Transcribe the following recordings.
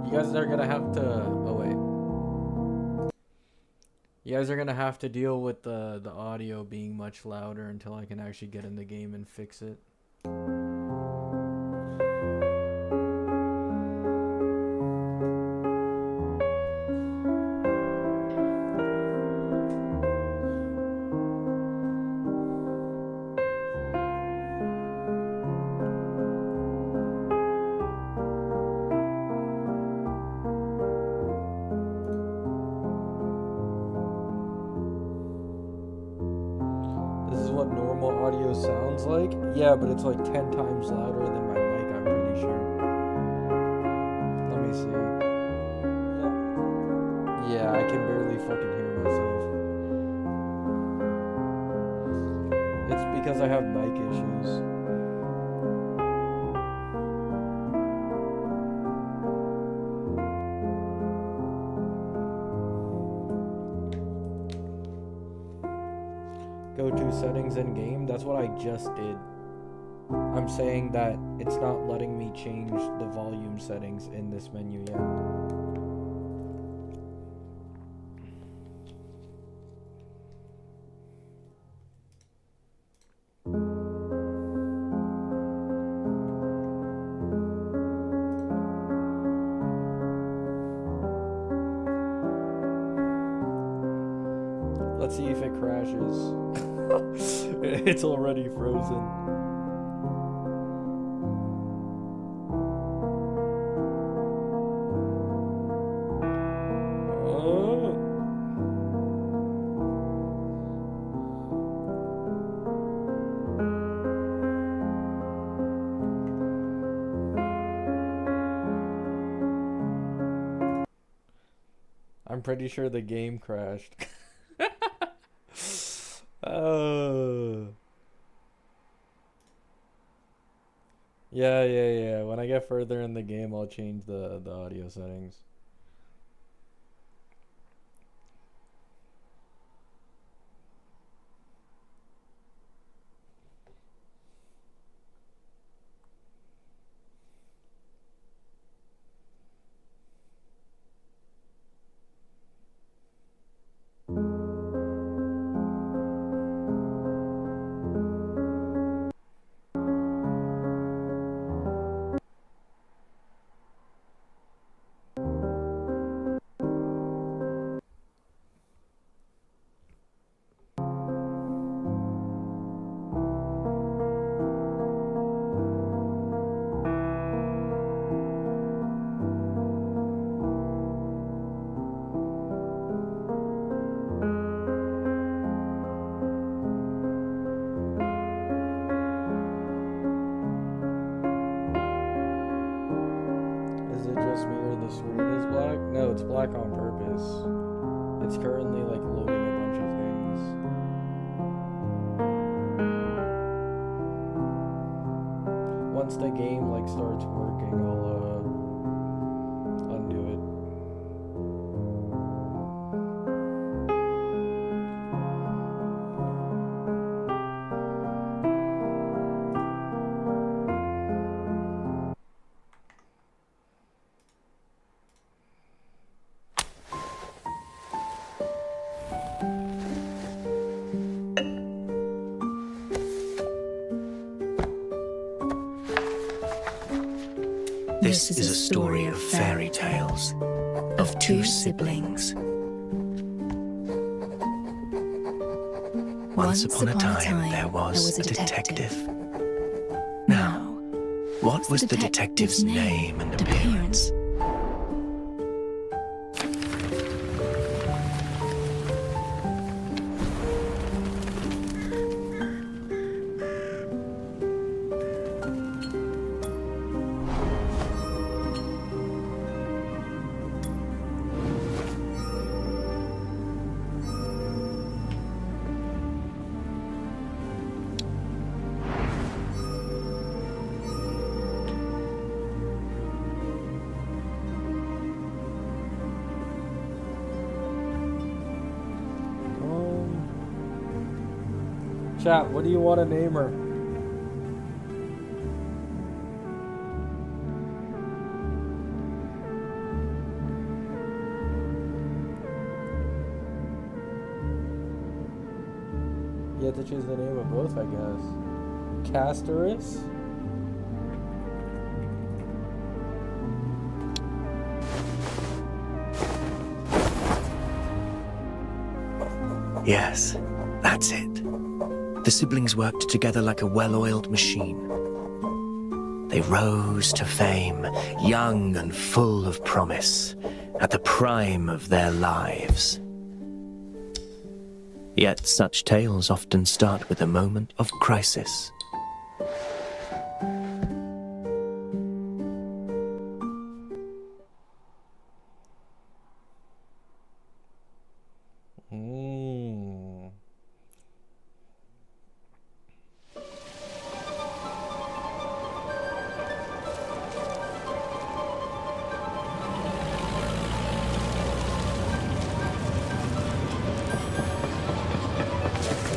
You guys are gonna have to. Oh wait. You guys are gonna have to deal with the audio being much louder until I can actually get in the game and fix it. Sounds like? Yeah, but it's like 10 times louder than my mic, I'm pretty sure. Let me see. Yeah, I can barely fucking hear myself. It's because I have mic issues. Go to settings in game. That's what I just did. I'm saying that it's not letting me change the volume settings in this menu yet. Let's see if it crashes. It's already frozen. I'm pretty sure the game crashed. Yeah. When I get further in the game, I'll change the audio settings. Black on purpose. It's currently like loading a bunch of things. Once the game like starts working, I'll undo it. This is a story of fairy tales, of two siblings. Once upon a time, there was a detective. Now, what was the detective's name and appearance? Chat, what do you want to name her? You have to choose the name of both, I guess. Castorus? Yes, that's it. The siblings worked together like a well-oiled machine. They rose to fame, young and full of promise, at the prime of their lives. Yet such tales often start with a moment of crisis.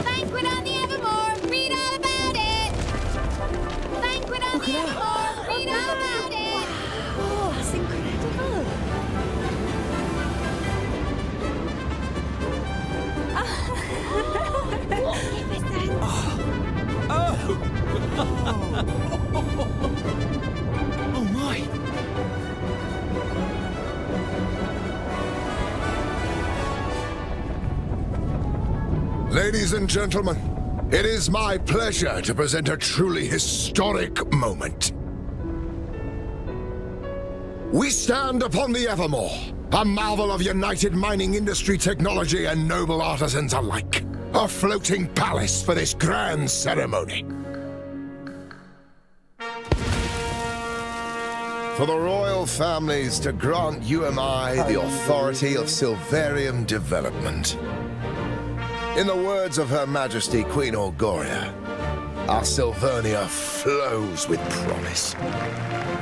Banquet on the Evermore! Read all about it! Banquet on the Evermore! Read all about it! Oh, that's incredible! Oh my! Ladies and gentlemen, it is my pleasure to present a truly historic moment. We stand upon the Evermore, a marvel of united mining industry technology and noble artisans alike. A floating palace for this grand ceremony. For the royal families to grant UMI the authority of Silverium development. In the words of Her Majesty Queen Orgoria, our Silvernia flows with promise.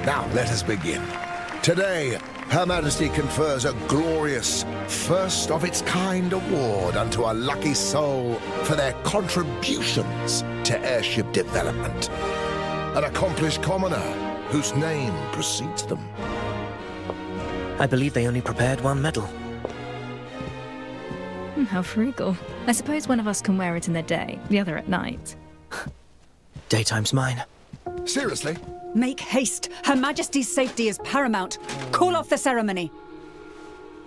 Now let us begin. Today, Her Majesty confers a glorious, first-of-its-kind award unto a lucky soul for their contributions to airship development. An accomplished commoner whose name precedes them. I believe they only prepared one medal. How frugal. I suppose one of us can wear it in the day, the other at night. Daytime's mine. Seriously? Make haste. Her Majesty's safety is paramount. Call off the ceremony.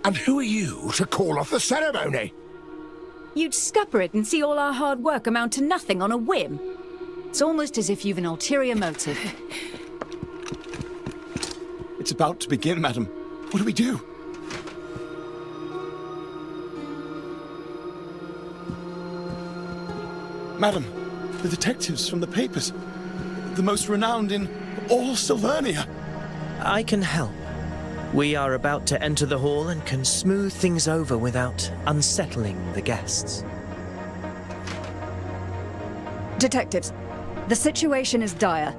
And who are you to call off the ceremony? You'd scupper it and see all our hard work amount to nothing on a whim. It's almost as if you've an ulterior motive. It's about to begin, madam. What do we do? Madam, the detectives from the papers. The most renowned in all Silvernia. I can help. We are about to enter the hall and can smooth things over without unsettling the guests. Detectives, the situation is dire.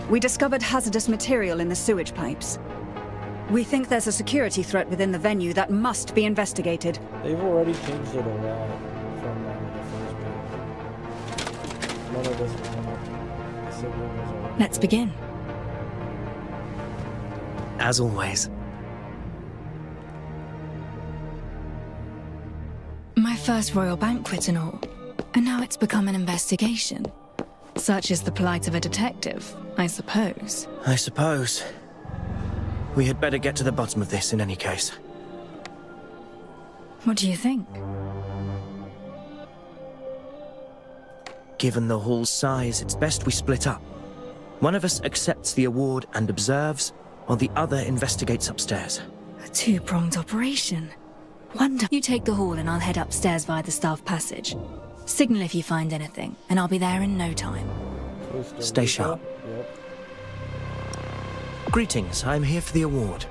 We discovered hazardous material in the sewage pipes. We think there's a security threat within the venue that must be investigated. They've already changed it a lot from the first page. None of this was the signal was already Let's begin. As always. My first royal banquet and all. And now it's become an investigation. Such is the plight of a detective, I suppose. I suppose. We had better get to the bottom of this in any case. What do you think? Given the hall's size, it's best we split up. One of us accepts the award and observes, while the other investigates upstairs. A two-pronged operation. Wonder. You take the hall and I'll head upstairs via the staff passage. Signal if you find anything, and I'll be there in no time. Costa Stay Rica? sharp. Yep. Greetings, I'm here for the award.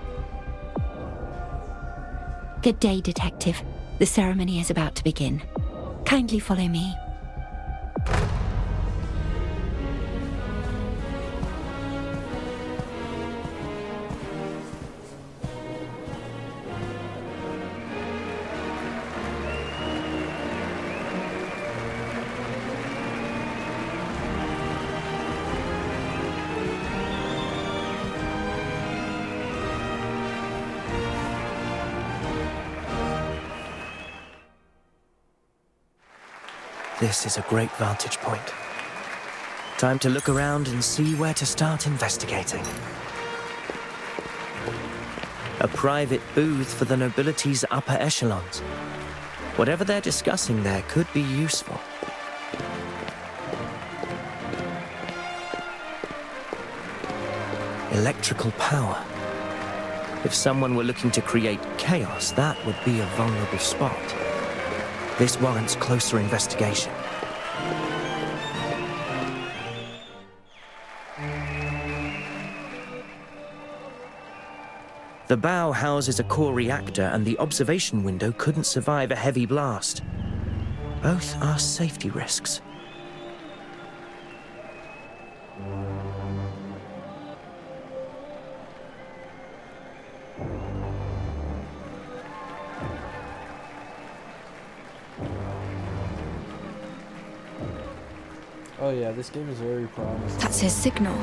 Good day, Detective. The ceremony is about to begin. Kindly follow me. This is a great vantage point. Time to look around and see where to start investigating. A private booth for the nobility's upper echelons. Whatever they're discussing there could be useful. Electrical power. If someone were looking to create chaos, that would be a vulnerable spot. This warrants closer investigation. The bow houses a core reactor, and the observation window couldn't survive a heavy blast. Both are safety risks. Oh yeah, this game is very promising. That's his signal.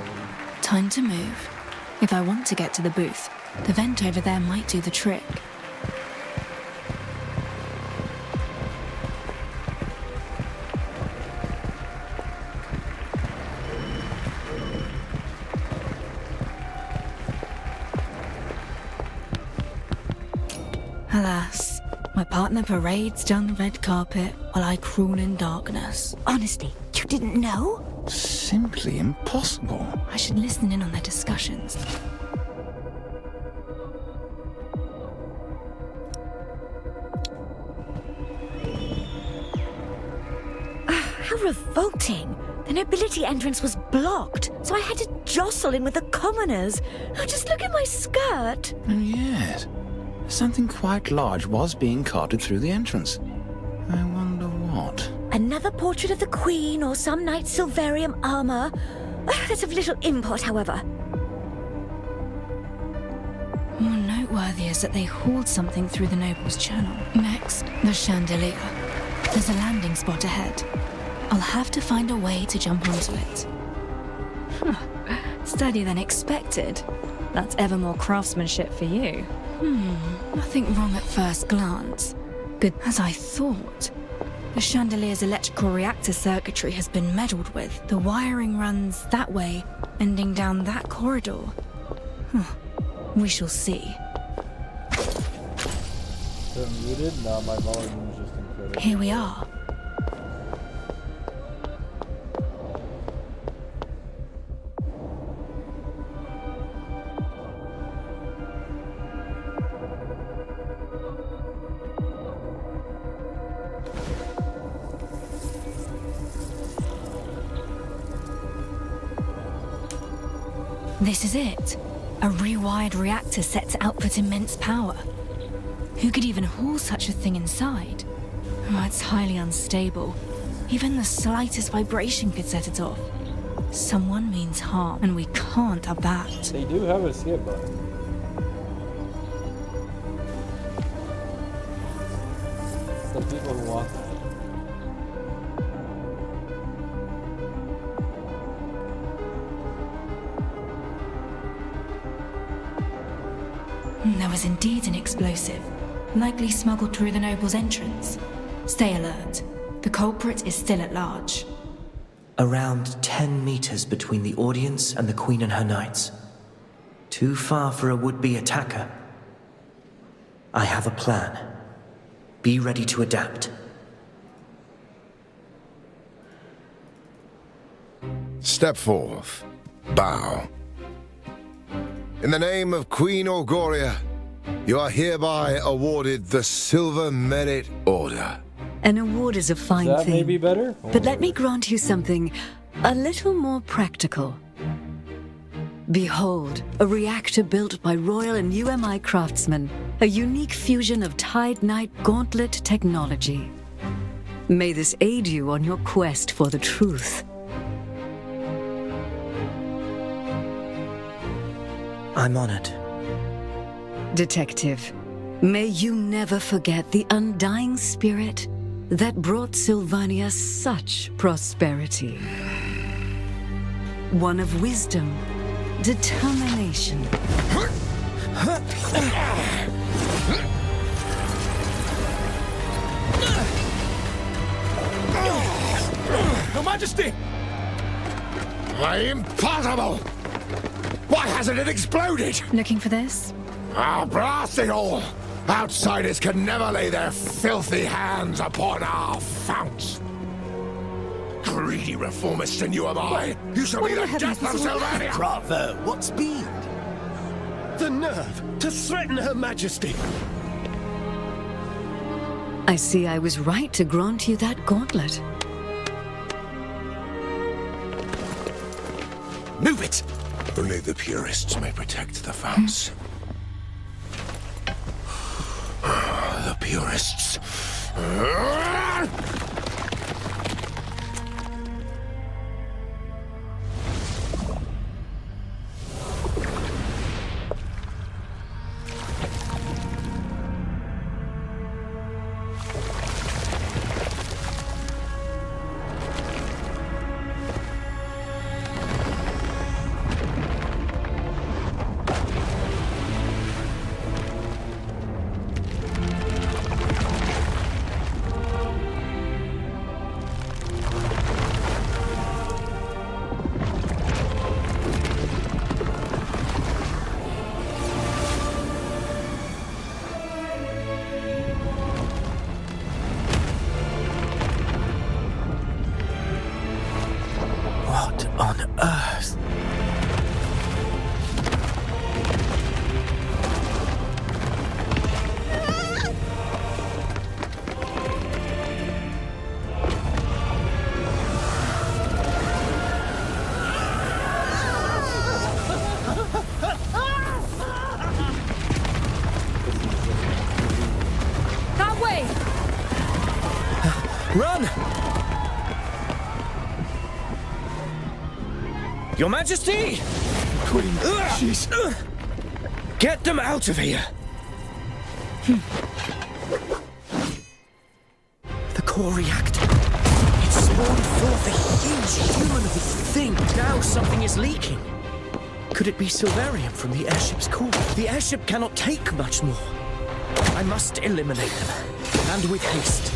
Time to move. If I want to get to the booth, the vent over there might do the trick. Alas, my partner parades down the red carpet while I crawl in darkness. Honestly, you didn't know? Simply impossible. I should listen in on their discussions. How revolting. The nobility entrance was blocked, so I had to jostle in with the commoners. Oh, just look at my skirt. Oh, yes. Something quite large was being carted through the entrance. I wonder what. Another portrait of the Queen or some knight's Silverium armor. That's of little import, however. More noteworthy is that they hauled something through the Noble's channel. Next, the chandelier. There's a landing spot ahead. I'll have to find a way to jump onto it. Steadier than expected. That's ever more craftsmanship for you. Nothing wrong at first glance. Good as I thought. The chandelier's electrical reactor circuitry has been meddled with. The wiring runs that way, ending down that corridor. We shall see. They're muted? No, my volume is just incredible. Here we are. This is it. A rewired reactor set to output immense power. Who could even haul such a thing inside? Oh, it's highly unstable. Even the slightest vibration could set it off. Someone means harm, and we can't have that. They do have a skip button. The people who want that. There was indeed an explosive, likely smuggled through the Noble's entrance. Stay alert. The culprit is still at large. Around 10 meters between the audience and the Queen and her knights. Too far for a would-be attacker. I have a plan. Be ready to adapt. Step forth. Bow. In the name of Queen Orgoria, you are hereby awarded the Silver Merit Order. An award is a fine That thing. may be better. But let me grant you something a little more practical. Behold, a reactor built by Royal and UMI craftsmen, a unique fusion of Tide Knight Gauntlet technology. May this aid you on your quest for the truth. I'm honored. Detective, may you never forget the undying spirit that brought Sylvania such prosperity. One of wisdom, determination, Majesty! Impossible! Why hasn't it exploded? Looking for this? Ah, blast it all! Outsiders can never lay their filthy hands upon our founts. Greedy reformists in UMI! You shall be the death of Sylvania! Bravo! What speed? The nerve to threaten Her Majesty! I see I was right to grant you that gauntlet. Move it! Only the purists may protect the founts. The purists. What on earth? That way! Run! Your Majesty! Queen, she's... Get them out of here! The core reactor. It spawned forth a huge humanoid thing. Now something is leaking. Could it be Silverium from the airship's core? The airship cannot take much more. I must eliminate them. And with haste.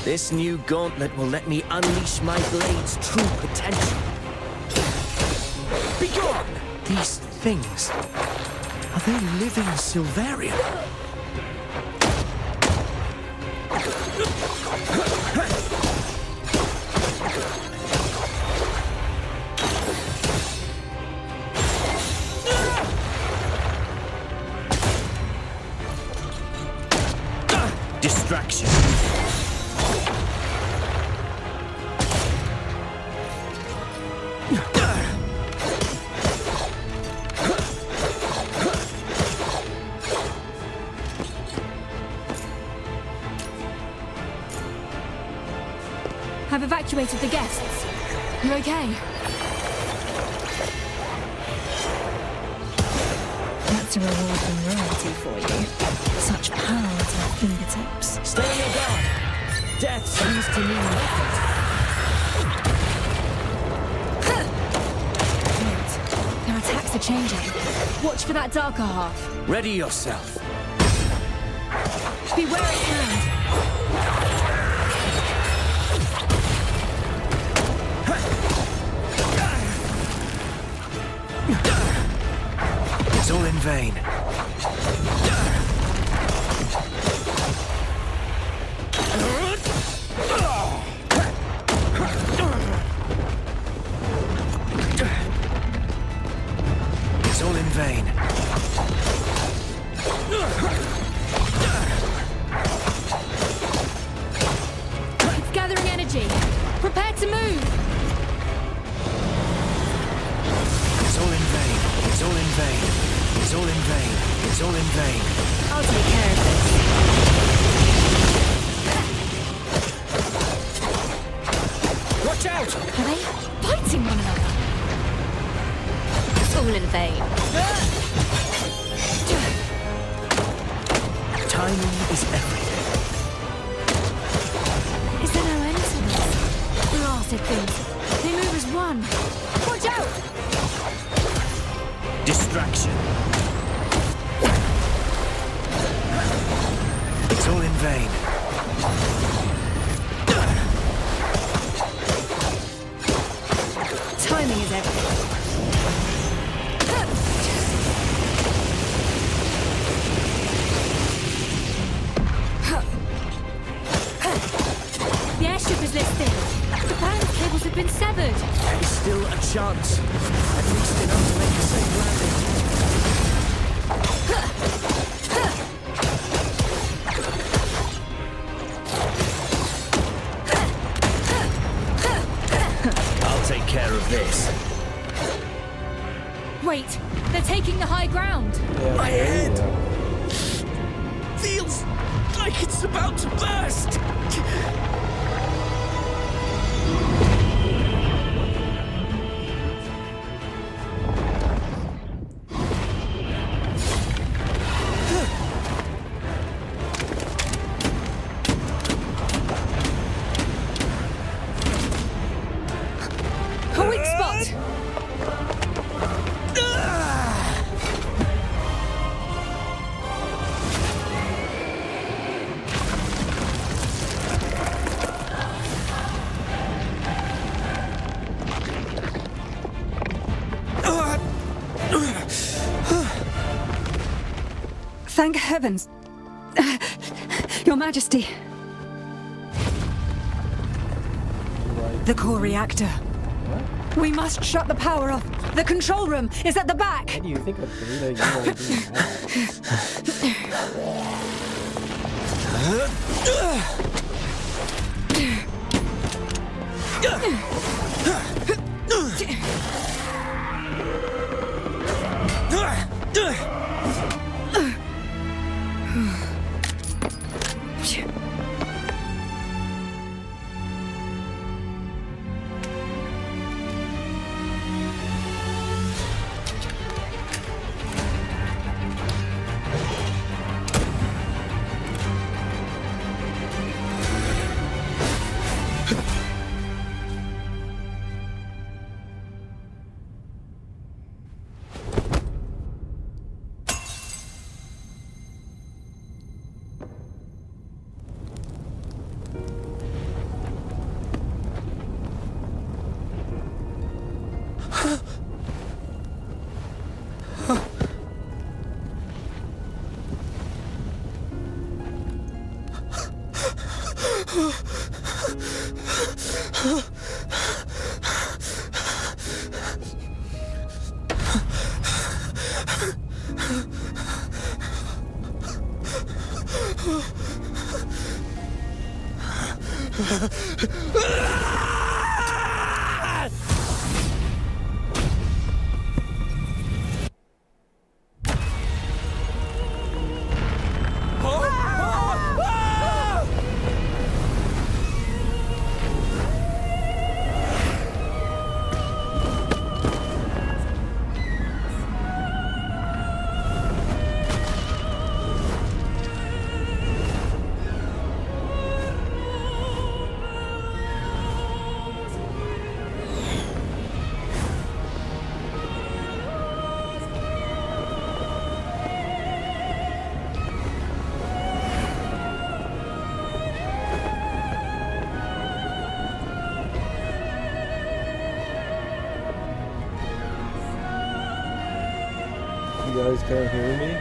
This new gauntlet will let me unleash my blade's true potential. Begone! These things... Are they living Silverium? Distraction. I've evacuated the guests. You okay? That's a reward from royalty for you. Such power at our fingertips. Stay on your guard. Death seems to mean nothing. Wait. Their attacks are changing. Watch for that darker half. Ready yourself. Beware its hand. It's all in vain. It's all in vain. It's gathering energy. Prepare to move. It's all in vain. It's all in vain. It's all in vain. It's all in vain. I'll take care of this. Watch out! Are they fighting one another? It's all in vain. Timing is everything. Is there no end to this? Blasted things. They move as one. Watch out! Distraction. It's all in vain. The airship is listed. The balance cables have been severed. There is still a chance. At least enough to make a safe landing. I'll take care of this. Wait, they're taking the high ground. My head feels like it's about to burst. A weak spot. Thank heavens. Your Majesty. The core reactor. We must shut the power off. The control room is at the back. What do you think of 3-year-old doing You guys can't hear me?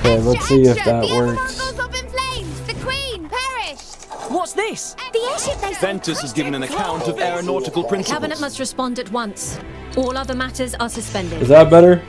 Okay, let's see if that works. Goes up in flames. The Queen perished. What's this? The airship they Ventus has given an account of aeronautical The principles. Cabinet must respond at once. All other matters are suspended. Is that better?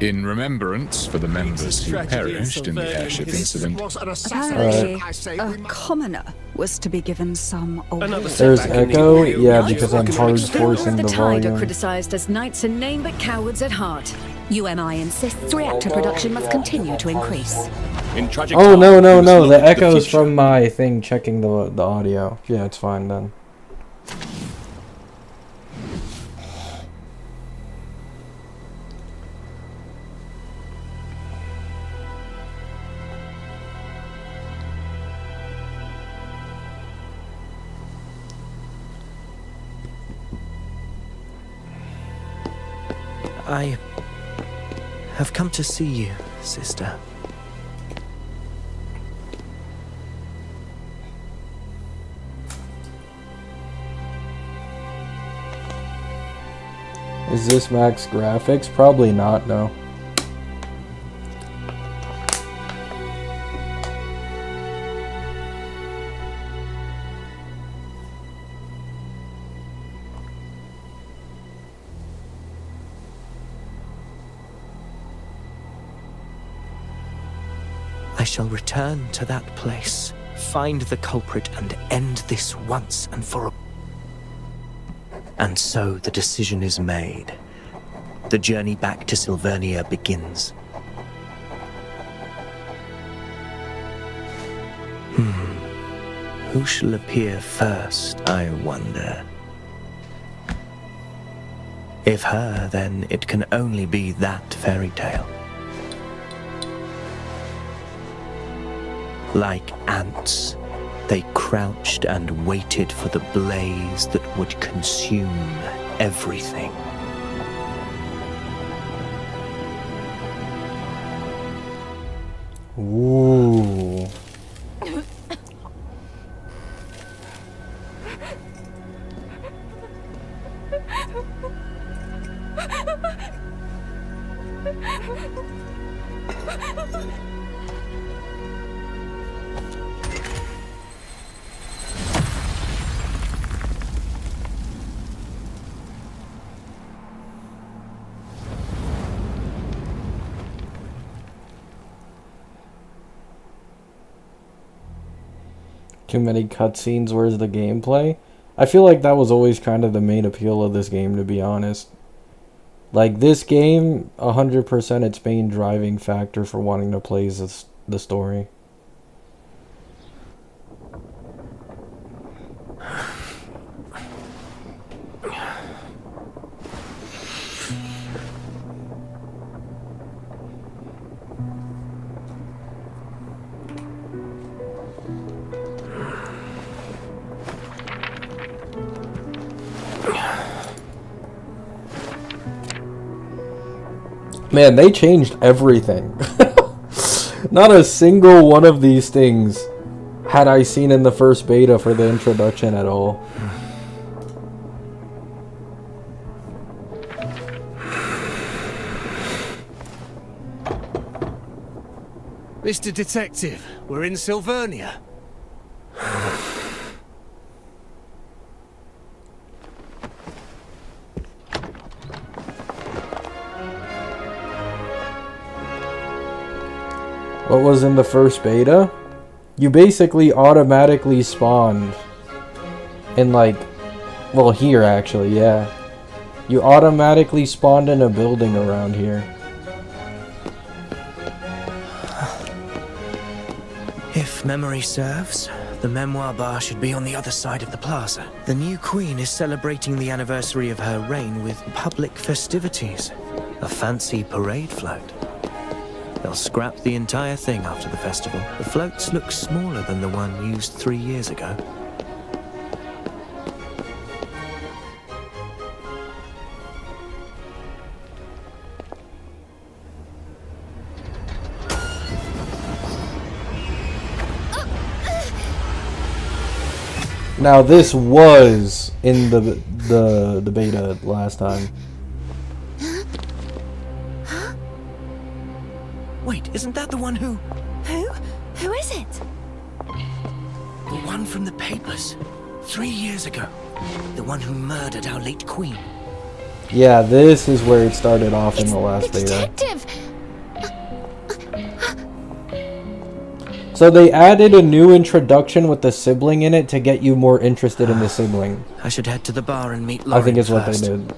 In remembrance for the members who perished in the airship incident. Apparently, a commoner was to be given some award. There's echo? Yeah, because I'm hard forcing The the Tide are volume. criticized as knights in name but cowards at heart. UMI insists reactor production must continue to increase. In tragic Oh, no, times, no, we must no. look The at the echo's future. from my thing checking the audio. Yeah, it's fine then. I have come to see you, sister. Is this max graphics? Probably not, no. I shall return to that place, find the culprit, and end this once and for all. And so the decision is made. The journey back to Silvernia begins. Who shall appear first, I wonder? If her, then it can only be that fairy tale. Like ants, they crouched and waited for the blaze that would consume everything. Ooh. Too many cutscenes, where's the gameplay? I feel like that was always kind of the main appeal of this game, to be honest. Like, this game, 100% its main driving factor for wanting to play is the story. Man, they changed everything. Not a single one of these things had I seen in the first beta for the introduction at all. Mr. Detective, we're in Silvernia. What was in the first beta? You basically automatically spawned in, like, well, here actually, yeah. You automatically spawned in a building around here. If memory serves, the memoir bar should be on the other side of the plaza. The new queen is celebrating the anniversary of her reign with public festivities. A fancy parade float. They'll scrap the entire thing after the festival. The floats look smaller than the one used 3 years ago. Now this was in the beta last time. Wait, isn't that the one who... Who? Who is it? The one from the papers. 3 years ago. The one who murdered our late queen. Yeah, this is where it started off in the last beta. Detective! So they added a new introduction with the sibling in it to get you more interested in the sibling. I should head to the bar and meet Lauren I think it's what first. they did.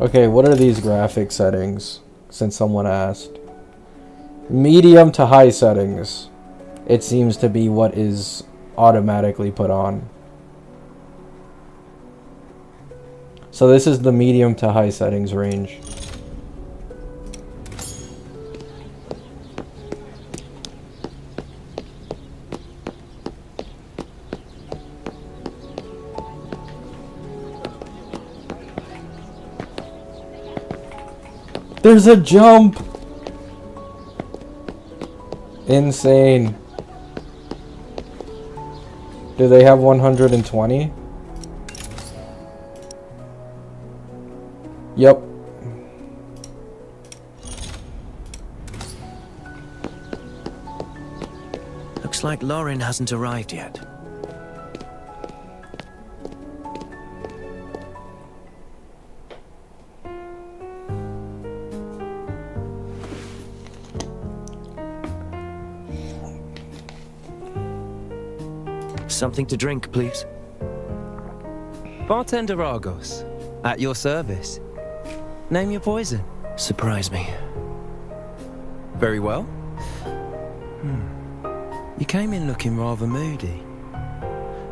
Okay, what are these graphic settings? Since someone asked. Medium to high settings. It seems to be what is automatically put on. So this is the medium to high settings range. There's a jump! Insane. Do they have 120? Yep. Looks like Lauren hasn't arrived yet. Something to drink, please. Bartender Argos, at your service. Name your poison. Surprise me. Very well. You came in looking rather moody.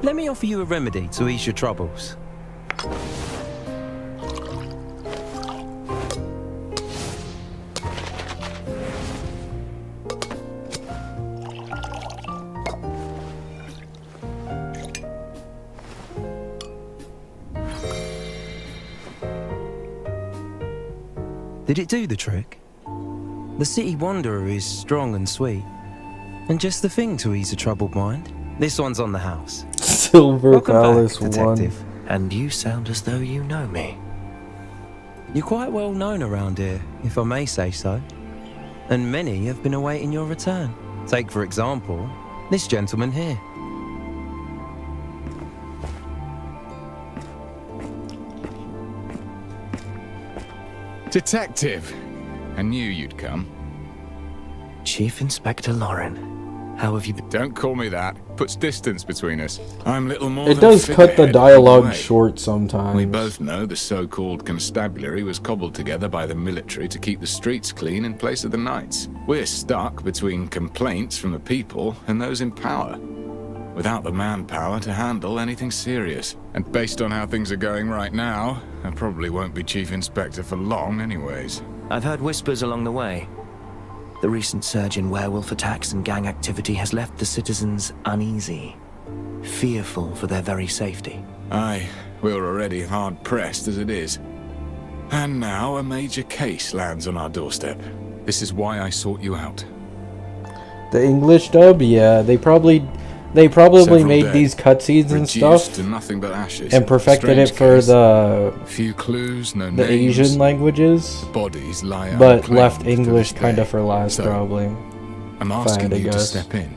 Let me offer you a remedy to ease your troubles. Did it do the trick? The City Wanderer is strong and sweet, and just the thing to ease a troubled mind. This one's on the house. Silver Welcome Palace back, Detective. 1. And you sound as though you know me. You're quite well known around here, if I may say so. And many have been awaiting your return. Take, for example, this gentleman here. Detective! I knew you'd come. Chief Inspector Lauren, how have you been? Don't call me that. Puts distance between us. I'm little more It than does cut the figurehead dialogue along the way. short sometimes. We both know the so-called constabulary was cobbled together by the military to keep the streets clean in place of the knights. We're stuck between complaints from the people and those in power, without the manpower to handle anything serious. And based on how things are going right now, I probably won't be Chief Inspector for long anyways. I've heard whispers along the way. The recent surge in werewolf attacks and gang activity has left the citizens uneasy, fearful for their very safety. Aye, we're already hard-pressed as it is. And now a major case lands on our doorstep. This is why I sought you out. The English dub, yeah, they probably Several made dead, these cutscenes and reduced stuff to nothing but ashes. and perfected Strange it for case. the Few clues, no the names. Asian languages, Bodies lie but unclaimed left to English this kind day. of for last, So, probably. I'm if I asking had to you to guess. step in.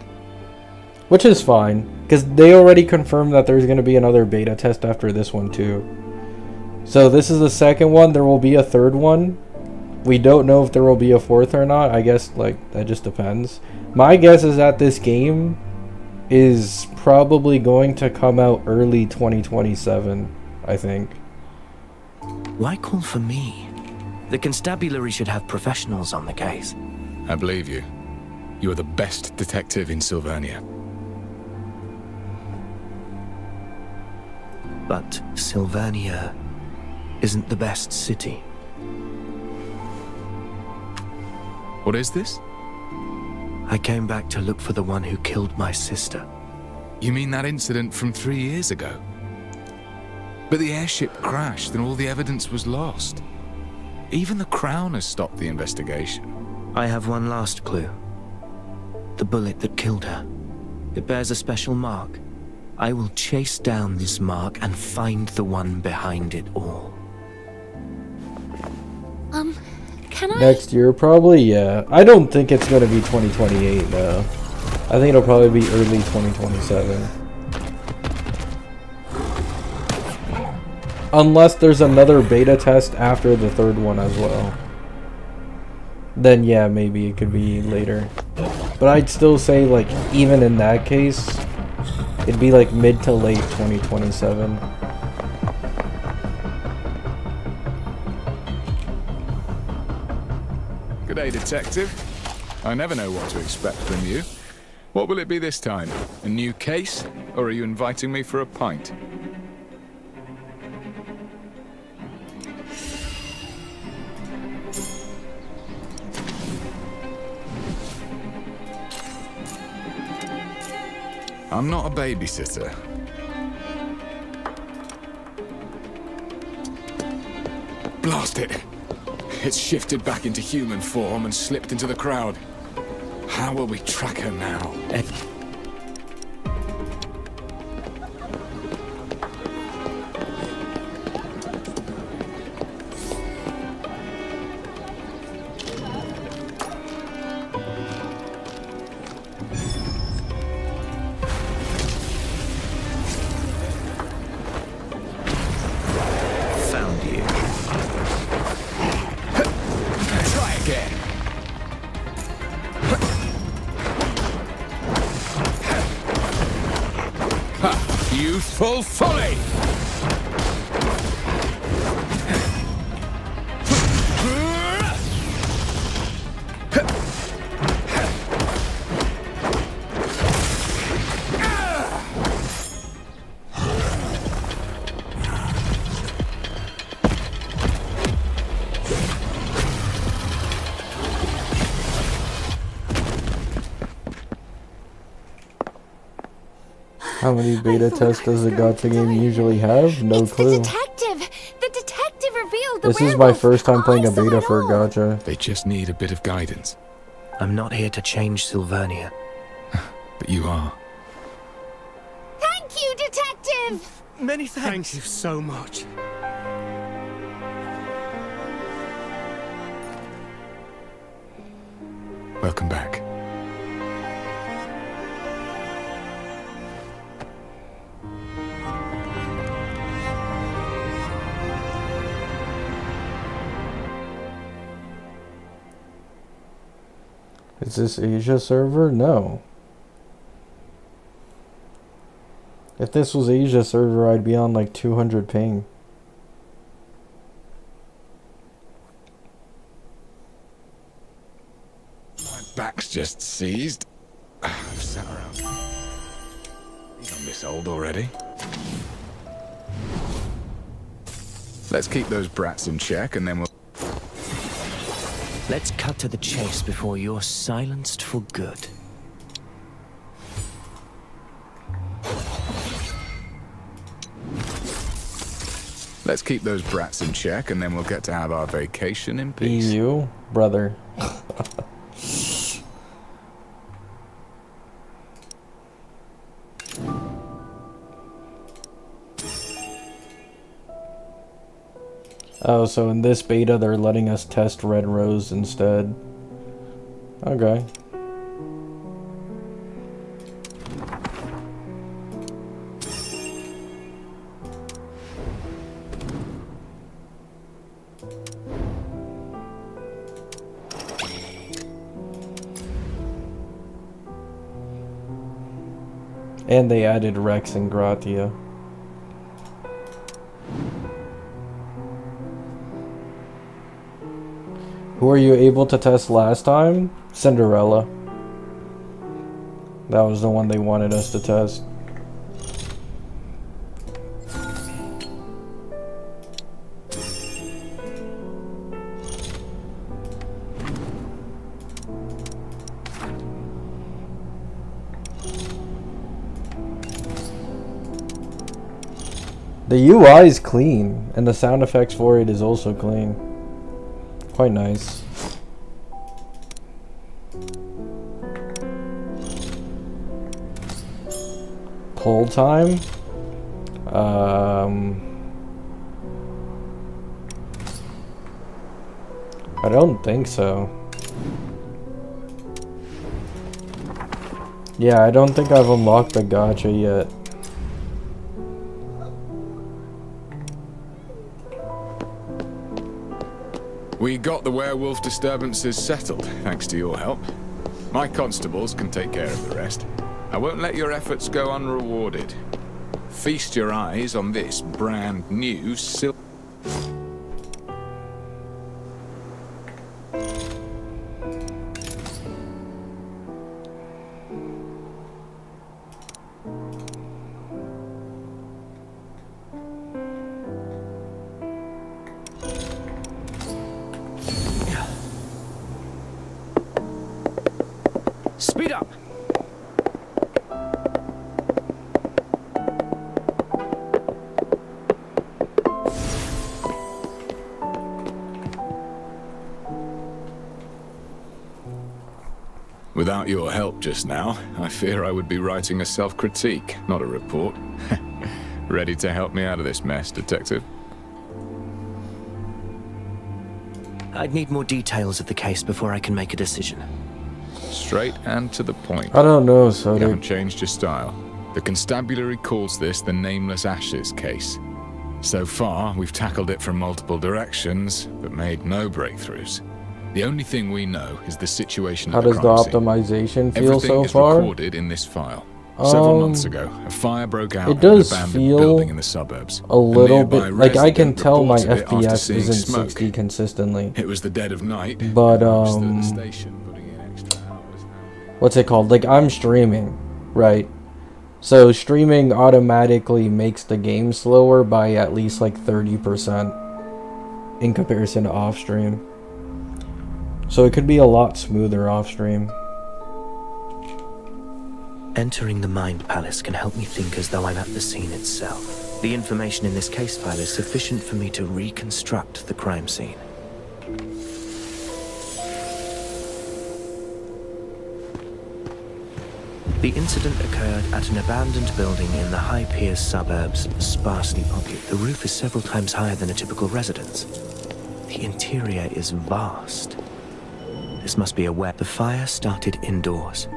Which is fine, because they already confirmed that there's going to be another beta test after this one too. So this is the second one. There will be a third one. We don't know if there will be a fourth or not. I guess like that just depends. My guess is that this game is probably going to come out early 2027, I think. Why call for me? The constabulary should have professionals on the case. I believe you. You are the best detective in Sylvania. But Sylvania isn't the best city. What is this? I came back to look for the one who killed my sister. You mean that incident from 3 years ago? But the airship crashed and all the evidence was lost. Even the Crown has stopped the investigation. I have one last clue. The bullet that killed her. It bears a special mark. I will chase down this mark and find the one behind it all. Can I? Next year, probably, yeah. I don't think it's going to be 2028, though. I think it'll probably be early 2027. Unless there's another beta test after the third one as well. Then, yeah, maybe it could be later. But I'd still say, like, even in that case, it'd be, like, mid to late 2027. Good day, detective. I never know what to expect from you. What will it be this time? A new case? Or are you inviting me for a pint? I'm not a babysitter. Blast it! It's shifted back into human form and slipped into the crowd. How will we track her now? Found you. Try again. Ha! Youthful folly! How many beta tests does a gacha game usually have? No clue. The detective revealed the This is my werewolf. first time playing a I saw beta it for a all. gacha. They just need a bit of guidance. I'm not here to change Sylvernia. But you are. Thank you, detective. Many thanks. Thank you so much. Welcome back. Is this Asia server? No. If this was Asia server, I'd be on like 200 ping. My back's just seized. I've sat around. I'm this old already. Let's keep those brats in check and then we'll... Let's cut to the chase before you're silenced for good. Let's keep those brats in check and then we'll get to have our vacation in peace. EU, brother. Oh, so in this beta they're letting us test Red Rose instead. Okay. And they added Rex and Gratia. Who were you able to test last time? Cinderella. That was the one they wanted us to test. The UI is clean, and the sound effects for it is also clean. Quite nice. Pull time? I don't think so. Yeah, I don't think I've unlocked the gacha yet. We got the werewolf disturbances settled, thanks to your help. My constables can take care of the rest. I won't let your efforts go unrewarded. Feast your eyes on this brand new Speed up! Without your help just now, I fear I would be writing a self-critique, not a report. Ready to help me out of this mess, Detective? I'd need more details of the case before I can make a decision. Straight and to the point. I don't know, You so haven't changed your style. The constabulary calls this the Nameless Ashes case. So far, we've tackled it from multiple directions, but made no breakthroughs. The only thing we know is the situation how at the does the crime scene. optimization feel Everything so is far? recorded in this file. Several months ago, a fire broke out It in an does abandoned feel building in the suburbs. a little bit nearby like I can resident tell my reported it after FPS seeing isn't smoke. 60 consistently. It was the dead of night. But I stood at the station, putting in extra hours. what's it called? Like, I'm streaming, right? So streaming automatically makes the game slower by at least like 30% in comparison to off stream. So it could be a lot smoother off stream. Entering the Mind Palace can help me think as though I'm at the scene itself. The information in this case file is sufficient for me to reconstruct the crime scene. The incident occurred at an abandoned building in the High Piers suburbs, sparsely populated. The roof is several times higher than a typical residence. The interior is vast. This must be a wet. The fire started indoors.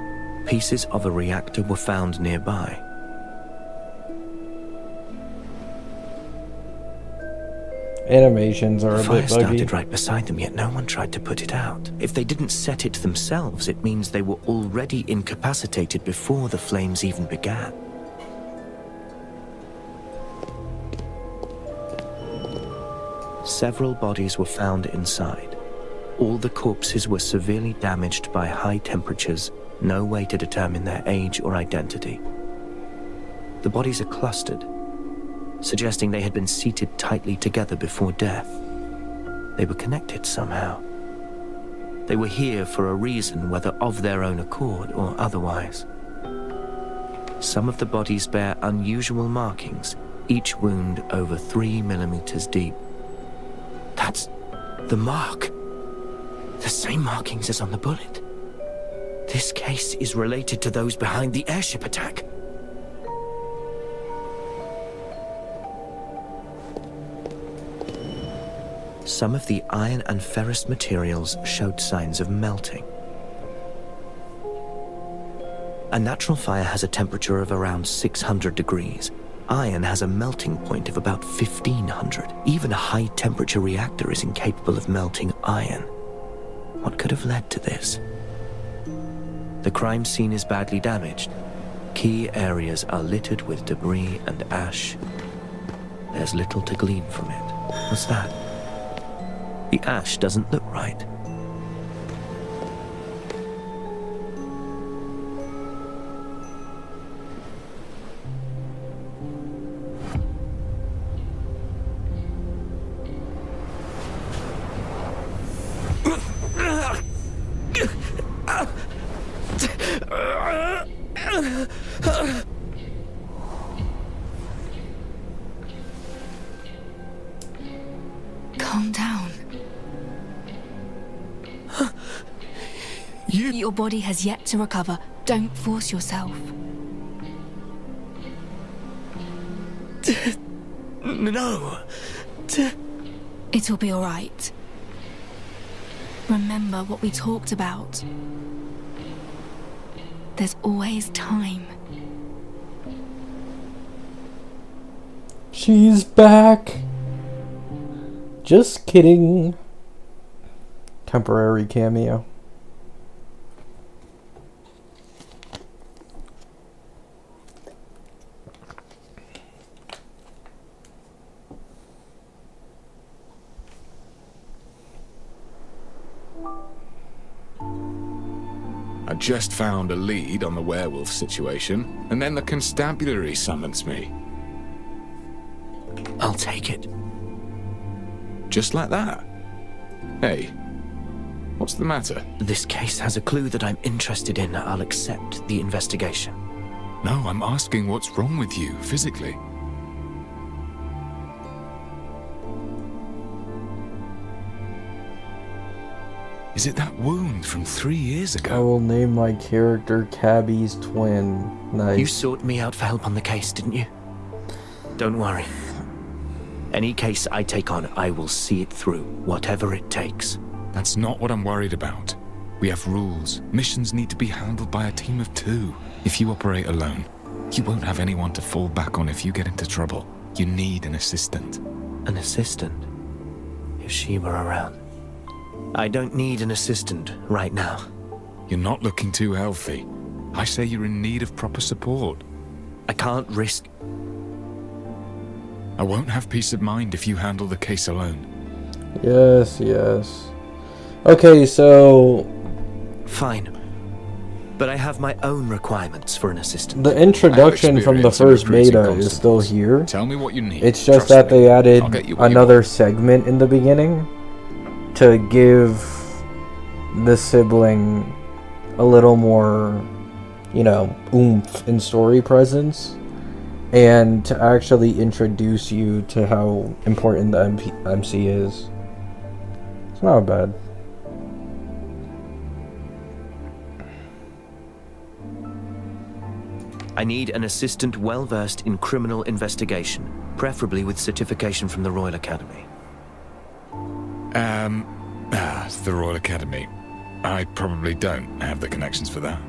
Pieces of a reactor were found nearby. Animations are The a fire bit buggy. started right beside them, yet no one tried to put it out. If they didn't set it themselves, it means they were already incapacitated before the flames even began. Several bodies were found inside. All the corpses were severely damaged by high temperatures, no way to determine their age or identity. The bodies are clustered, suggesting they had been seated tightly together before death. They were connected somehow. They were here for a reason, whether of their own accord or otherwise. Some of the bodies bear unusual markings, each wound over 3 millimeters deep. That's the mark. The same markings as on the bullet. This case is related to those behind the airship attack. Some of the iron and ferrous materials showed signs of melting. A natural fire has a temperature of around 600 degrees. Iron has a melting point of about 1500. Even a high-temperature reactor is incapable of melting iron. What could have led to this? The crime scene is badly damaged. Key areas are littered with debris and ash. There's little to glean from it. What's that? The ash doesn't look right. Calm down. Your body has yet to recover. Don't force yourself. No. It'll be all right. Remember what we talked about. There's always time. She's back. Just kidding. Temporary cameo. I just found a lead on the werewolf situation, and then the constabulary summons me. I'll take it. Just like that? Hey, what's the matter? This case has a clue that I'm interested in. I'll accept the investigation. No, I'm asking what's wrong with you, physically. Is it that wound from 3 years I ago? will name my character Cabby's twin. Nice. You sought me out for help on the case, didn't you? Don't worry. Any case I take on, I will see it through, whatever it takes. That's not what I'm worried about. We have rules. Missions need to be handled by a team of 2. If you operate alone, you won't have anyone to fall back on if you get into trouble. You need an assistant. An assistant? If she were around. I don't need an assistant right now. You're not looking too healthy. I say you're in need of proper support. I can't risk... I won't have peace of mind if you handle the case alone. Yes, yes. Okay, so... Fine. But I have my own requirements for an assistant. The introduction from the experience in first recruiting beta is still constables. here. Tell me what you need. It's just Trust that me. they added I'll get you what you another want. segment in the beginning to give the sibling a little more, you know, oomph and story presence, and to actually introduce you to how important the MC is. It's not bad. I need an assistant well-versed in criminal investigation, preferably with certification from the Royal Academy. The Royal Academy. I probably don't have the connections for that.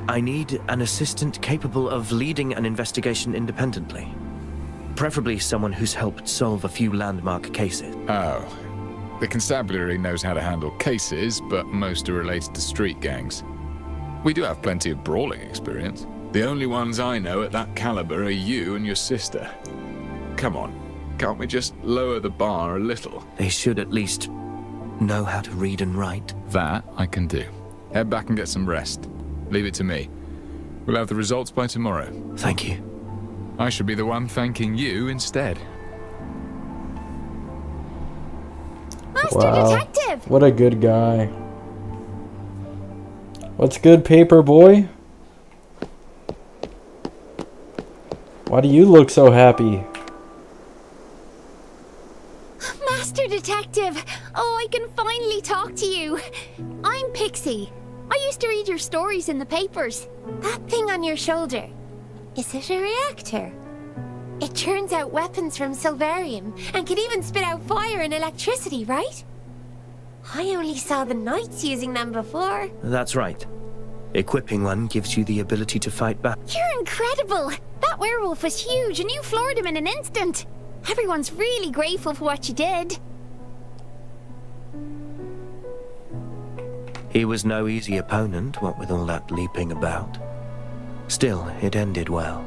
I need an assistant capable of leading an investigation independently. Preferably someone who's helped solve a few landmark cases. Oh. The constabulary knows how to handle cases, but most are related to street gangs. We do have plenty of brawling experience. The only ones I know at that caliber are you and your sister. Come on, can't we just lower the bar a little? They should at least know how to read and write. That I can do. Head back and get some rest. Leave it to me. We'll have the results by tomorrow. Thank you. I should be the one thanking you instead. Master Wow. Detective! What a good guy. What's good, paper boy? Why do you look so happy? Master Detective! Oh, I can finally talk to you. I'm Pixie. I used to read your stories in the papers. That thing on your shoulder, is it a reactor? It churns out weapons from Silverium and can even spit out fire and electricity, right? I only saw the knights using them before. That's right. Equipping one gives you the ability to fight back. You're incredible! That werewolf was huge and you floored him in an instant. Everyone's really grateful for what you did. He was no easy opponent, what with all that leaping about. Still, it ended well.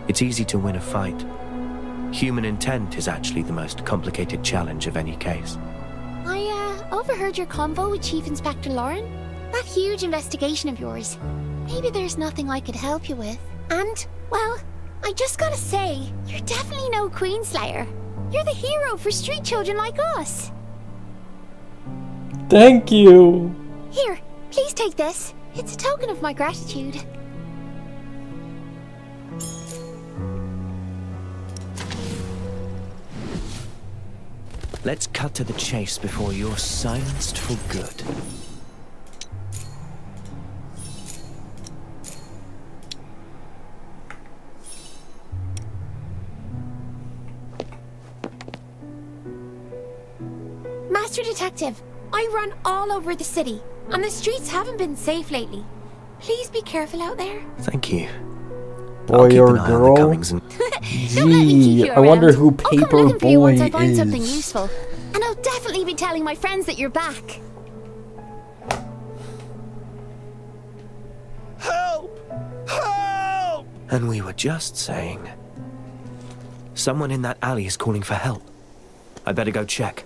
It's easy to win a fight. Human intent is actually the most complicated challenge of any case. I overheard your convo with Chief Inspector Lauren. That huge investigation of yours. Maybe there's nothing I could help you with. And, well, I just gotta say, you're definitely no Queenslayer. You're the hero for street children like us. Thank you. Here, please take this. It's a token of my gratitude. Let's cut to the chase before you're silenced for good. Master Detective, I run all over the city, and the streets haven't been safe lately. Please be careful out there. Thank you. Boy I'll keep or an eye on the girl? comings and... Don't let me keep Gee, you I wonder around. who I'll come Paper looking for you Boy once I find something is. useful. And I'll definitely be telling my friends that you're back. Help! Help! And we were just saying... Someone in that alley is calling for help. I better go check.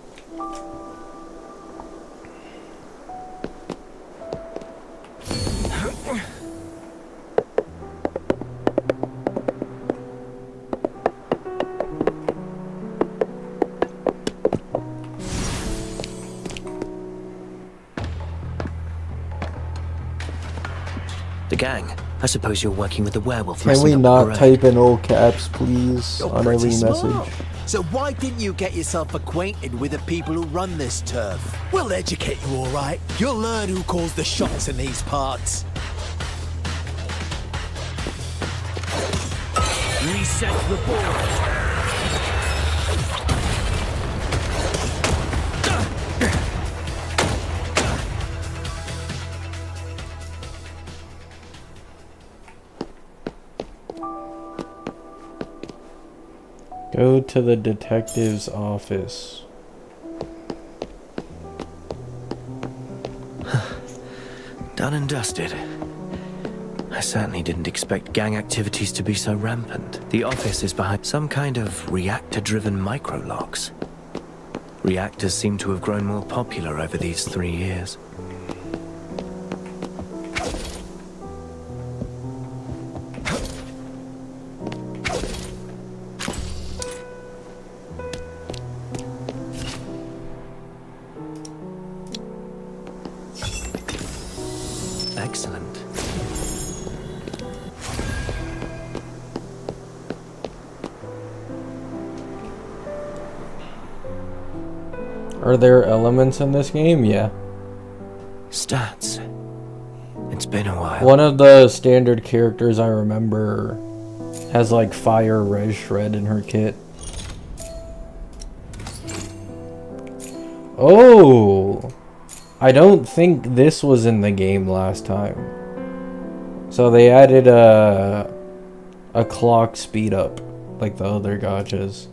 The gang. I suppose you're working with the werewolf. Can we not type in all caps, please, on every message? So why didn't you get yourself acquainted with the people who run this turf? We'll educate you, all right. You'll learn who calls the shots in these parts. Reset the board. Go to the detective's office. Done and dusted. I certainly didn't expect gang activities to be so rampant. The office is behind some kind of reactor-driven micro-locks. Reactors seem to have grown more popular over these 3 years. Excellent. Are there elements in this game? Yeah. Stats. It's been a while. One of the standard characters I remember has like fire res shred in her kit. Oh! I don't think this was in the game last time. So they added a clock speed up like the other gotchas.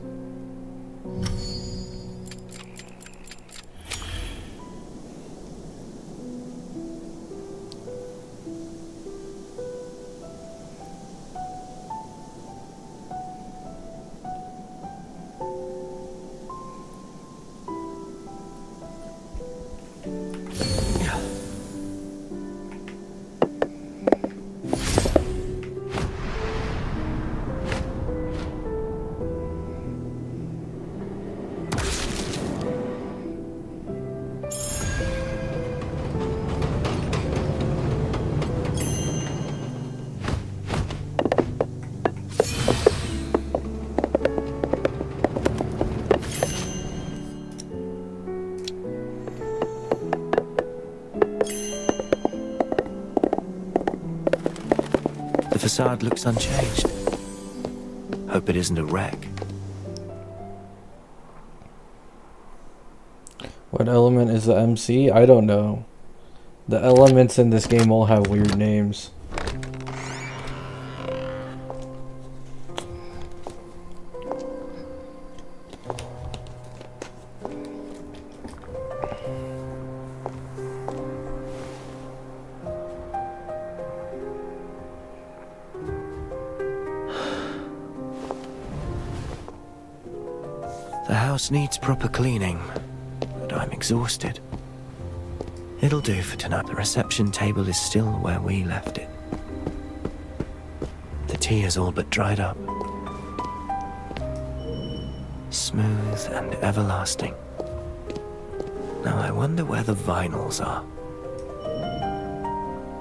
The facade looks unchanged. Hope it isn't a wreck. What element is the MC? I don't know. The elements in this game all have weird names. The house needs proper cleaning, but I'm exhausted. It'll do for tonight. The reception table is still where we left it. The tea is all but dried up. Smooth and everlasting. Now I wonder where the vinyls are.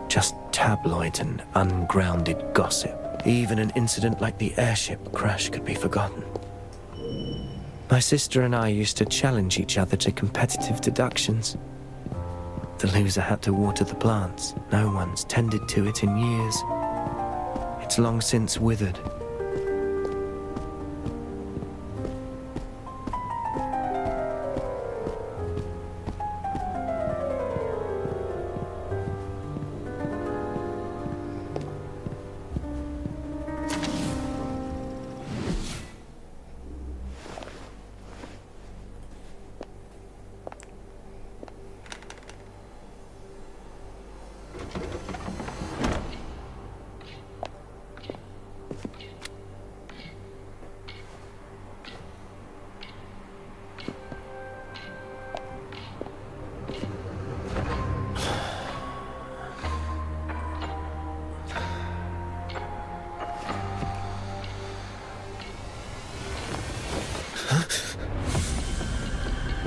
Just tabloid and ungrounded gossip. Even an incident like the airship crash could be forgotten. My sister and I used to challenge each other to competitive deductions. The loser had to water the plants. No one's tended to it in years. It's long since withered.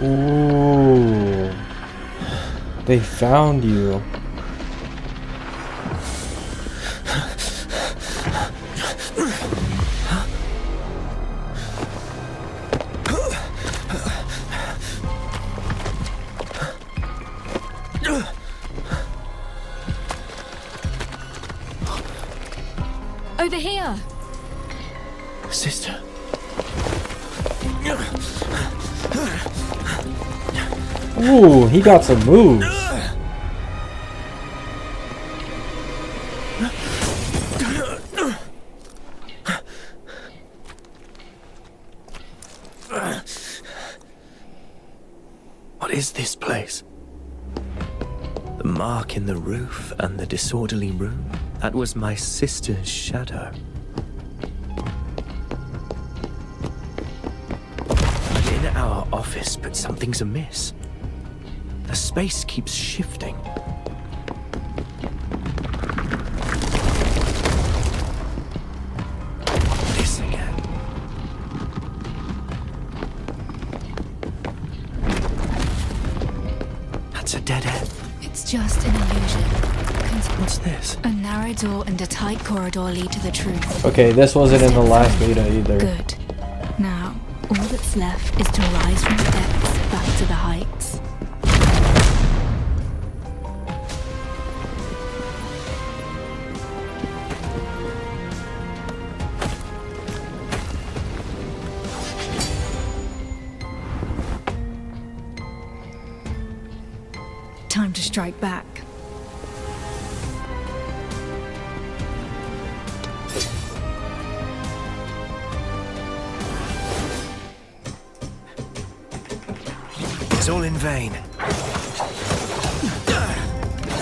Ooh. They found you. over here. Sister. Ooh, he got some moves. What is this place? The mark in the roof and the disorderly room. That was my sister's shadow. I'm in our office, but something's amiss. The space keeps shifting. This again. That's a dead end. It's just an illusion. What's this? A narrow door and a tight corridor lead to the truth. Okay, this wasn't in the last beta either. Good. Now, all that's left is to rise from the depths back to the heights. Time to strike back. It's all in vain.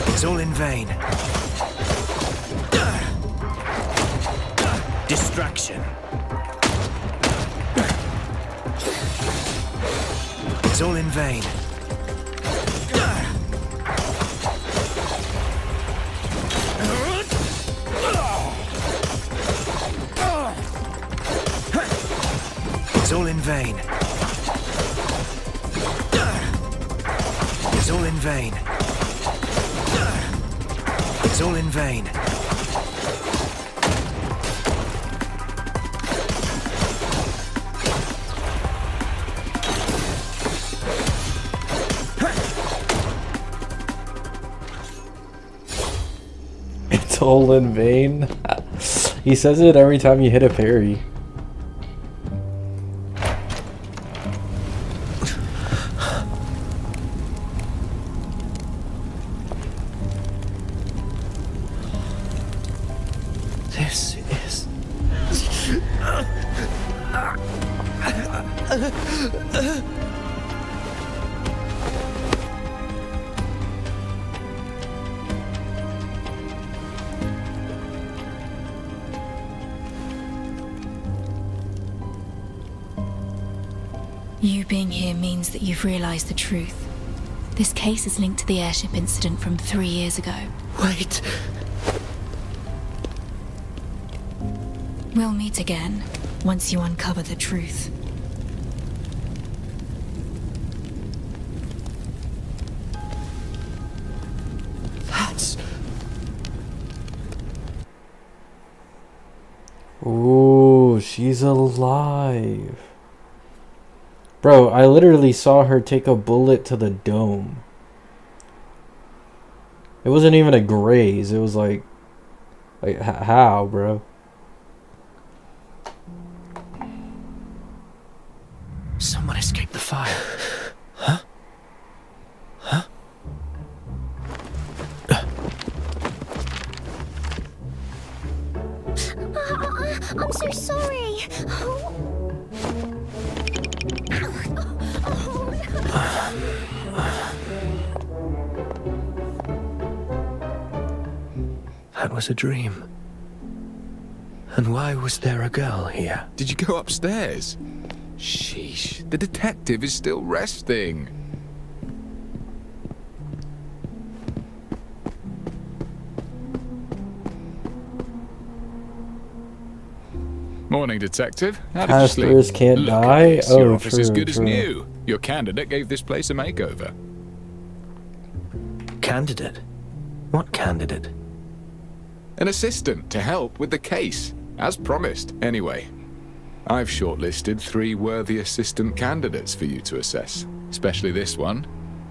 It's all in vain. Distraction. It's all in vain. It's all in vain. It's all in vain. It's all in vain. It's all in vain. He says it every time you hit a parry. This is... You being here means that you've realized the truth. This case is linked to the airship incident from 3 years ago. Wait. We'll meet again once you uncover the truth. That's... Ooh, she's alive. Bro, I literally saw her take a bullet to the dome. It wasn't even a graze. It was like how, bro? Someone escaped the fire. Huh? Huh? I'm so sorry. That was a dream. And why was there a girl here? Did you go upstairs? Sheesh, the detective is still resting. Morning, detective. How did you sleep? Pastors can't Look die? at this. Your Oh, office is true, good as true. new. Your candidate gave this place a makeover. Candidate? What candidate? An assistant to help with the case, as promised. Anyway, I've shortlisted 3 worthy assistant candidates for you to assess, especially this one.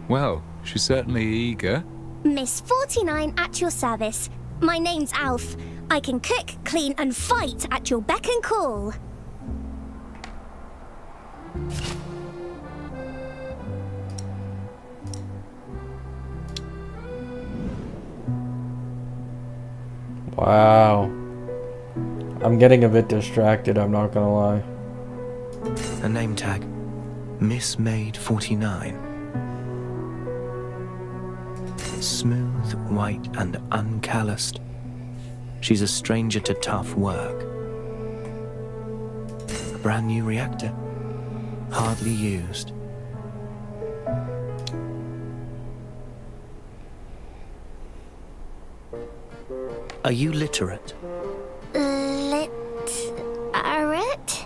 Well, she's certainly eager. Miss 49 at your service. My name's Alf. I can cook, clean, and fight at your beck and call. Wow. I'm getting a bit distracted, I'm not gonna lie. A name tag. Miss Maid 49. Smooth, white, and uncalloused. She's a stranger to tough work. A brand new reactor. Hardly used. Are you literate? Literate?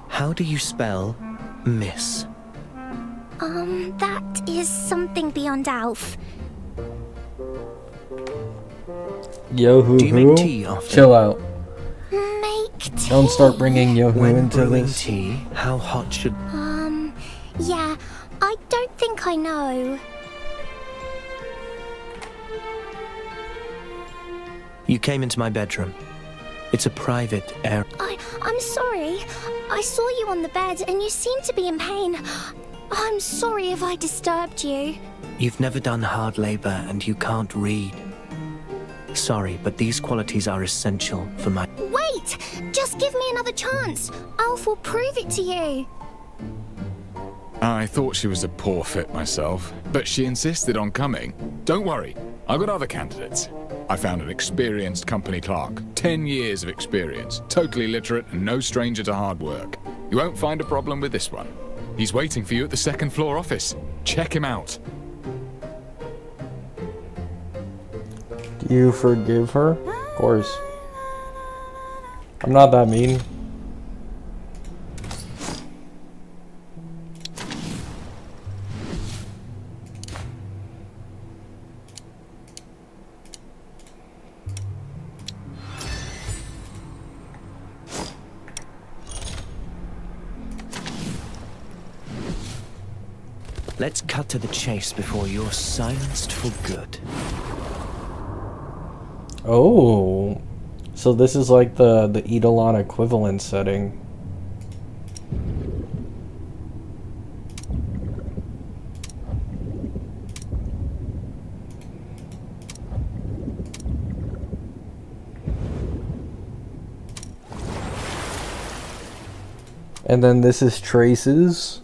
How do you spell miss? That is something beyond Alf. Yo-hoo-hoo. Do you make tea often? Chill out. Make tea? Don't start bringing Yo-hoo When into brewing this. tea, how hot should... Yeah, I don't think I know. You came into my bedroom. It's a private area. I'm sorry. I saw you on the bed and you seemed to be in pain. I'm sorry if I disturbed you. You've never done hard labor and you can't read. Sorry, but these qualities are essential for my... Wait! Just give me another chance. Alf will prove it to you. I thought she was a poor fit myself, but she insisted on coming. Don't worry, I've got other candidates. I found an experienced company clerk, 10 years of experience, totally literate and no stranger to hard work. You won't find a problem with this one. He's waiting for you at the second floor office. Check him out. Do you forgive her? Of course. I'm not that mean. Let's cut to the chase before you're silenced for good. Oh. So this is like the Eidolon equivalent setting. And then this is Traces.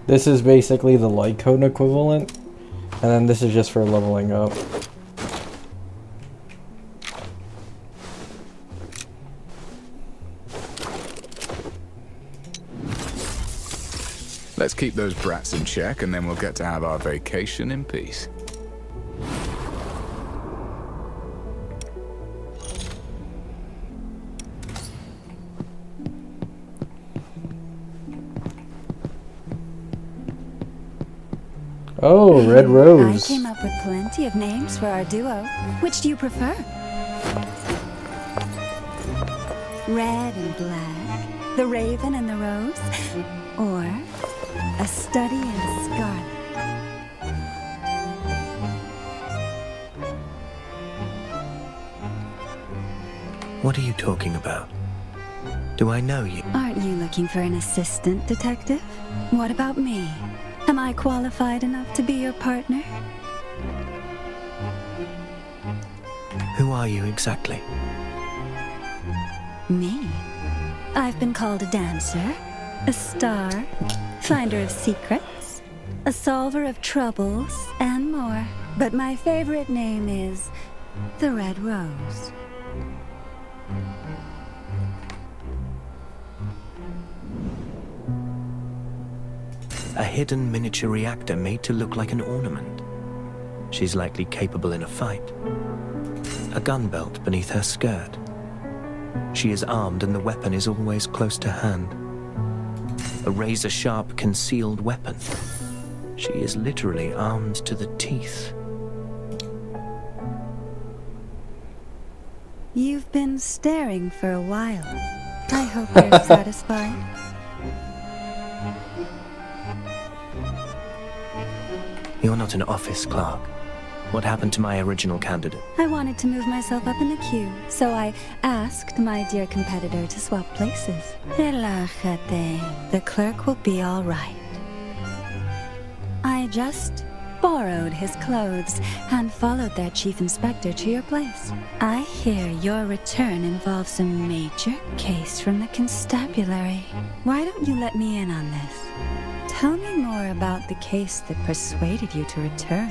This is basically the light cone equivalent, and then this is just for leveling up. Let's keep those brats in check, and then we'll get to have our vacation in peace. Oh, Red Rose. I came up with plenty of names for our duo. Which do you prefer? Red and Black, the Raven and the Rose, or a Study in Scarlet? What are you talking about? Do I know you? Aren't you looking for an assistant, detective? What about me? Am I qualified enough to be your partner? Who are you exactly? Me? I've been called a dancer, a star, finder of secrets, a solver of troubles, and more. But my favorite name is the Red Rose. A hidden miniature reactor made to look like an ornament. She's likely capable in a fight. A gun belt beneath her skirt. She is armed and the weapon is always close to hand. A razor-sharp concealed weapon. She is literally armed to the teeth. You've been staring for a while. I hope you're satisfied. You're not an office clerk. What happened to my original candidate? I wanted to move myself up in the queue, so I asked my dear competitor to swap places. Relájate. The clerk will be all right. I just borrowed his clothes and followed their chief inspector to your place. I hear your return involves a major case from the constabulary. Why don't you let me in on this? Tell me more about the case that persuaded you to return.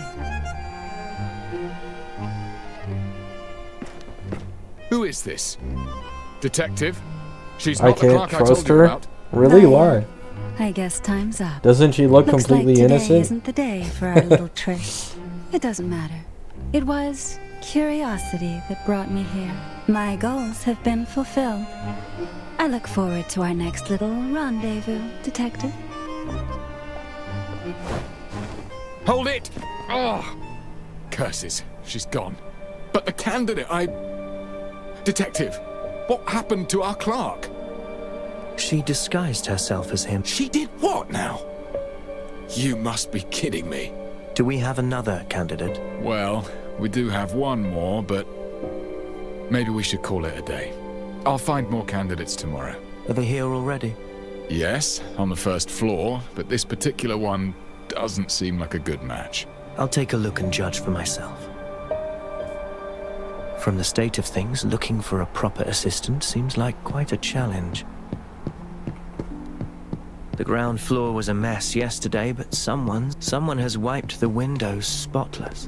Who is this? Detective? She's I not the can't clerk I told trust you her. about. Really? Why? I guess time's up. Doesn't she look Looks completely like today innocent? isn't the day for our little trick. It doesn't matter. It was curiosity that brought me here. My goals have been fulfilled. I look forward to our next little rendezvous, Detective. Hold it! Oh! Curses. She's gone. But the candidate, Detective, what happened to our clerk? She disguised herself as him. She did what now? You must be kidding me. Do we have another candidate? Well, we do have one more, but maybe we should call it a day. I'll find more candidates tomorrow. Are they here already? Yes, on the first floor, but this particular one doesn't seem like a good match. I'll take a look and judge for myself. From the state of things, looking for a proper assistant seems like quite a challenge. The ground floor was a mess yesterday, but someone has wiped the windows spotless.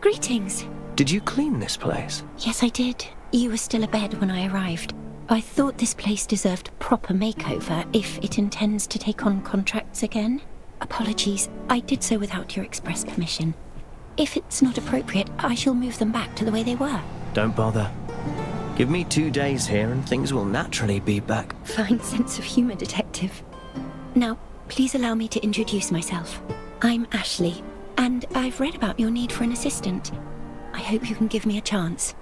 Greetings. Did you clean this place? Yes, I did. You were still abed when I arrived. I thought this place deserved a proper makeover if it intends to take on contracts again. Apologies, I did so without your express permission. If it's not appropriate, I shall move them back to the way they were. Don't bother. Give me 2 days here and things will naturally be back. Fine sense of humor, Detective. Now, please allow me to introduce myself. I'm Ashley, and I've read about your need for an assistant. I hope you can give me a chance.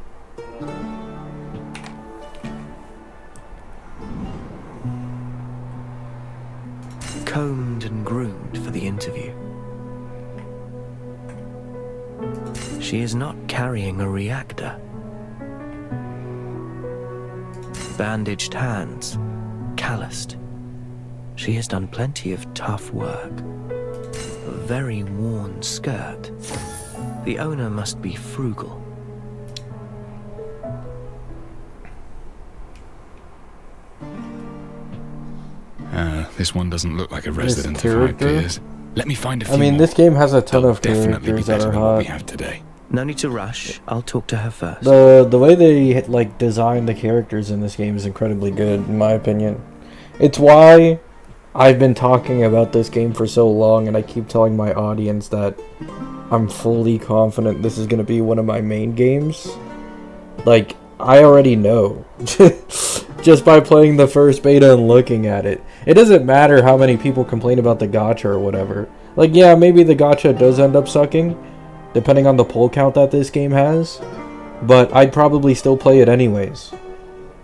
Combed and groomed for the interview. She is not carrying a reactor. Bandaged hands, calloused. She has done plenty of tough work. A very worn skirt. The owner must be frugal. This one doesn't look like a resident of character? Hypears. Let me find a few I mean, more. this game has a ton They'll of definitely be characters that better are than what we hot. have today. No need to rush. I'll talk to her first. The way they like design the characters in this game is incredibly good, in my opinion. It's why I've been talking about this game for so long, and I keep telling my audience that I'm fully confident this is going to be one of my main games. Like, I already know. Just by playing the first beta and looking at it. It doesn't matter how many people complain about the gacha or whatever. Like, yeah, maybe the gacha does end up sucking, depending on the pull count that this game has. But I'd probably still play it anyways.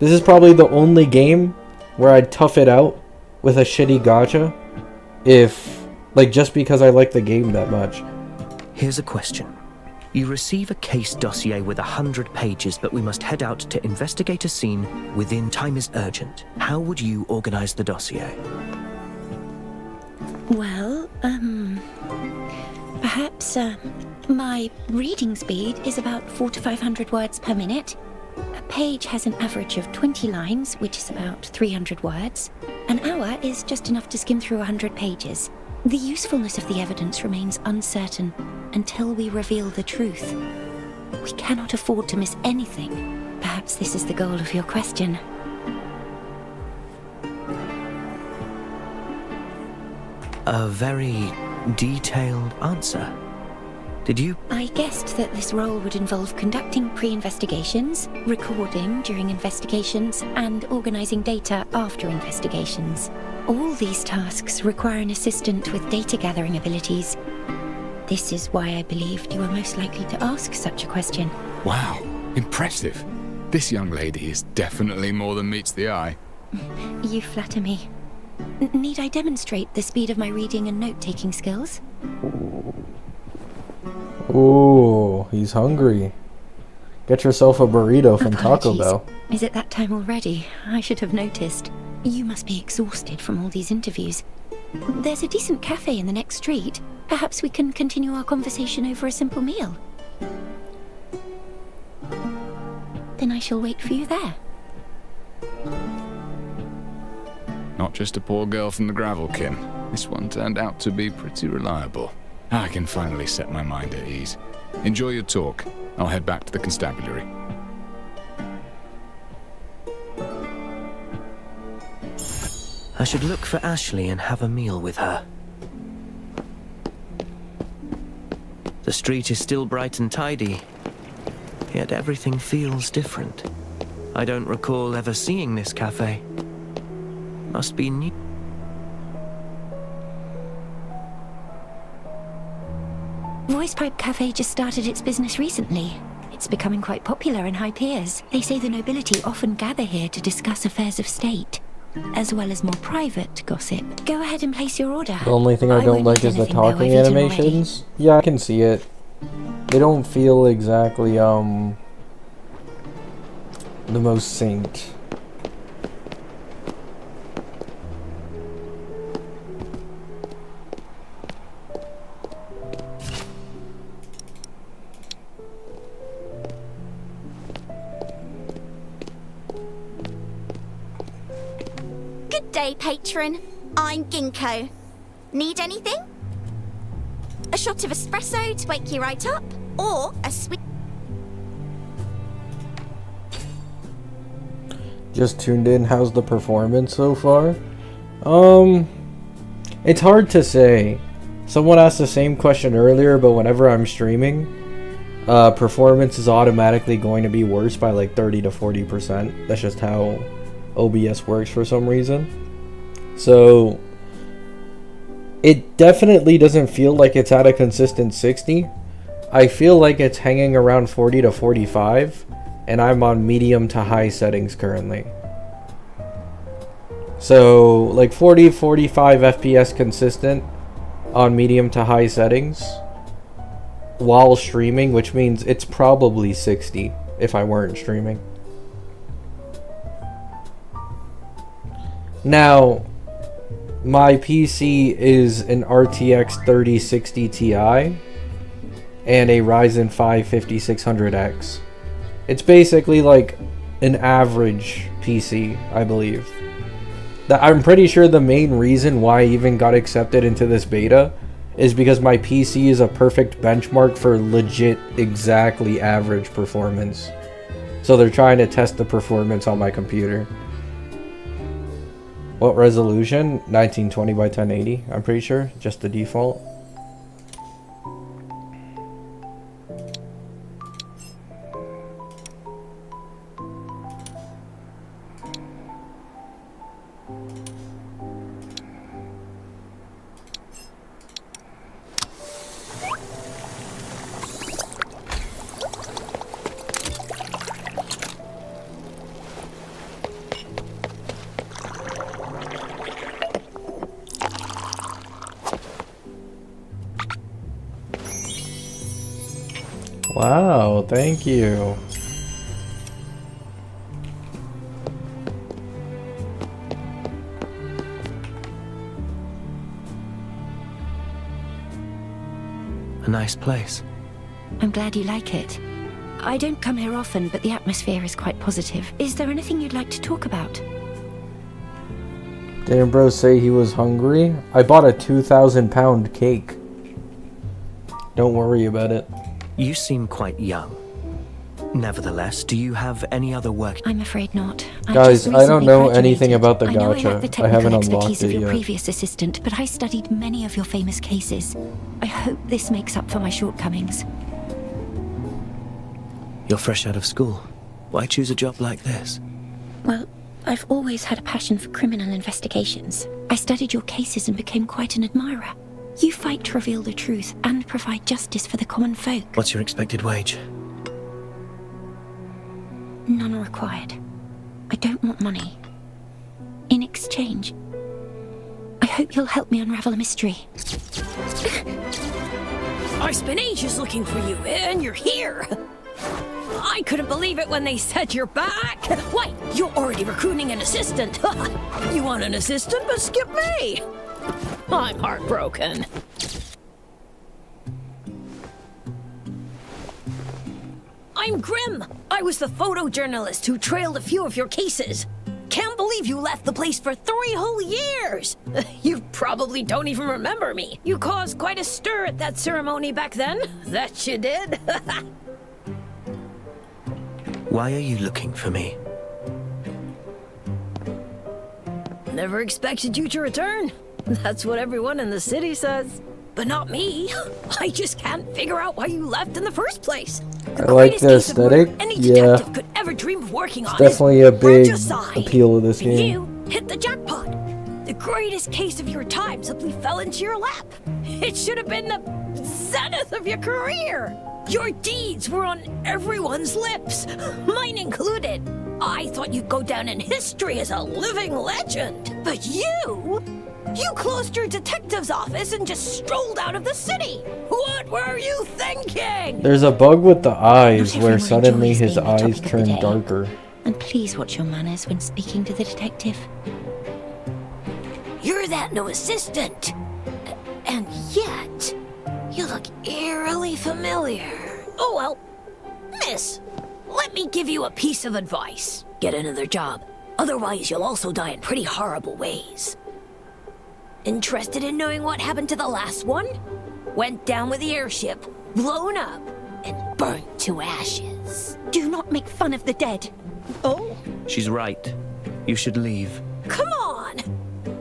This is probably the only game where I'd tough it out with a shitty gacha if, like, just because I like the game that much. Here's a question. You receive a case dossier with 100 pages, but we must head out to investigate a scene within time is urgent. How would you organize the dossier? Well, perhaps, my reading speed is about 400 to 500 words per minute. A page has an average of 20 lines, which is about 300 words. An hour is just enough to skim through 100 pages. The usefulness of the evidence remains uncertain until we reveal the truth. We cannot afford to miss anything. Perhaps this is the goal of your question. A very detailed answer. Did you? I guessed that this role would involve conducting pre-investigations, recording during investigations, and organizing data after investigations. All these tasks require an assistant with data gathering abilities. This is why I believed you were most likely to ask such a question. Wow, impressive. This young lady is definitely more than meets the eye. You flatter me. Need I demonstrate the speed of my reading and note-taking skills? Ooh, he's hungry. Get yourself a burrito from Taco Apologies. Bell. Is it that time already? I should have noticed. You must be exhausted from all these interviews. There's a decent cafe in the next street. Perhaps we can continue our conversation over a simple meal. Then I shall wait for you there. Not just a poor girl from the Gravelkin. This one turned out to be pretty reliable. I can finally set my mind at ease. Enjoy your talk. I'll head back to the constabulary. I should look for Ashley and have a meal with her. The street is still bright and tidy, yet everything feels different. I don't recall ever seeing this cafe. Must be new. Voice Pipe Cafe just started its business recently. It's becoming quite popular in high peers. They say the nobility often gather here to discuss affairs of state, as well as more private gossip. Go ahead and place your order. The only thing I don't won't like eat is the anything, though. I've talking eaten animations. Yeah, I can see it. They don't feel exactly, the most synced. Good day, patron. I'm Ginkgo. Need anything? A shot of espresso to wake you right up? Or a sweet... Just tuned in. How's the performance so far? It's hard to say. Someone asked the same question earlier, but whenever I'm streaming, performance is automatically going to be worse by like 30 to 40%. That's just how OBS works for some reason. So it definitely doesn't feel like it's at a consistent 60. I feel like it's hanging around 40 to 45, and I'm on medium to high settings currently. So like 40, 45 FPS consistent on medium to high settings while streaming, which means it's probably 60 if I weren't streaming. Now, my PC is an RTX 3060 Ti and a Ryzen 5 5600X. It's basically like an average PC, I believe. I'm pretty sure the main reason why I even got accepted into this beta is because my PC is a perfect benchmark for legit, exactly average performance. So they're trying to test the performance on my computer. What resolution? 1920 by 1080, I'm pretty sure. Just the default. Wow, thank you. A nice place. I'm glad you like it. I don't come here often, but the atmosphere is quite positive. Is there anything you'd like to talk about? Didn't bro say he was hungry? I bought a 2,000-pound cake. Don't worry about it. You seem quite young. Nevertheless, do you have any other work? I'm afraid not. Guys, I don't know anything about the I know I lack the gacha. I haven't technical unlocked expertise of it your yet. previous assistant, but I studied many of your famous cases. I hope this makes up for my shortcomings. You're fresh out of school. Why choose a job like this? Well, I've always had a passion for criminal investigations. I studied your cases and became quite an admirer. You fight to reveal the truth and provide justice for the common folk. What's your expected wage? None required. I don't want money. In exchange, I hope you'll help me unravel a mystery. I spent ages looking for you, and you're here. I couldn't believe it when they said you're back. Why, you're already recruiting an assistant. You want an assistant, but skip me. I'm heartbroken. I'm Grim. I was the photojournalist who trailed a few of your cases. Can't believe you left the place for 3 whole years. You probably don't even remember me. You caused quite a stir at that ceremony back then. That you did. Why are you looking for me? Never expected you to return. That's what everyone in the city says. But not me. I just can't figure out why you left in the first place. I like the aesthetic. Any Yeah, detective could ever dream of working on it's definitely a big Regicide. appeal of this And game. you hit the jackpot. The greatest case of your time simply fell into your lap. It should have been the zenith of your career. Your deeds were on everyone's lips, mine included. I thought you'd go down in history as a living legend. But you closed your detective's office and just strolled out of the city. What were you thinking? There's a bug with the eyes Not where everyone suddenly enjoys his being the eyes topic of the turn day. darker. And please watch your manners when speaking to the detective. You're that new assistant. And yet, you look eerily familiar. Oh well, miss, let me give you a piece of advice. Get another job. Otherwise, you'll also die in pretty horrible ways. Interested in knowing what happened to the last one? Went down with the airship, blown up, and burnt to ashes. Do not make fun of the dead. Oh? She's right. You should leave. Come on!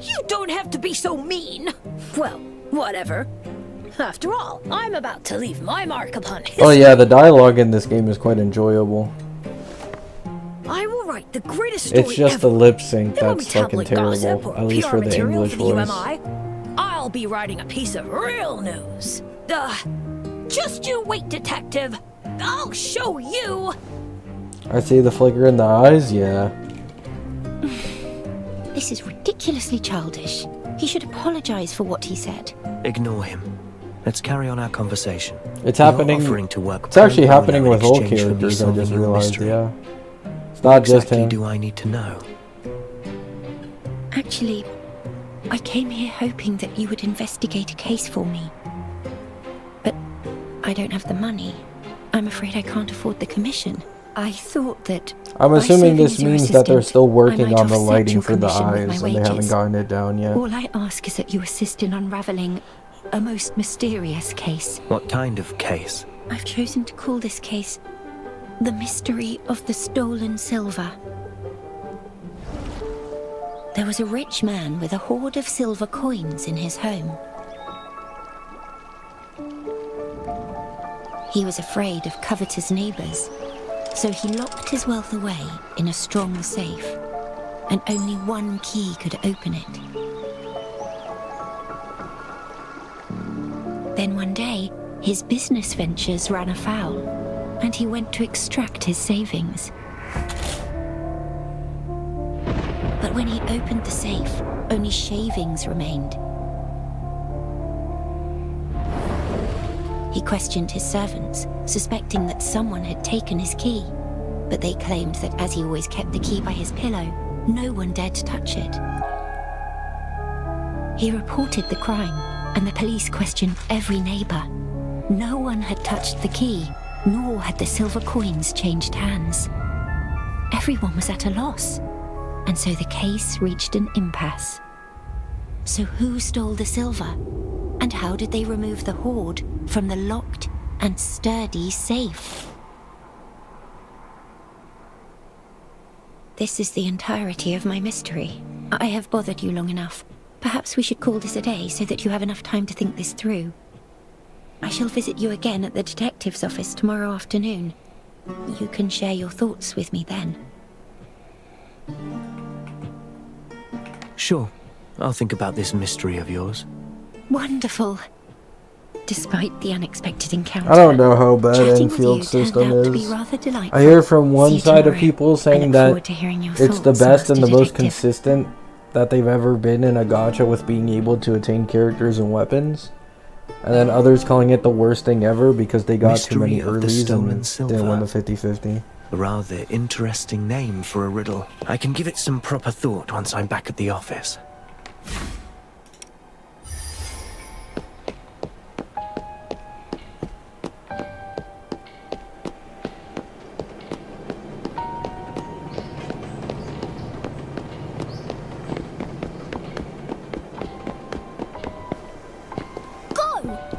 You don't have to be so mean. Well, whatever. After all, I'm about to leave my mark upon history. Oh yeah, the dialogue in this game is quite enjoyable. I will write the greatest story It's just ever. the lip sync There won't be that's fucking tabloid gossip terrible, or at least PR for the material English for the voice. UMI. I'll be writing a piece of real news. Just you wait, detective. I'll show you. I see the flicker in the eyes, yeah. This is ridiculously childish. He should apologize for what he said. Ignore him. Let's carry on our conversation. It's You're happening. offering to work It's actually pro bono happening in with all exchange for me characters. I just solving your realized, mystery. yeah. It's not just Exactly him. do I need to know? Actually, I came here hoping that you would investigate a case for me. But I don't have the money. I'm afraid I can't afford the commission. I thought that I'm by assuming serving this as your means that they're assistant, still I working might on the offset lighting your for the commission with my eyes, and they haven't wages. gotten it down yet. All I ask is that you assist in unraveling a most mysterious case. What kind of case? I've chosen to call this case The Mystery of the Stolen Silver. There was a rich man with a hoard of silver coins in his home. He was afraid of covetous neighbors, so he locked his wealth away in a strong safe, and only one key could open it. Then one day, his business ventures ran afoul, and he went to extract his savings. But when he opened the safe, only shavings remained. He questioned his servants, suspecting that someone had taken his key, but they claimed that as he always kept the key by his pillow, no one dared to touch it. He reported the crime, and the police questioned every neighbor. No one had touched the key, nor had the silver coins changed hands. Everyone was at a loss, and so the case reached an impasse. So who stole the silver? And how did they remove the hoard from the locked and sturdy safe? This is the entirety of my mystery. I have bothered you long enough. Perhaps we should call this a day so that you have enough time to think this through. I shall visit you again at the detective's office tomorrow afternoon. You can share your thoughts with me then. Sure. I'll think about this mystery of yours. Wonderful. Despite the unexpected encounter, I don't know how bad chatting with you Enfield's system turned out to be is. rather delightful. I hear from one See you side of tomorrow. people I saying look that forward to hearing your it's the thoughts, best and the Master most Detective. consistent that they've ever been in a gacha with being able to attain characters and weapons. And then others calling it the worst thing ever because they got too many Mystery of the earlies stolen and silver. didn't win the 50-50. A rather interesting name for a riddle. I can give it some proper thought once I'm back at the office.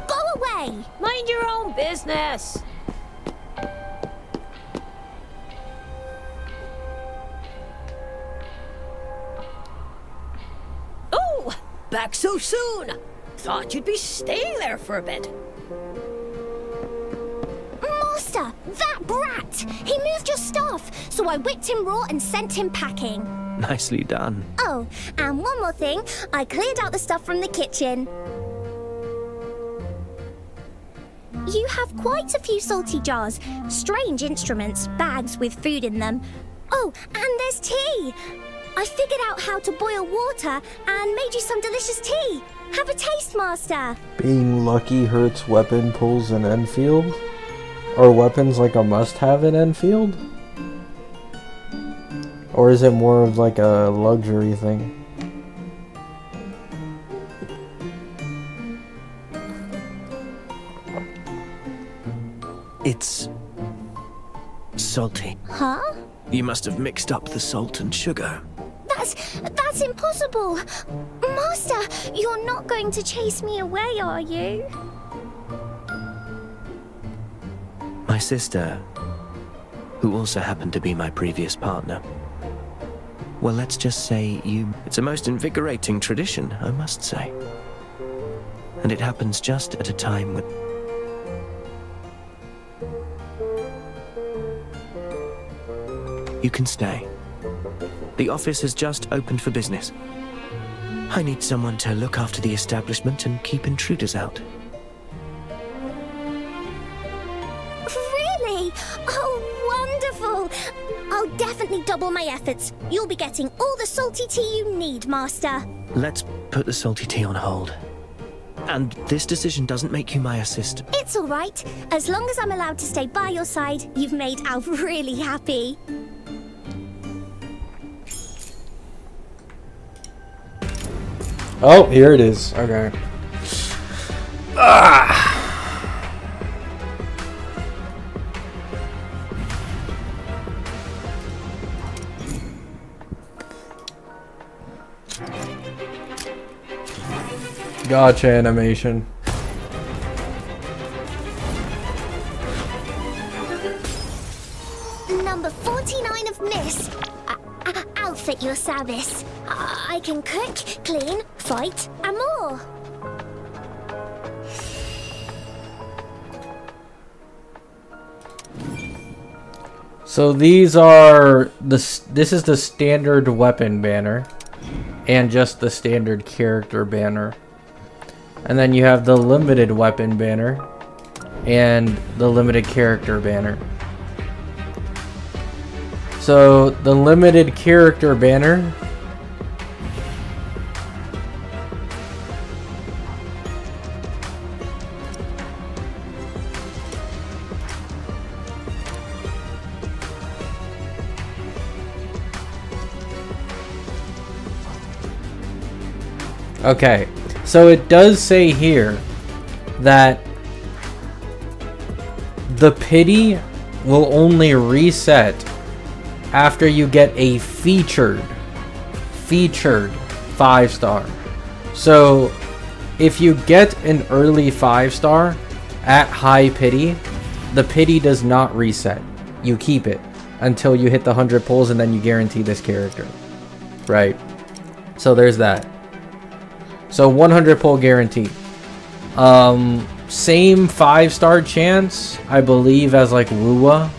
Go away! Mind your own business. Oh, back so soon. Thought you'd be staying there for a bit. Master, that brat! He moved your stuff, so I whipped him raw and sent him packing. Nicely done. Oh, and one more thing, I cleared out the stuff from the kitchen. You have quite a few salty jars, strange instruments, bags with food in them. Oh, and there's tea! I figured out how to boil water and made you some delicious tea. Have a taste, Master. Being lucky hurts weapon pulls in Enfield? Are weapons like a must-have in Enfield? Or is it more of like a luxury thing? It's salty. Huh? You must have mixed up the salt and sugar. That's impossible. Master, you're not going to chase me away, are you? My sister, who also happened to be my previous partner. Well, let's just say it's a most invigorating tradition, I must say. And it happens just at a time when... You can stay. The office has just opened for business. I need someone to look after the establishment and keep intruders out. Really? Oh, wonderful! I'll definitely double my efforts. You'll be getting all the salty tea you need, Master. Let's put the salty tea on hold. And this decision doesn't make you my assistant. It's all right. As long as I'm allowed to stay by your side, you've made Alf really happy. Oh, here it is. Okay. Gotcha animation. Number 49 of Miss. I'll fit your service. I can cook, clean, fight, and more. So these are this is the standard weapon banner and just the standard character banner. And then you have the limited weapon banner and the limited character banner. So the limited character banner Okay, so it does say here that the pity will only reset after you get a featured 5-star. So if you get an early 5-star at high pity, the pity does not reset. You keep it. until you hit the 100 pulls, and then you guarantee this character. Right. So there's that. So 100 pull guarantee. Same 5-star chance, I believe, as like Wuwa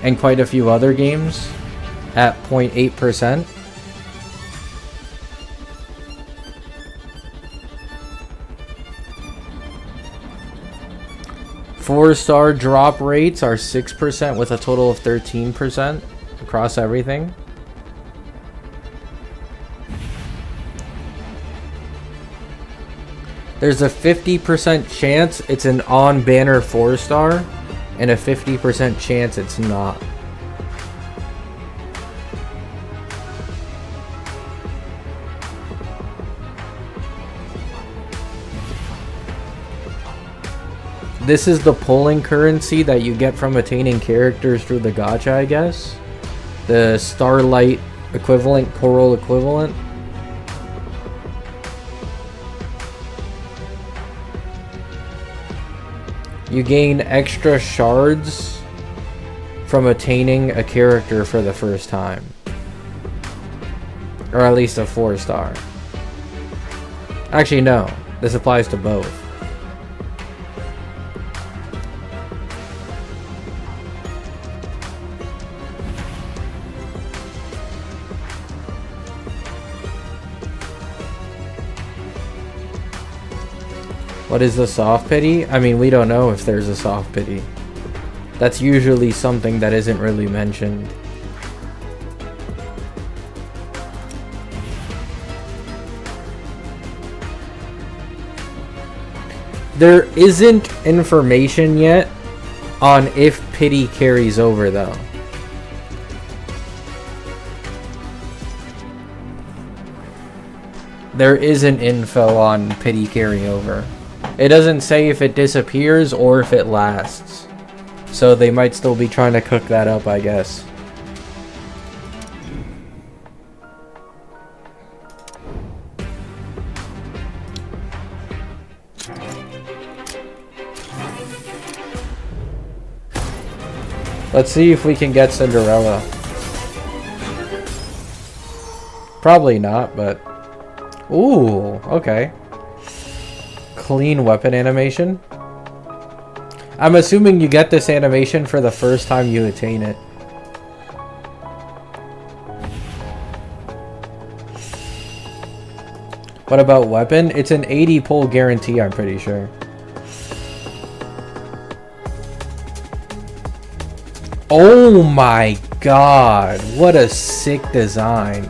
and quite a few other games at 0.8%. Four-star drop rates are 6% with a total of 13% across everything. There's a 50% chance it's an on-banner 4-star, and a 50% chance it's not. This is the pulling currency that you get from attaining characters through the gacha, I guess. The Starlight equivalent, Coral equivalent. You gain extra shards from attaining a character for the first time. Or at least a 4-star. Actually, no. This applies to both. What is the soft pity? I mean, we don't know if there's a soft pity. That's usually something that isn't really mentioned. There isn't information yet on if pity carries over, though. There isn't info on pity carryover. It doesn't say if it disappears or if it lasts. So they might still be trying to cook that up, I guess. Let's see if we can get Cinderella. Probably not, but... Ooh, okay. Clean weapon animation. I'm assuming you get this animation for the first time you attain it. What about weapon? It's an 80 pull guarantee, I'm pretty sure. Oh my god, what a sick design.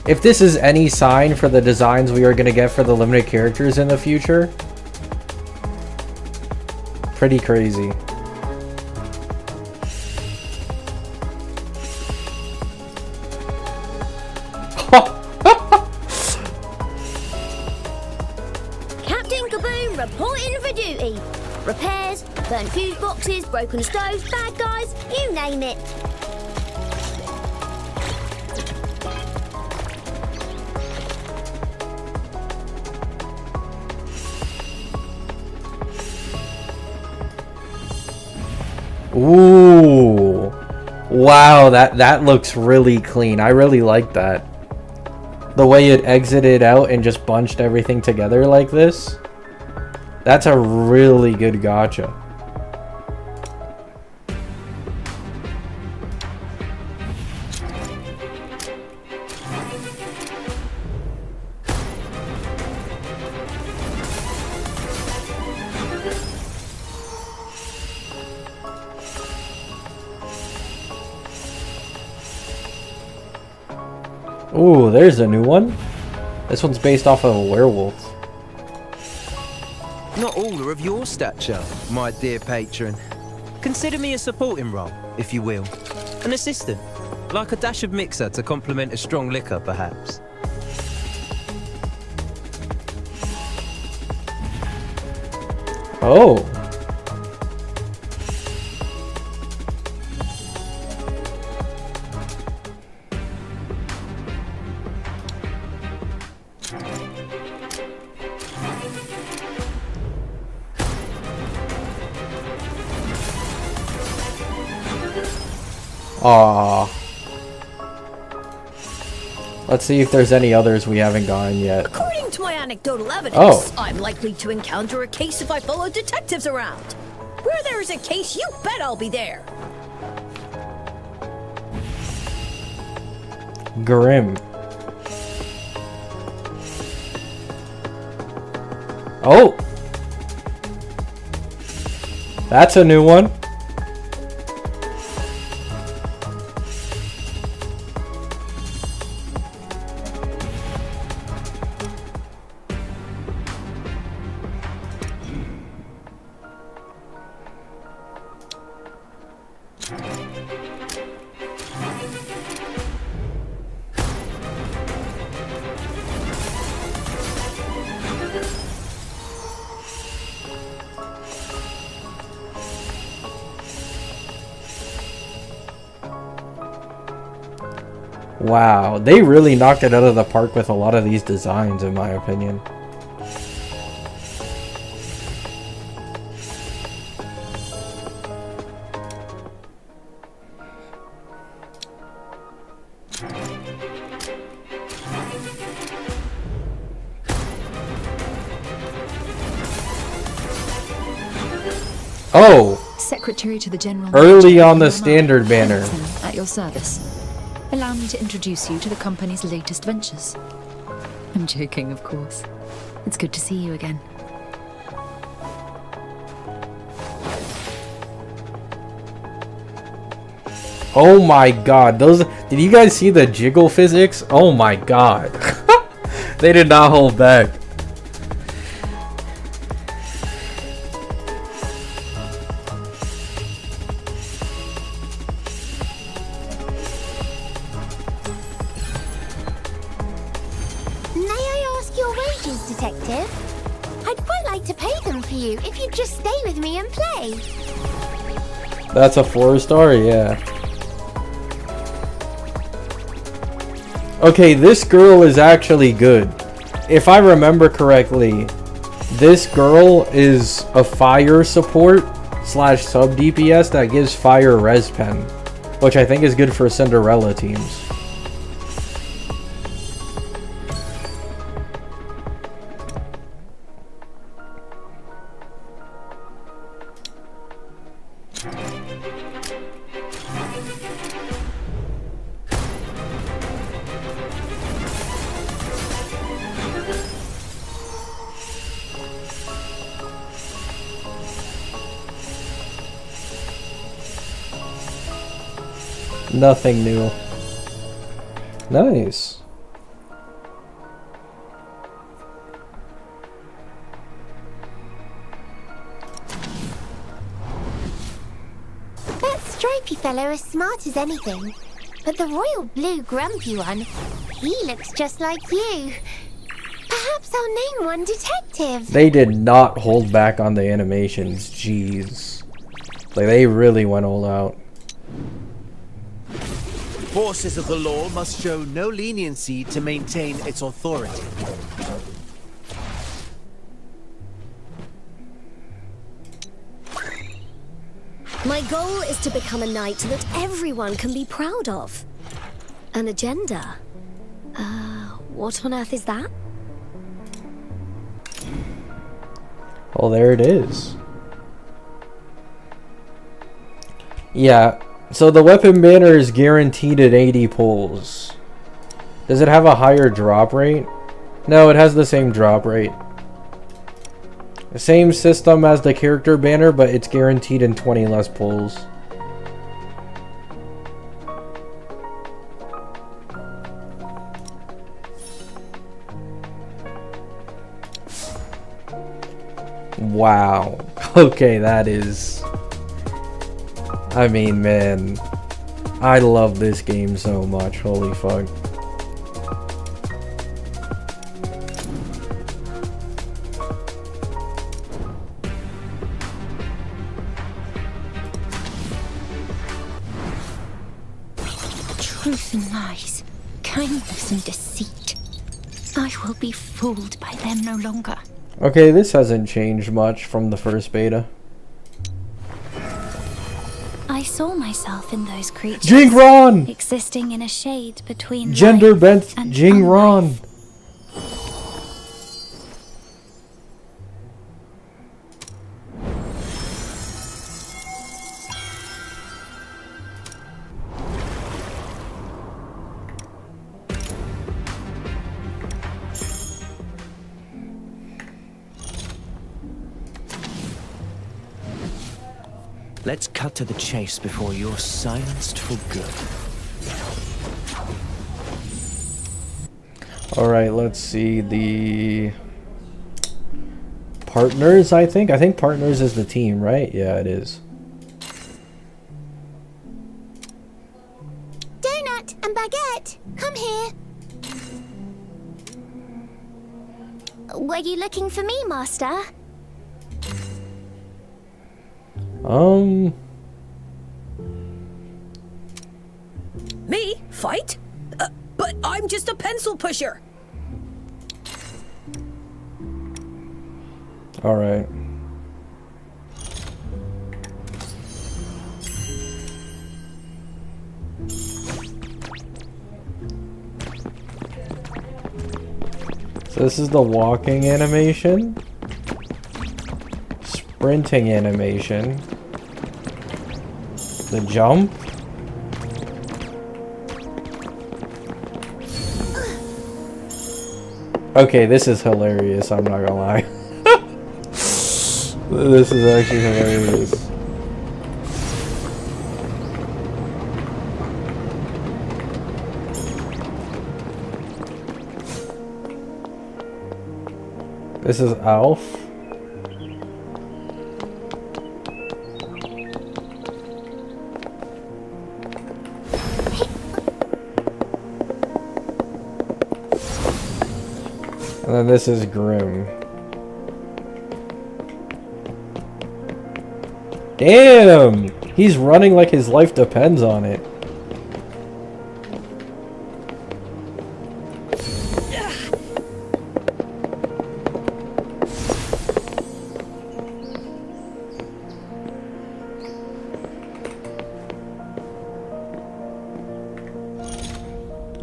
If this is any sign for the designs we are going to get for the limited characters in the future, pretty crazy. Captain Kaboom reporting for duty. Repairs, burnt fuse boxes, broken stoves, bad guys, you name it. Ooh. Wow, that looks really clean. I really like that. The way it exited out and just bunched everything together like this. That's a really good gacha. Ooh, there's a new one. This one's based off of a werewolf. Not all are of your stature, my dear patron. Consider me a supporting role, if you will. An assistant, like a dash of mixer to complement a strong liquor, perhaps. Oh. Aww. Let's see if there's any others we haven't gotten yet. According to my anecdotal evidence, Oh. I'm likely to encounter a case if I follow detectives around. Where there's a case, you bet I'll be there. Grim. Oh! That's a new one. Wow, they really knocked it out of the park with a lot of these designs, in my opinion. Oh! Secretary to the General Early Manager on the of standard banner. Hamilton, at your service. Allow me to introduce you to the company's latest ventures. I'm joking, of course. It's good to see you again. Oh my god, those... Did you guys see the jiggle physics? Oh my god. They did not hold back. May I ask your wages, Detective? I'd quite like to pay them for you if you'd just stay with me and play. That's a 4-star, yeah. Okay, this girl is actually good. If I remember correctly, this girl is a fire support / sub DPS that gives fire res pen, which I think is good for Cinderella teams. Nothing new. Nice. That stripy fellow is smart as anything. But the royal blue grumpy one, he looks just like you. Perhaps I'll name one Detective. They did not hold back on the animations. Jeez. Like, they really went all out. Forces of the law must show no leniency to maintain its authority. My goal is to become a knight that everyone can be proud of. An agenda? What on earth is that? Well, there it is. Yeah, so the weapon banner is guaranteed at 80 pulls. Does it have a higher drop rate? No, it has the same drop rate. The same system as the character banner, but it's guaranteed in 20 less pulls. Wow. Okay, that is... I mean, man. I love this game so much. Holy fuck. Truth and lies, kindness and deceit. I will be fooled by them no longer. Okay, this hasn't changed much from the first beta. I I saw myself in those creatures. Jingron! Existing in a shade between Gender life bent and Jingron. Let's cut to the chase before you're silenced for good. Alright, let's see. The partners, I think. I think partners is the team, right? Yeah, it is. Donut and baguette, come here. Were you looking for me, Master? Me? Fight? But I'm just a pencil pusher. Alright. So this is the walking animation. Sprinting animation. The jump. Okay, this is hilarious, I'm not gonna lie. This is actually hilarious. This is Alf. And then this is Grim. Damn! He's running like his life depends on it.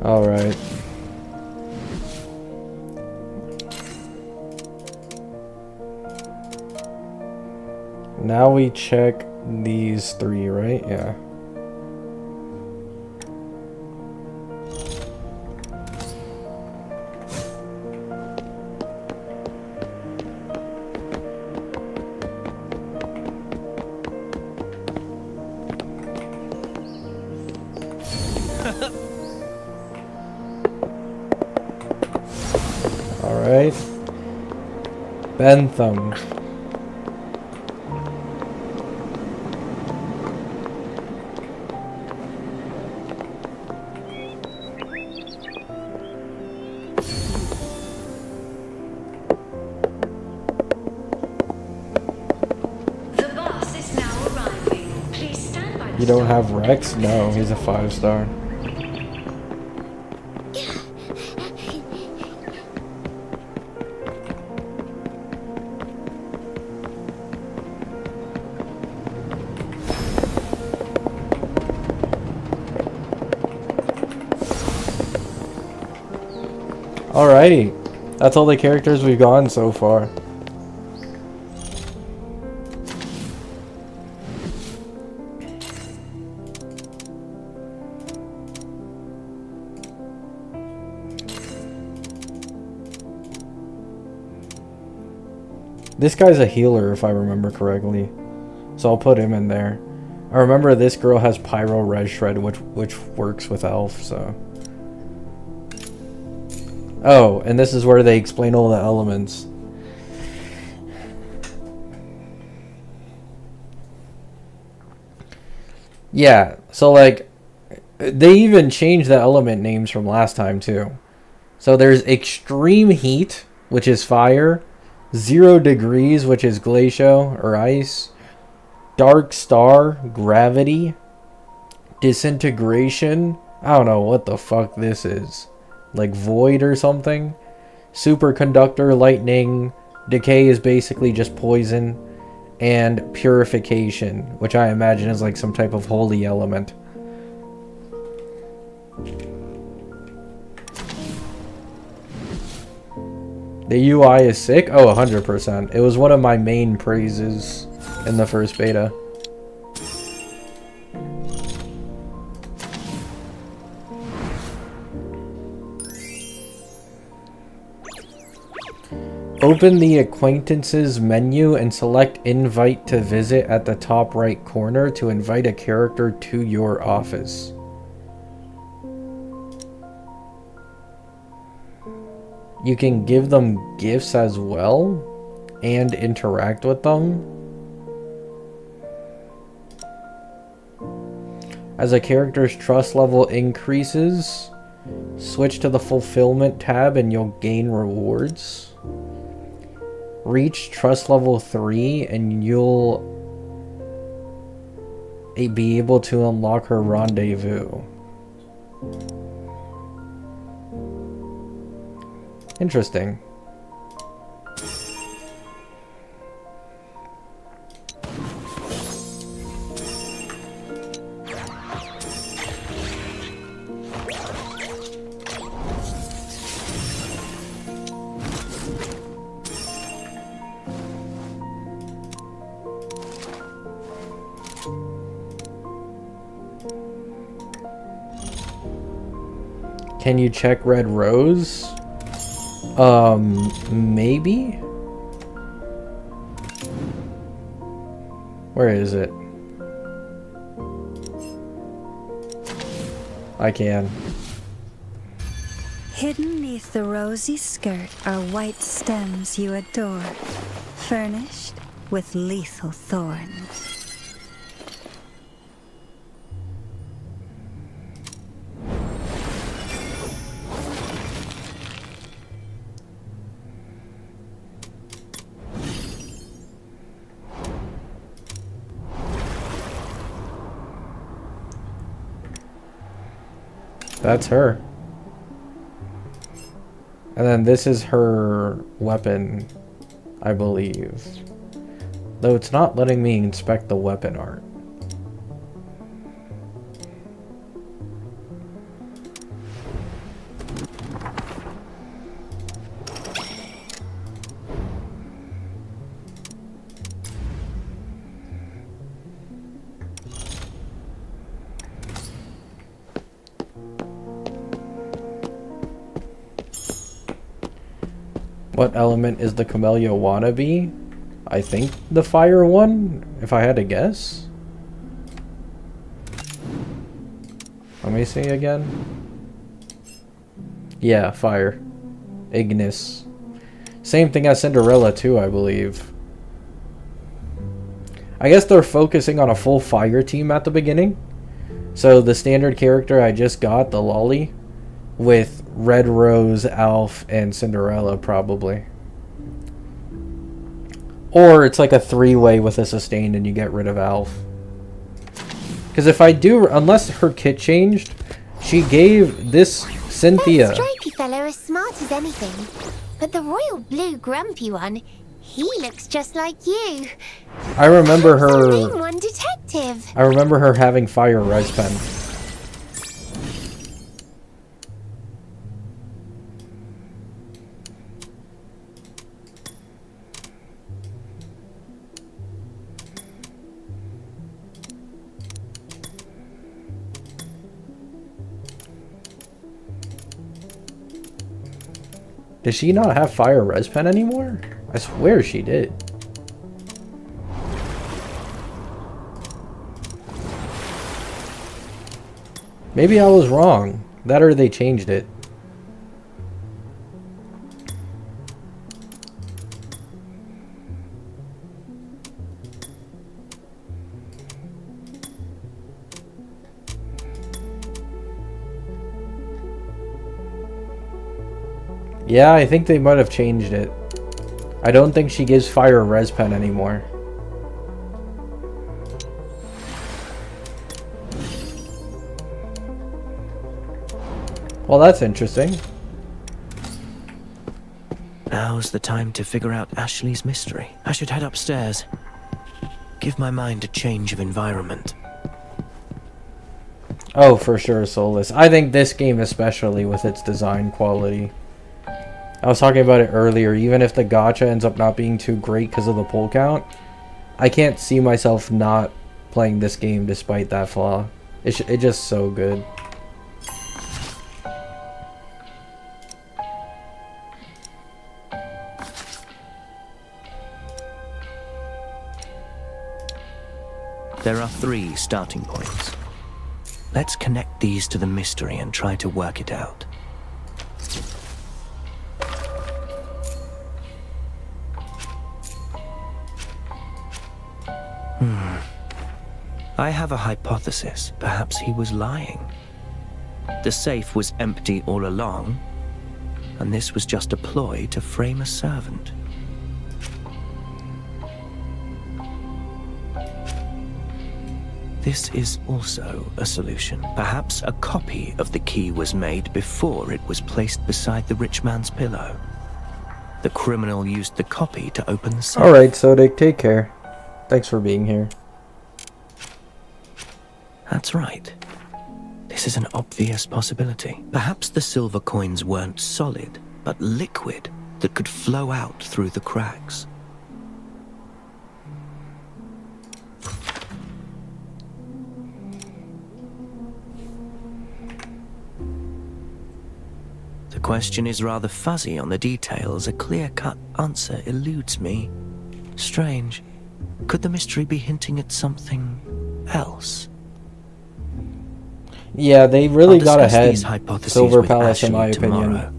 Alright. Now we check these three, right? Yeah. Alright. Bentham. You don't have Rex? No, he's a 5-star. Alrighty. That's all the characters we've gotten so far. This guy's a healer, if I remember correctly. So I'll put him in there. I remember this girl has Pyro Res Shred, which works with Elf, so... Oh, and this is where they explain all the elements. Yeah, so like... They even changed the element names from last time, too. So there's Extreme Heat, which is fire. 0 degrees, which is glacial or ice. Dark Star, gravity. Disintegration. I don't know what the fuck this is. Like void or something. Superconductor, lightning. Decay is basically just poison. and purification, which I imagine is like some type of holy element. The UI is sick? Oh, 100%. It was one of my main praises in the first beta. Open the Acquaintances menu and select Invite to Visit at the top right corner to invite a character to your office. You can give them gifts as well and interact with them. As a character's trust level increases, switch to the Fulfillment tab and you'll gain rewards. Reach trust level 3 and you'll be able to unlock her rendezvous. Interesting. Can you check Red Rose? Maybe? Where is it? I can. Hidden neath the rosy skirt are white stems you adore, furnished with lethal thorns. That's her. And then this is her weapon, I believe. Though it's not letting me inspect the weapon art. What element is the Camellia wannabe? I think the fire one, if I had to guess. Let me see again. Yeah, fire. Ignis. Same thing as Cinderella too, I believe. I guess they're focusing on a full fire team at the beginning. So the standard character I just got, the Lolly, with Red Rose, Alf, and Cinderella probably. Or it's like a three-way with a sustained and you get rid of Alf. Because if I do, unless her kit changed, she gave this Cynthia. That stripy fellow is smart as anything, but the royal blue grumpy one, he looks just like you. I remember Perhaps her. I'll name one detective. I remember her having fire res pen. Does she not have fire res pen anymore? I swear she did. Maybe I was wrong. That or they changed it. Yeah, I think they might have changed it. I don't think she gives fire res pen anymore. Well, that's interesting. Now's the time to figure out Ashley's mystery. I should head upstairs. Give my mind a change of environment. Oh, for sure, Solus. I think this game especially with its design quality. I was talking about it earlier. Even if the gacha ends up not being too great because of the pull count, I can't see myself not playing this game despite that flaw. It's just so good. There are 3 starting points. Let's connect these to the mystery and try to work it out. I have a hypothesis. Perhaps he was lying. The safe was empty all along, and this was just a ploy to frame a servant. This is also a solution. Perhaps a copy of the key was made before it was placed beside the rich man's pillow. The criminal used the copy to open the safe. Alright, Sodic, take care. Thanks for being here. That's right. This is an obvious possibility. Perhaps the silver coins weren't solid, but liquid that could flow out through the cracks. The question is rather fuzzy on the details. A clear-cut answer eludes me. Strange. Could the mystery be hinting at something else? Yeah, they really got ahead, Silver with Palace, in my Ashley opinion, tomorrow.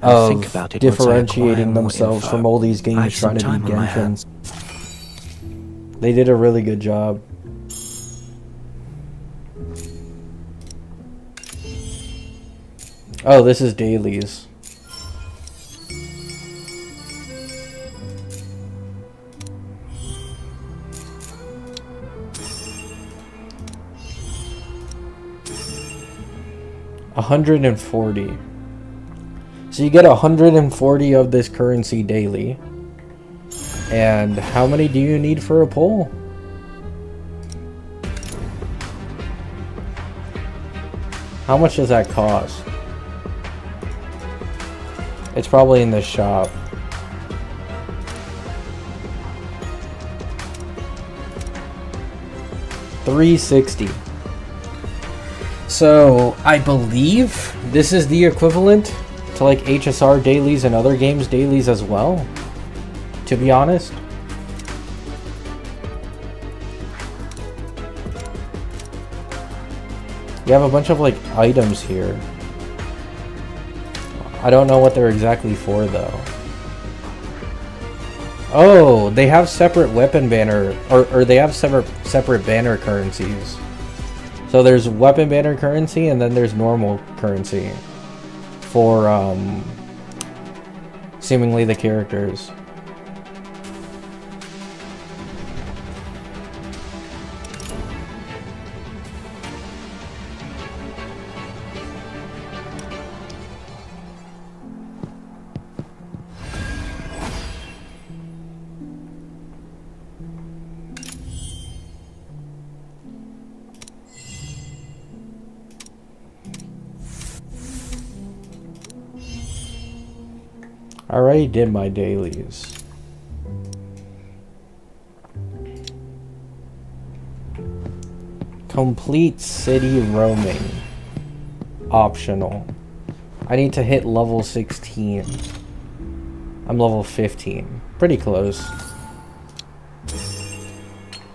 of think about it once I acquire differentiating more themselves info. from all these I games have some trying to time be on my Genshin. hands. They did a really good job. Oh, this is dailies. $140. So you get 140 of this currency daily. And how many do you need for a pull? How much does that cost? It's probably in the shop. $360. So I believe this is the equivalent to like HSR dailies and other games dailies as well, to be honest. You have a bunch of like items here. I don't know what they're exactly for though. Oh, they have separate weapon banner, or they have separate banner currencies. So there's weapon banner currency and then there's normal currency for seemingly the characters. I already did my dailies. Complete city roaming. Optional. I need to hit level 16. I'm level 15. Pretty close.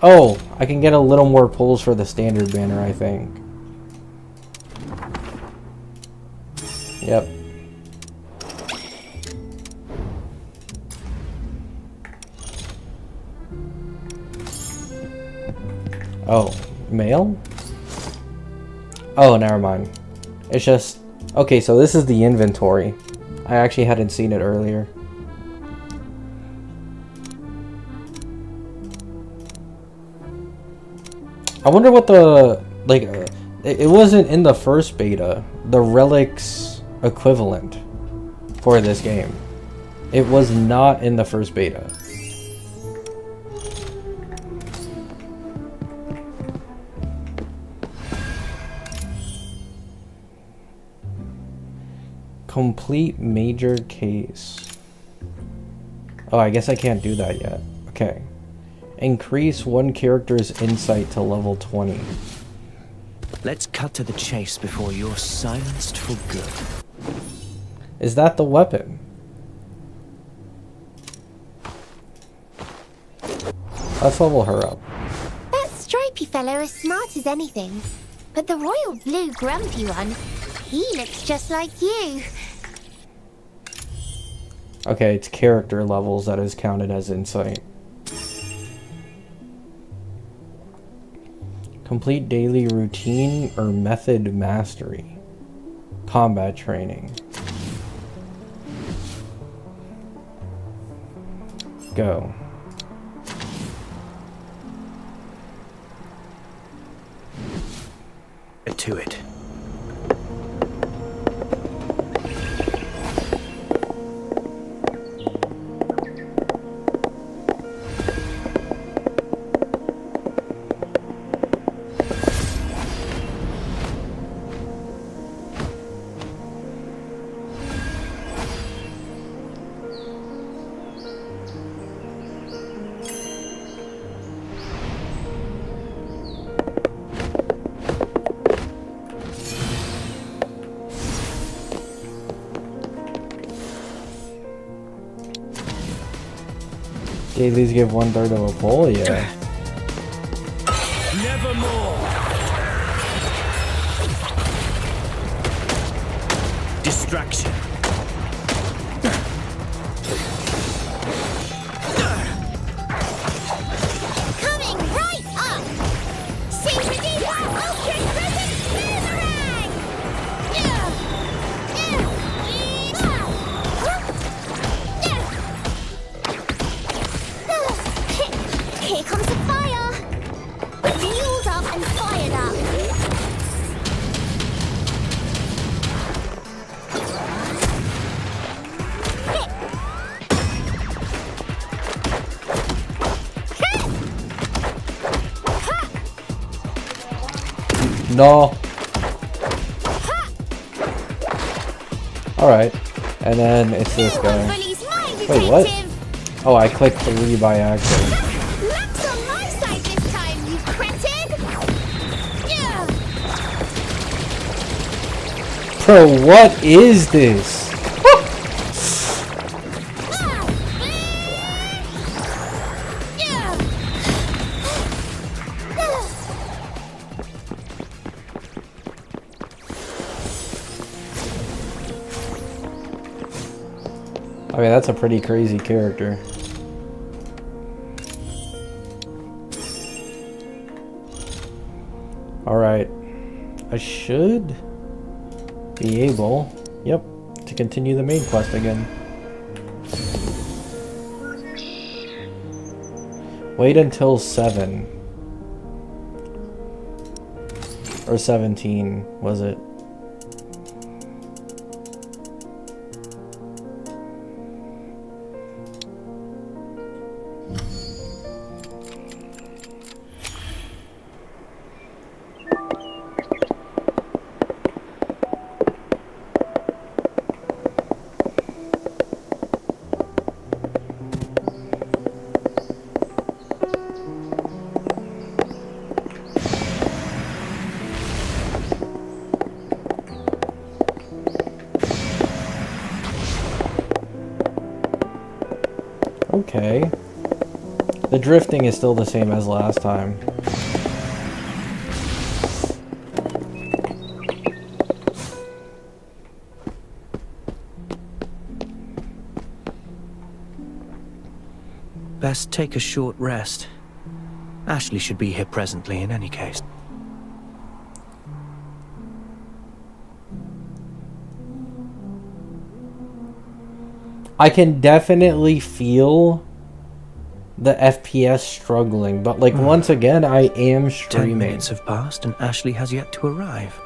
Oh, I can get a little more pulls for the standard banner, I think. Yep. Oh, mail? Oh, never mind. It's just... Okay, so this is the inventory. I actually hadn't seen it earlier. I wonder what the... Like, it wasn't in the first beta. The relics equivalent for this game. It was not in the first beta. Complete major case. Oh, I guess I can't do that yet. Okay. Increase one character's insight to level 20. Let's cut to the chase before you're silenced for good. Is that the weapon? Let's level her up. That stripy fellow is smart as anything. But the royal blue grumpy one, he looks just like you. Okay, it's character levels that is counted as insight. Complete daily routine or method mastery. Combat training. Go. Get to it. Dailies give 1/3 of a pull, yeah. Nevermore. Distraction. Coming right up! Super Diva Ultra Crescent Boomerang! Here comes the fire! Fueled up and fired up! No. Alright. And then it's this guy. Wait, what? Oh, I clicked 3 by accident. Luck's on my side this time, you cretin! Bro, what is this? Okay, that's a pretty crazy character. Alright. I should be able, yep, to continue the main quest again. Wait until 7. Or 17, was it? Okay. The drifting is still the same as last time. Best take a short rest. Ashley should be here presently in any case. I can definitely feel the FPS struggling, but like once again, I am 10 streaming. minutes have passed and Ashley has yet to arrive.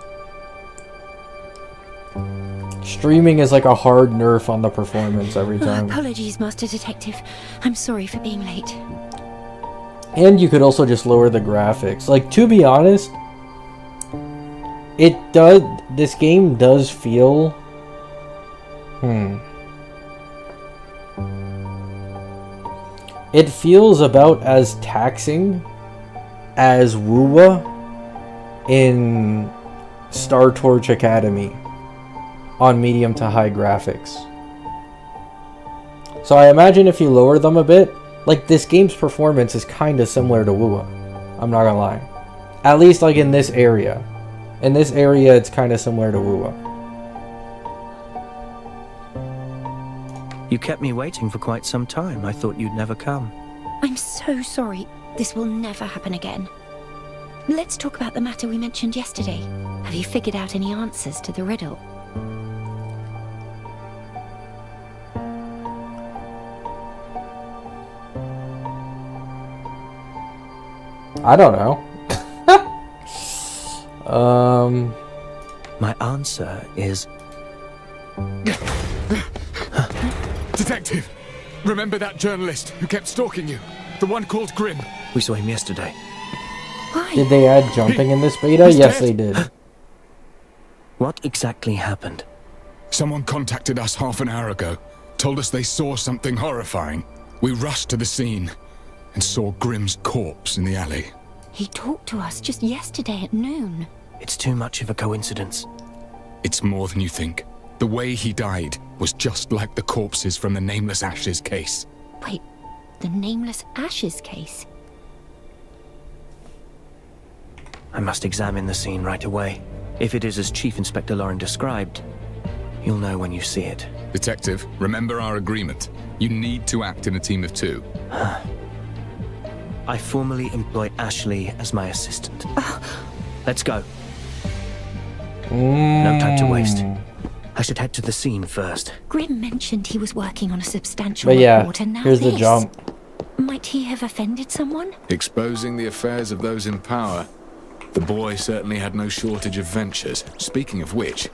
Streaming is like a hard nerf on the performance every time. Apologies, Master Detective. I'm sorry for being late. And you could also just lower the graphics. Like, to be honest, this game does feel It feels about as taxing as Wuwa in Star Torch Academy on medium to high graphics. So I imagine if you lower them a bit, like this game's performance is kind of similar to Wuwa. I'm not gonna lie. At least like in this area. In this area, it's kind of similar to Wuwa. You kept me waiting for quite some time. I thought you'd never come. I'm so sorry. This will never happen again. Let's talk about the matter we mentioned yesterday. Have you figured out any answers to the riddle? I don't know. My answer is... Detective! Remember that journalist who kept stalking you? The one called Grimm? We saw him yesterday. Did they add jumping in this beta? Yes, they did. What exactly happened? Someone contacted us half an hour ago. Told us they saw something horrifying. We rushed to the scene and saw Grimm's corpse in the alley. He talked to us just yesterday at noon. It's too much of a coincidence. It's more than you think. The way he died was just like the corpses from the Nameless Ashes case. Wait, the Nameless Ashes case? I must examine the scene right away. If it is as Chief Inspector Lauren described, you'll know when you see it. Detective, remember our agreement. You need to act in a team of two. I formally employ Ashley as my assistant. Let's go. No time to waste. I should head to the scene first. Grimm mentioned he was working on a substantial But yeah, report, and now here's the this. jump. Might he have offended someone? Exposing the affairs of those in power. The boy certainly had no shortage of ventures. Speaking of which,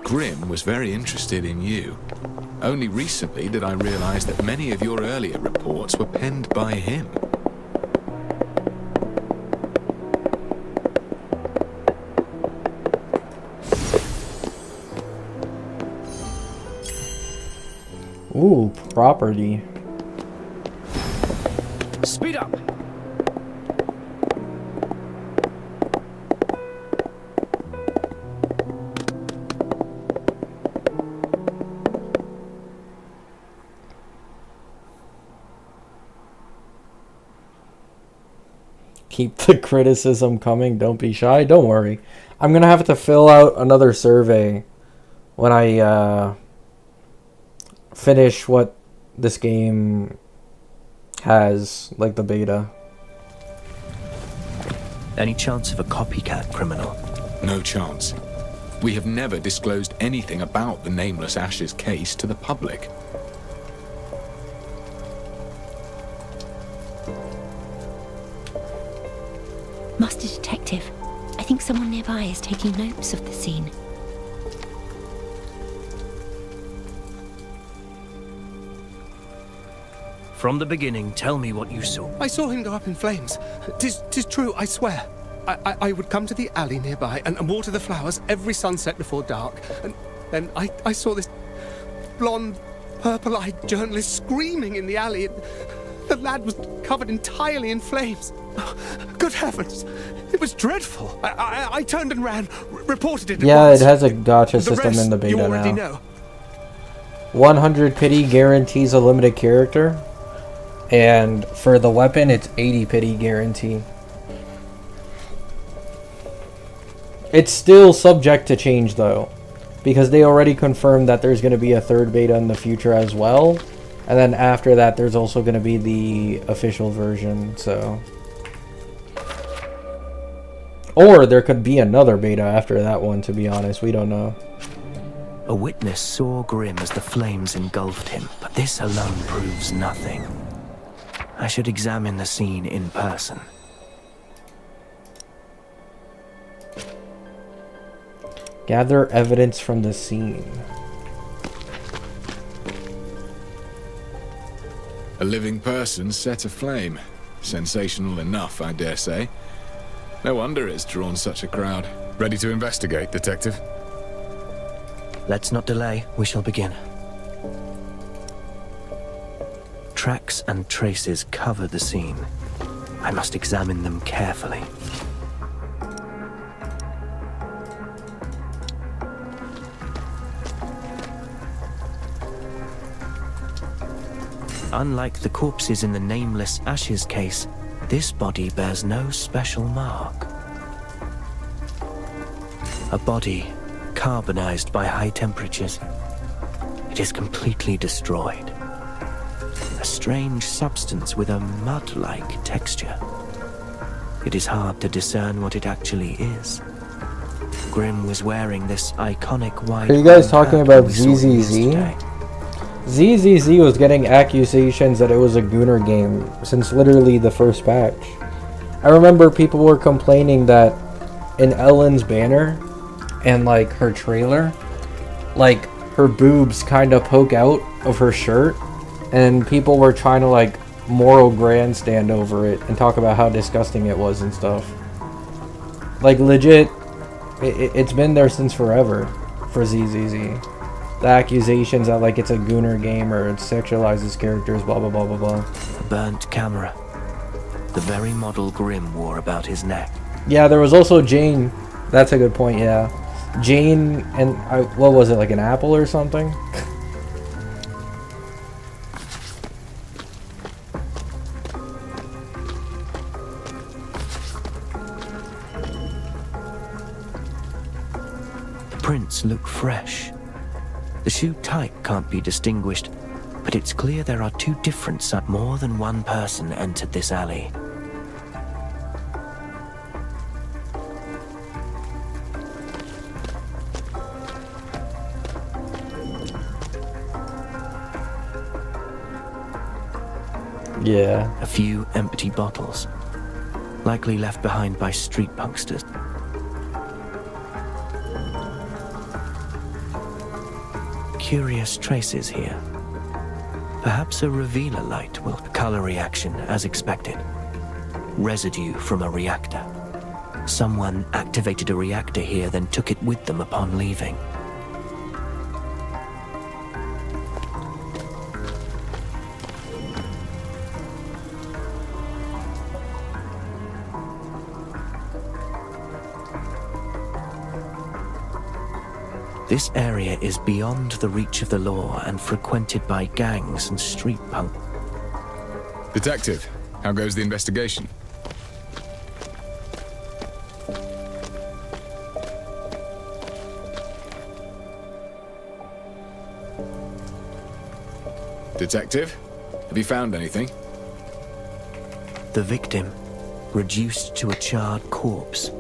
Grimm was very interested in you. Only recently did I realize that many of your earlier reports were penned by him. Ooh, property. Speed up! Keep the criticism coming. Don't be shy. Don't worry. I'm going to have to fill out another survey when I finish what this game has, like the beta. Any chance of a copycat criminal? No chance. We have never disclosed anything about the Nameless Ashes case to the public. Master Detective, I think someone nearby is taking notes of the scene. From the beginning, tell me what you saw. I saw him go up in flames. Tis true, I swear. I would come to the alley nearby and water the flowers every sunset before dark. And then I saw this blonde, purple-eyed journalist screaming in the alley. The lad was covered entirely in flames. Good heavens! It was dreadful. I turned and ran, reported it at Yeah, once. it has a gotcha The system rest in the beta you already now. know. 100 pity guarantees a limited character. And for the weapon, it's 80 pity guarantee. It's still subject to change though, because they already confirmed that there's going to be a third beta in the future as well. And then after that, there's also going to be the official version, so... Or there could be another beta after that one, to be honest. We don't know. A witness saw Grimm as the flames engulfed him, but this alone proves nothing. I should examine the scene in person. Gather evidence from the scene. A living person set aflame. Sensational enough, I dare say. No wonder it's drawn such a crowd. Ready to investigate, Detective? Let's not delay. We shall begin. Tracks and traces cover the scene. I must examine them carefully. Unlike the corpses in the nameless ashes case, this body bears no special mark. A body carbonized by high temperatures. It is completely destroyed. A strange substance with a mud-like texture. It is hard to discern what it actually is. Grimm was wearing this iconic white... Are you guys talking about ZZZ? ZZZ was getting accusations that it was a Gooner game since literally the first patch. I remember people were complaining that in Ellen's banner and like her trailer, like her boobs kind of poke out of her shirt, and people were trying to like moral grandstand over it and talk about how disgusting it was and stuff. Like legit, it's been there since forever for ZZZ. The accusations that like it's a Gooner game or it sexualizes characters, blah blah blah blah blah. A burnt camera. The very model Grimm wore about his neck. Yeah, there was also Jane. That's a good point, yeah. Jane and, what was it, like an apple or something? The prints look fresh. The shoe type can't be distinguished, but it's clear there are two different sides. More than one person entered this alley. Yeah. A few empty bottles, likely left behind by street punksters. Curious traces here. Perhaps a revealer light will color reaction as expected. Residue from a reactor. Someone activated a reactor here, then took it with them upon leaving. This area is beyond the reach of the law and frequented by gangs and street punk. Detective, how goes the investigation? Detective, have you found anything? The victim, reduced to a charred corpse.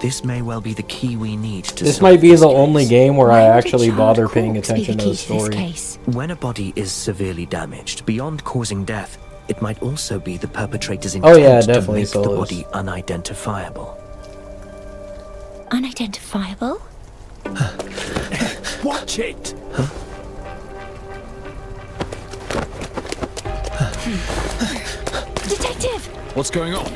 This may well be the key we need to This solve might be this the case. only game where I actually bother paying attention to the story. When a body is severely damaged, beyond causing death, it might also be the perpetrator's Oh intent yeah, to definitely make the Solus. body unidentifiable. Unidentifiable? Watch it! Detective! What's going on?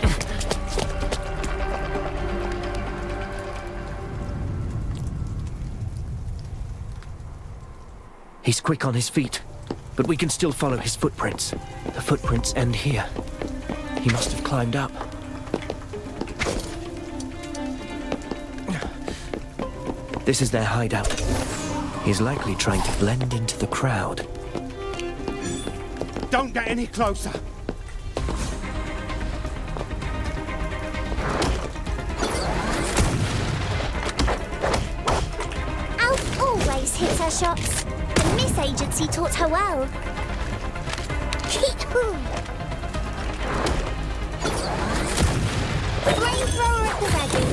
He's quick on his feet, but we can still follow his footprints. The footprints end here. He must have climbed up. This is their hideout. He's likely trying to blend into the crowd. Don't get any closer. Alf always hits her shots. The Miss Agency taught her well. Flamethrower at the ready.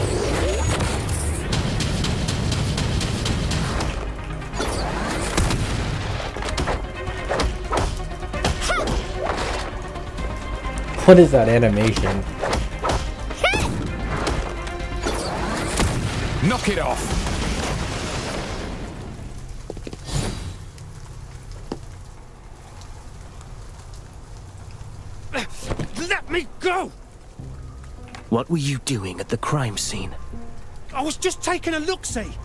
What is that animation? Knock it off! Let me go! What were you doing at the crime scene? I was just taking a look-see.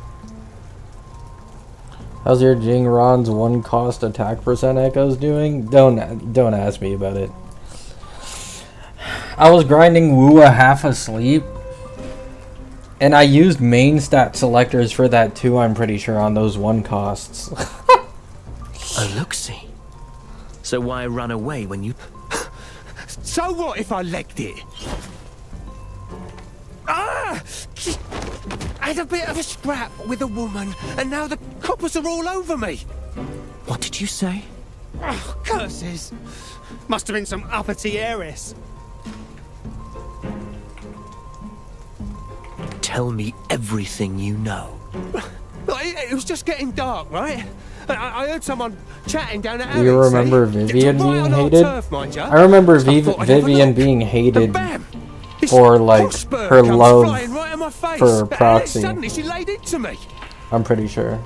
How's your Jingron's 1 cost attack percent echoes doing? Don't ask me about it. I was grinding Wua half asleep, and I used main stat selectors for that too, I'm pretty sure, on those 1 costs. A look-see. So why run away when you... So what if I legged it? Ah! I had a bit of a scrap with a woman, and now the coppers are all over me. What did you say? Oh, curses. Must have been some uppity heiress. Tell me everything you know. It was just getting dark, right? I heard someone chatting down at alley. Do you remember Vivian being hated? I remember Vivian being hated for like her love for Proxy. Suddenly she laid into me. I'm pretty sure.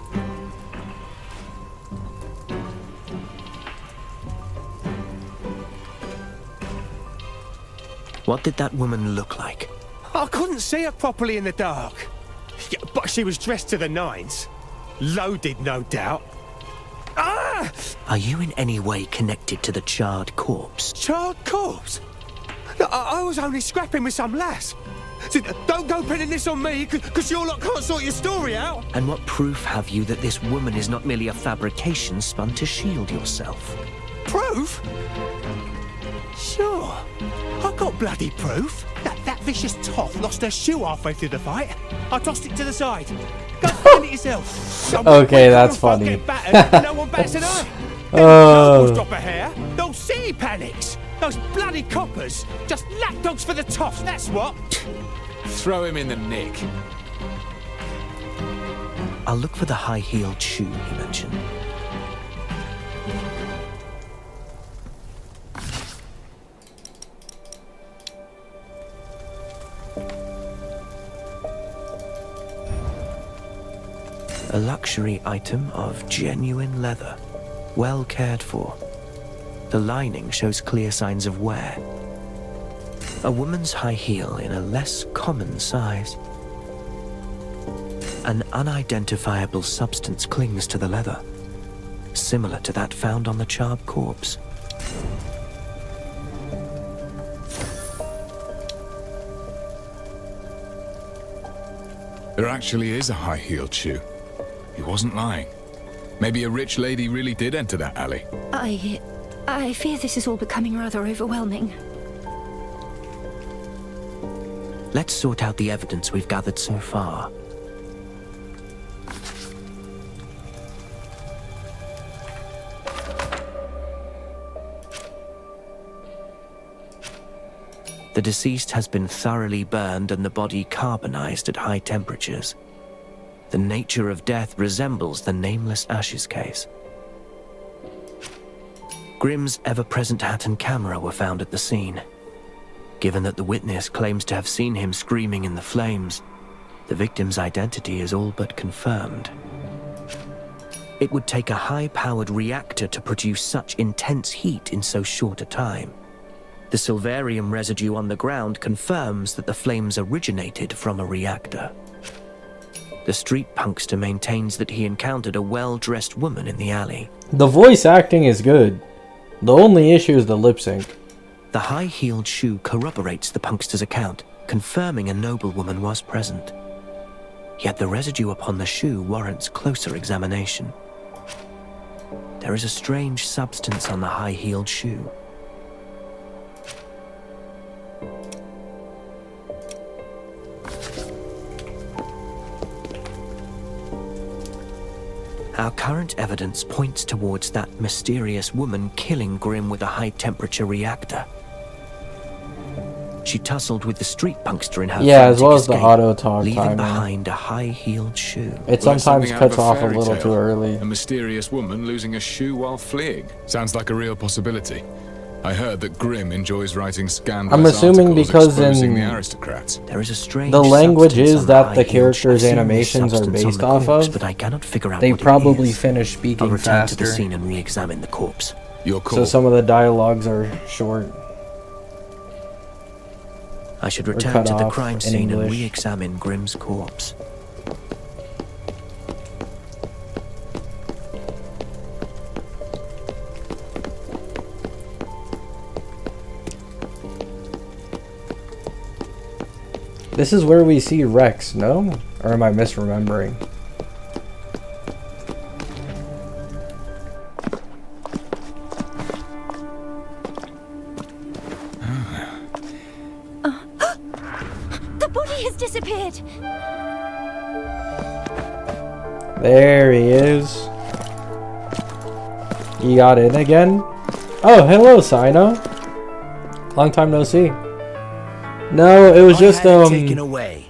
What did that woman look like? I couldn't see her properly in the dark. Yeah, but she was dressed to the nines. Loaded, no doubt. Ah! Are you in any way connected to the charred corpse? Charred corpse? I was only scrapping with some lass. So don't go pinning this on me, because you lot can't sort your story out. And what proof have you that this woman is not merely a fabrication spun to shield yourself? Proof? Sure. I've got bloody proof. That vicious toff lost her shoe halfway through the fight. I tossed it to the side. Go find it yourself. Okay, that's funny. No one bats an eye. No drop a hair. They'll see he panics. Those bloody coppers. Just lapdogs for the toffs, that's what. Throw him in the nick. I'll look for the high-heeled shoe you mentioned. A luxury item of genuine leather, well cared for. The lining shows clear signs of wear. A woman's high heel in a less common size. An unidentifiable substance clings to the leather, similar to that found on the charred corpse. There actually is a high-heeled shoe. He wasn't lying. Maybe a rich lady really did enter that alley. I fear this is all becoming rather overwhelming. Let's sort out the evidence we've gathered so far. The deceased has been thoroughly burned and the body carbonized at high temperatures. The nature of death resembles the nameless ashes case. Grimm's ever-present hat and camera were found at the scene. Given that the witness claims to have seen him screaming in the flames, the victim's identity is all but confirmed. It would take a high-powered reactor to produce such intense heat in so short a time. The silverium residue on the ground confirms that the flames originated from a reactor. The street punkster maintains that he encountered a well-dressed woman in the alley. The voice acting is good. The only issue is the lip sync. The high-heeled shoe corroborates the punkster's account, confirming a noblewoman was present. Yet the residue upon the shoe warrants closer examination. There is a strange substance on the high-heeled shoe. Our current evidence points towards that mysterious woman killing Grimm with a high-temperature reactor. She tussled with the street punkster in her as well as escape, the auto talk leaving timing. behind a high-heeled shoe. It sometimes cuts off a little too early. A mysterious woman losing a shoe while fleeing. Sounds like a real possibility. I heard that Grimm enjoys writing scandalous I'm assuming articles because exposing in the aristocrats. There is a strange the languages substance on that the high-heeled characters' shoe. I've seen this animations are substance on based the off corpse, of, but I cannot figure out they what it probably is. finish speaking I'll return to the faster. scene and re-examine the corpse. Your call. So some of the dialogues are short. I should Or return cut to the off crime in scene and English. re-examine Grimm's corpse. This is where we see Rex, no? Or am I misremembering? The body has disappeared. There he is. You got in again? Oh, hello, Sino. Long time no see. No, it was just taken away.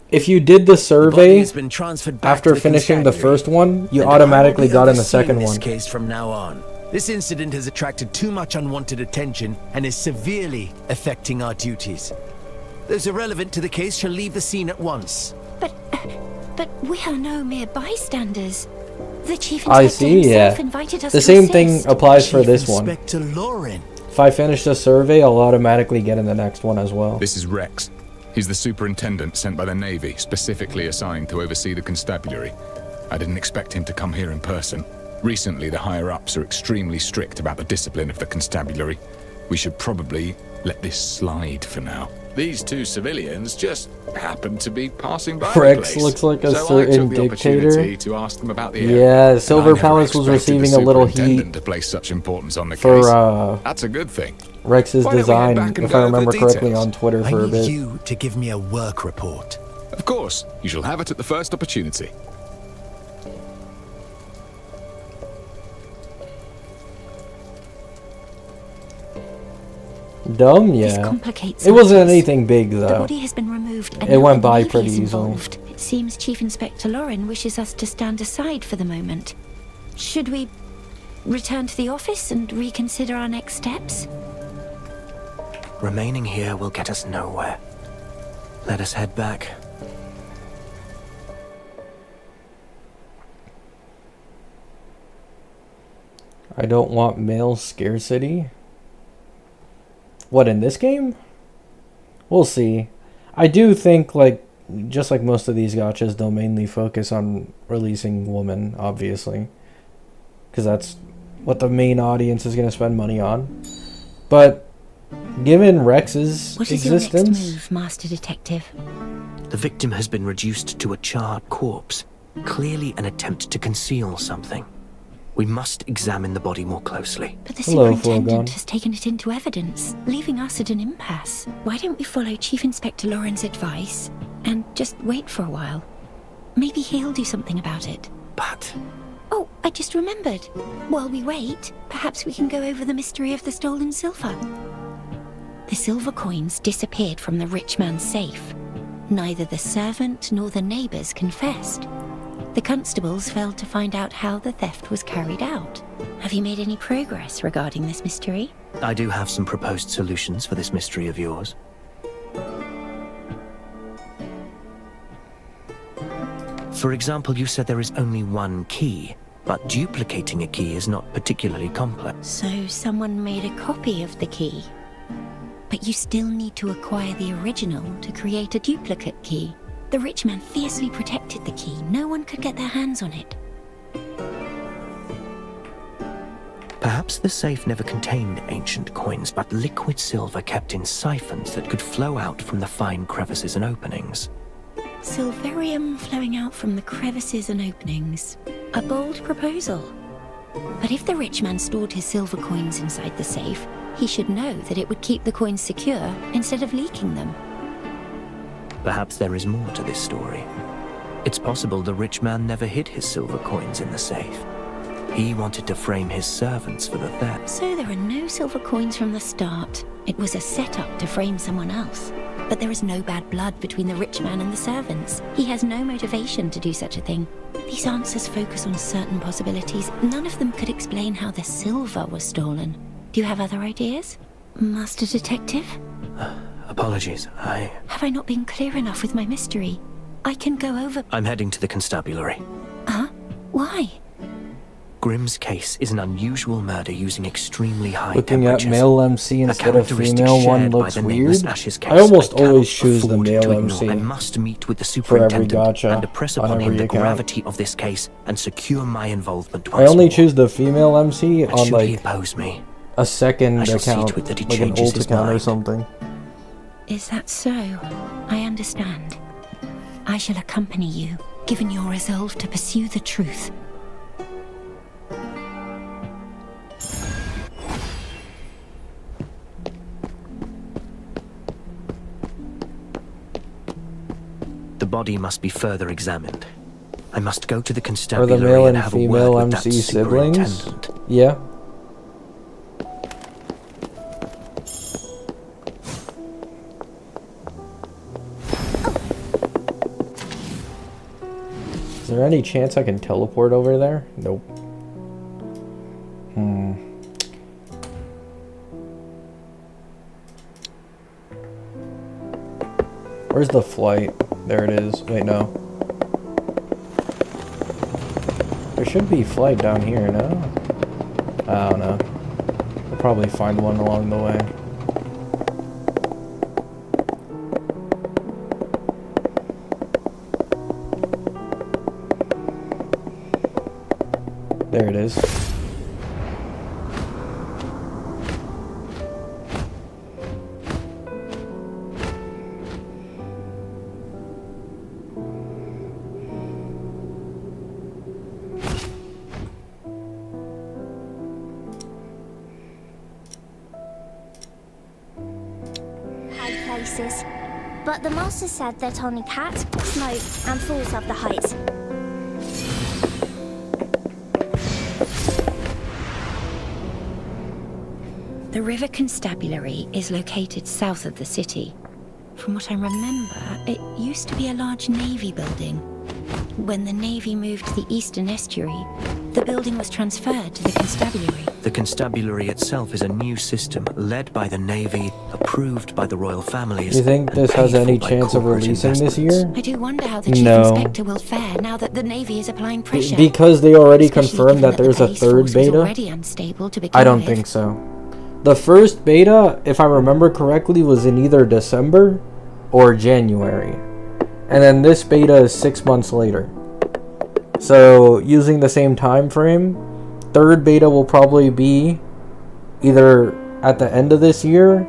if you did the survey has been transferred back after to the finishing the constabulary, first one, you and I automatically will be got in the overseeing second this one. case from now on. This incident has attracted too much unwanted attention and is severely affecting our duties. Those irrelevant to the case shall leave the scene at once. But we are no mere bystanders. The chief I inspector see, himself yeah. invited us The to same assist. thing applies for this one. Inspector Lauren. If I finish the survey, I'll automatically get in the next one as well. This is Rex. He's the superintendent sent by the Navy, specifically assigned to oversee the constabulary. I didn't expect him to come here in person. Recently, the higher-ups are extremely strict about the discipline of the constabulary. We should probably let this slide for now. These two civilians just happened to be passing by Rex the place. looks like a So I certain took the dictator. opportunity to ask them about the area. Yeah, And Silver I never Palace was expected receiving the a little heat superintendent to place such importance on the case. for That's a good thing. Rex's Why don't we head design, back and if go I over the remember correctly, details? on Twitter I for a need bit. you to give me a work report. Of course, you shall have it at the first opportunity. Dumb, This yeah. complicates It wasn't matters. anything big The though. body has been removed and It now went the by Navy pretty is easily. involved. It seems Chief Inspector Lauren wishes us to stand aside for the moment. Should we return to the office and reconsider our next steps? Remaining here will get us nowhere. Let us head back. I don't want male scarcity. What, in this game? We'll see. I do think, like, just like most of these gachas, they'll mainly focus on releasing women, obviously. Because that's what the main audience is going to spend money on. But, given Rex's What is existence... your next move, Master Detective? The victim has been reduced to a charred corpse, clearly an attempt to conceal something. We must examine the body more closely. But the Hello, superintendent Furgon. has taken it into evidence, leaving us at an impasse. Why don't we follow Chief Inspector Lauren's advice and just wait for a while? Maybe he'll do something about it. But... Oh, I just remembered. While we wait, perhaps we can go over the mystery of the stolen silver. The silver coins disappeared from the rich man's safe. Neither the servant nor the neighbors confessed. The constables failed to find out how the theft was carried out. Have you made any progress regarding this mystery? I do have some proposed solutions for this mystery of yours. For example, you said there is only one key, but duplicating a key is not particularly complex. So someone made a copy of the key. But you still need to acquire the original to create a duplicate key. The rich man fiercely protected the key. No one could get their hands on it. Perhaps the safe never contained ancient coins, but liquid silver kept in siphons that could flow out from the fine crevices and openings. Silverium flowing out from the crevices and openings. A bold proposal. But if the rich man stored his silver coins inside the safe, he should know that it would keep the coins secure instead of leaking them. Perhaps there is more to this story. It's possible the rich man never hid his silver coins in the safe. He wanted to frame his servants for the theft. So there are no silver coins from the start. It was a setup to frame someone else. But there is no bad blood between the rich man and the servants. He has no motivation to do such a thing. These answers focus on certain possibilities. None of them could explain how the silver was stolen. Do you have other ideas, Master Detective? Apologies, Have I not been clear enough with my mystery? I can go over... I'm heading to the constabulary. Huh? Why? Grimm's case is an unusual murder using extremely high Looking at temperatures. male MC instead of characteristic female one shared by looks the nameless weird. Ash's case I almost I cannot always choose the afford to male ignore. MC I must meet with the for every superintendent gacha and impress on upon him every the account. gravity of this case and secure my involvement I once only more. choose the female MC And on should he like oppose me, a second I shall see account, to it that he like an changes old his account or mind. something. Is that so? I understand. I shall accompany you, given your resolve to pursue the truth. The body must be further examined. I must go to the Are constabulary the male and and have a female word with that MC siblings? superintendent. Yeah. Is there any chance I can teleport over there? Nope. Where's the flight? There it is. Wait, no. There should be flight down here, no? I don't know. We'll probably find one along the way. There it is. High places. But the master said that only cats, smoke, and fools have the heights. The River Constabulary is located south of the city. From what I remember, it used to be a large navy building. When the navy moved to the eastern estuary, the building was transferred to the constabulary. The constabulary itself is a new system led by the Navy, approved by the royal families. You think this has any chance of releasing this year? I do wonder how the chief inspector will fare now that the navy is applying pressure. Because they already Especially confirmed given that there's a the third police force was beta? already unstable to begin I don't with. think so. The first beta, if I remember correctly, was in either December or January. And then this beta is 6 months later. So, using the same time frame, third beta will probably be either at the end of this year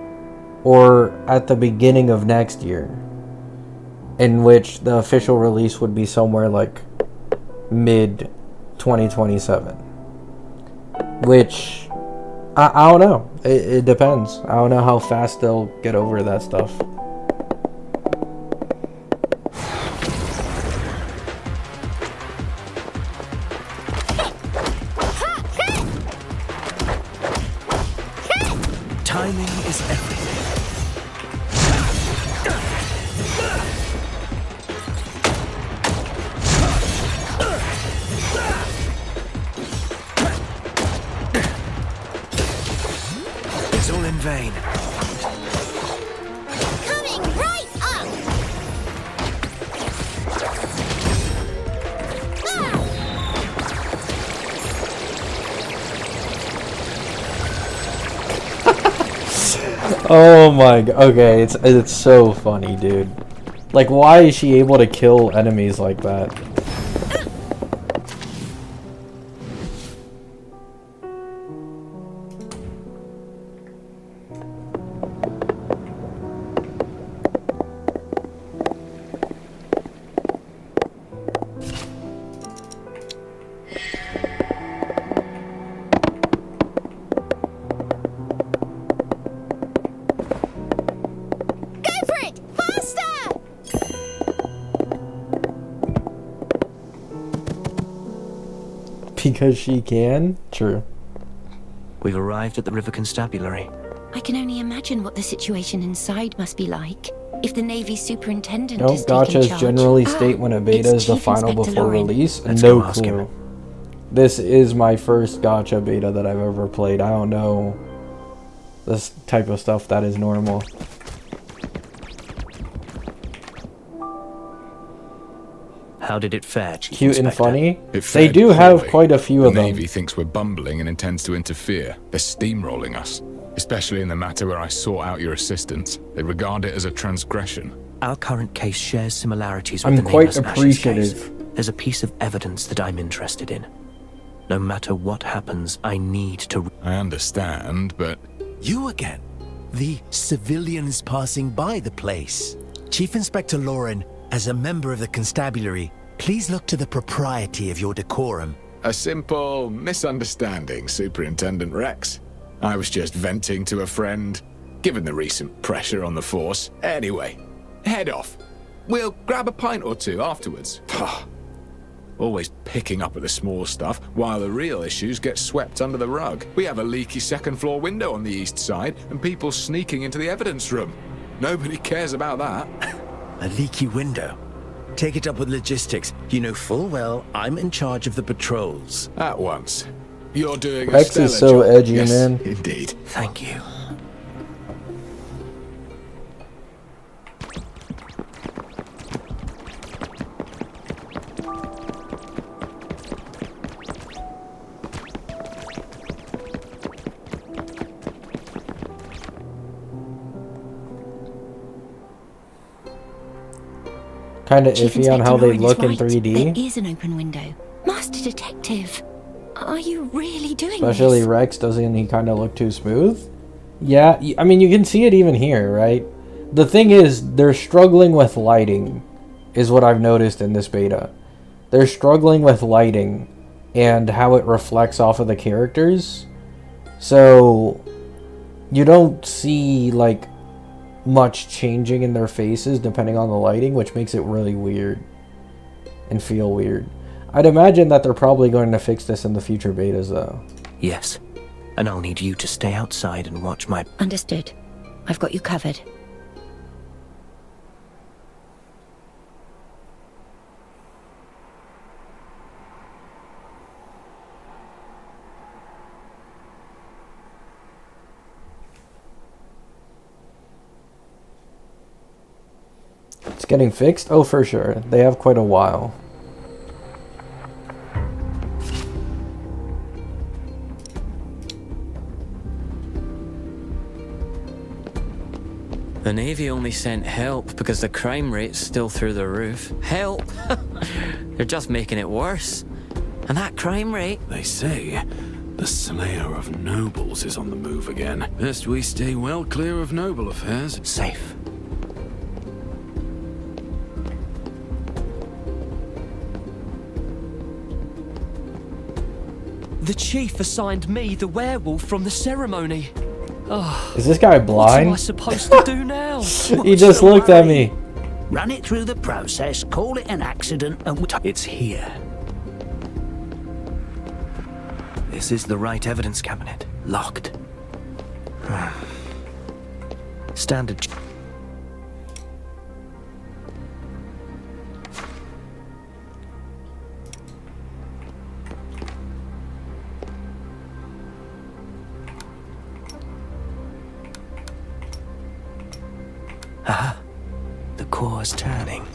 or at the beginning of next year, in which the official release would be somewhere like mid 2027. Which I don't know. It depends. I don't know how fast they'll get over that stuff. Timing is everything. It's all in vain. Coming right up! Oh my god. Okay, it's so funny, dude. Like, why is she able to kill enemies like that? Because she can? True. We've arrived at the River Constabulary. I can only imagine what the situation inside must be like. If the Navy superintendent No, is taking gachas charge. generally state when a beta It's is the Chief final Inspector before Lauren. release. Let's No go ask him. clue. This is my first gacha beta that I've ever played. I don't know this type of stuff that is normal. How did it fare, Chief Cute and Inspector? funny. It They fared do have poorly. quite a few the of them. Navy thinks we're bumbling and intends to interfere. They're steamrolling us. Especially in the matter where I sought out your assistance. They regard it as a transgression. Our current case shares similarities with I'm the quite Nameless Ashes appreciative. case. There's a piece of evidence that I'm interested in. No matter what happens, I need to... I understand, but... You again? the civilians passing by the place. Chief Inspector Lauren, as a member of the constabulary, please look to the propriety of your decorum. A simple misunderstanding, Superintendent Rex. I was just venting to a friend, given the recent pressure on the force. Anyway, head off. We'll grab a pint or two afterwards. Always picking up at the small stuff, while the real issues get swept under the rug. We have a leaky second-floor window on the east side, and people sneaking into the evidence room. Nobody cares about that. A leaky window? Take it up with logistics. You know full well I'm in charge of the patrols. At once. You're doing a Rex stellar is so job. edgy, Yes, man. Indeed. Thank you. Kind of Chief iffy on Inspector how they Lauren is look in right. 3D. There is an open window. Master Detective, are you really doing Especially this? Rex, doesn't he kind of look too smooth? Yeah, I mean, you can see it even here, right? The thing is, they're struggling with lighting, is what I've noticed in this beta. They're struggling with lighting and how it reflects off of the characters. So, you don't see, like, much changing in their faces depending on the lighting, which makes it really weird and feel weird. I'd imagine that they're probably going to fix this in the future betas, though. Yes, and I'll need you to stay outside and watch my... Understood. I've got you covered. It's getting fixed? Oh, for sure. They have quite a while. The Navy only sent help because the crime rate's still through the roof. Help? They're just making it worse. And that crime rate... They say the slayer of nobles is on the move again. Best we stay well clear of noble affairs. Safe. The chief assigned me the werewolf from the ceremony. Oh, Is this guy blind? What am I supposed to do now? He just looked at me. Run it through the process, call it an accident, and It's here. This is the right evidence cabinet. Locked. Standard... Aha! The core's turning.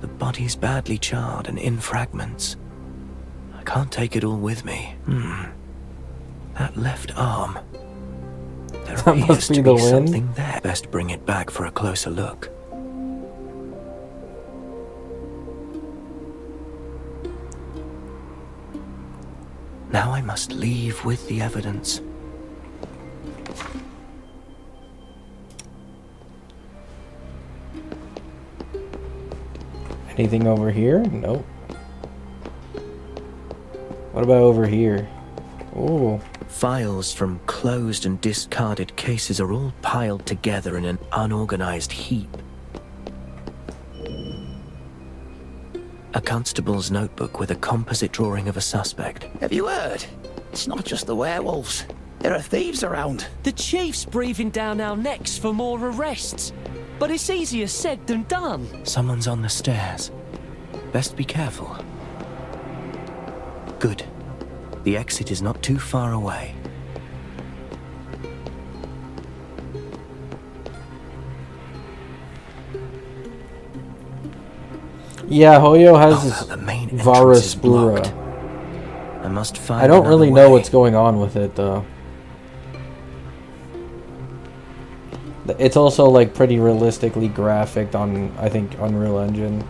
The body's badly charred and in fragments. I can't take it all with me. That left arm. There That must appears be to the be wind. something there. Best bring it back for a closer look. Now I must leave with the evidence. Anything over here? Nope. What about over here? Ooh. Files from closed and discarded cases are all piled together in an unorganized heap. A constable's notebook with a composite drawing of a suspect. Have you heard? It's not just the werewolves. There are thieves around. The chief's breathing down our necks for more arrests. But it's easier said than done. Someone's on the stairs. Best be careful. Good. The exit is not too far away. Yeah, Hoyo has Oh, this the main entrance Varus is blocked. Blura. I must find I don't another really know way. what's going on with it, though. It's also, like, pretty realistically graphic on, I think, Unreal Engine.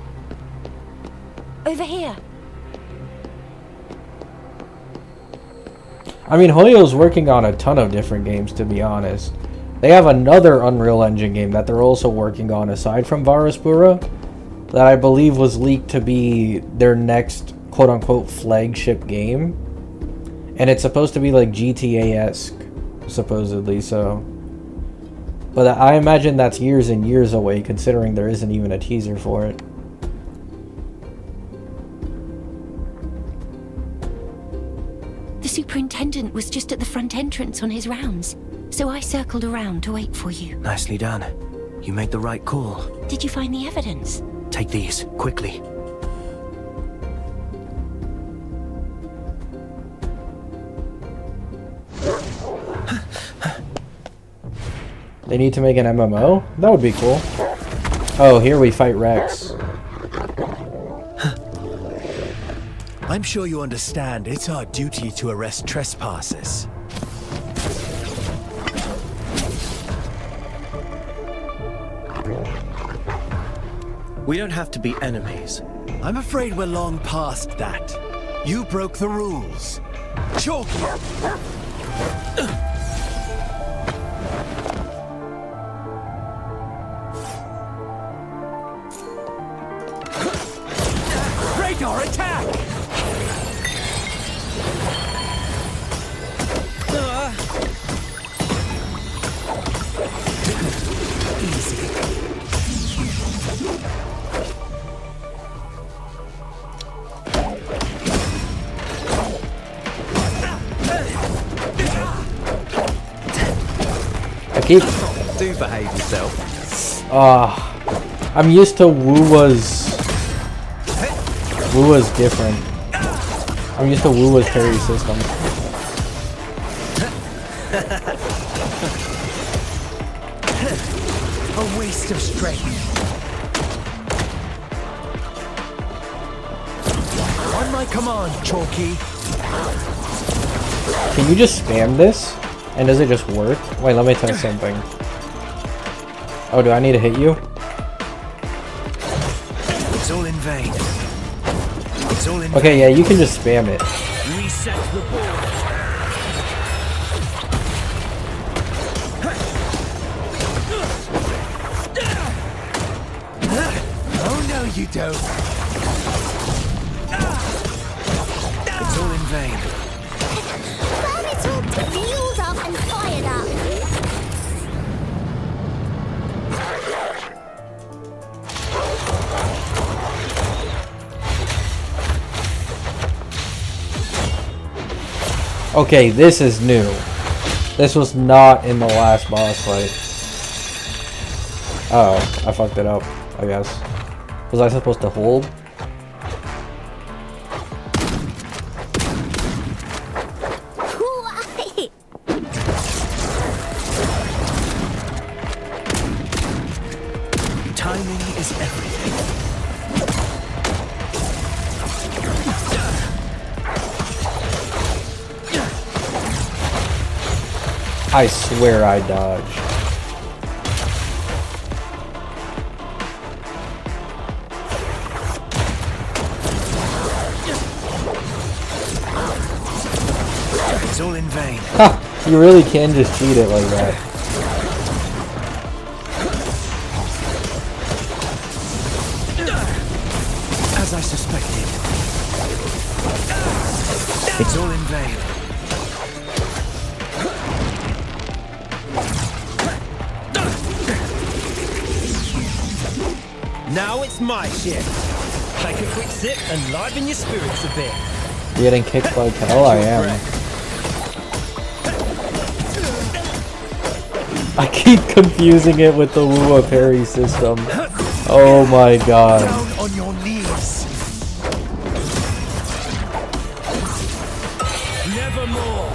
Over here. I mean, Hoyo's working on a ton of different games, to be honest. They have another Unreal Engine game that they're also working on aside from Varaspura that I believe was leaked to be their next quote-unquote flagship game. And it's supposed to be like GTA-esque, supposedly, so... But I imagine that's years and years away, considering there isn't even a teaser for it. The superintendent was just at the front entrance on his rounds, so I circled around to wait for you. Nicely done. You made the right call. Did you find the evidence? Take these, quickly. They need to make an MMO? That would be cool. Oh, here we fight Rex. I'm sure you understand it's our duty to arrest trespassers. We don't have to be enemies. I'm afraid we're long past that. You broke the rules. Chalky! Radar attack! Do behave yourself. I'm used to Wuwa's different. I'm used to Wuwa's parry system. A waste of strength. On my command, Chalky. Can you just spam this? And does it just work? Wait, let me test something. Oh, do I need to hit you? It's all in vain. It's all in Okay, vain. yeah, you can just spam it. Reset the board. Oh no, you don't. It's all in vain. Burn it all fueled up and fired up. Okay, this is new. This was not in the last boss fight. Oh, I fucked it up, I guess. Was I supposed to hold? Why? Timing is everything. I swear I dodged. It's all in vain. Ha! You really can just cheat it like that. As I suspected. It's all in vain. Now it's my shift. Take a quick sip and liven your spirits a bit. Getting kicked like hell, I am. I keep confusing it with the Wuwa parry system. Oh my god. Down on your knees. Nevermore.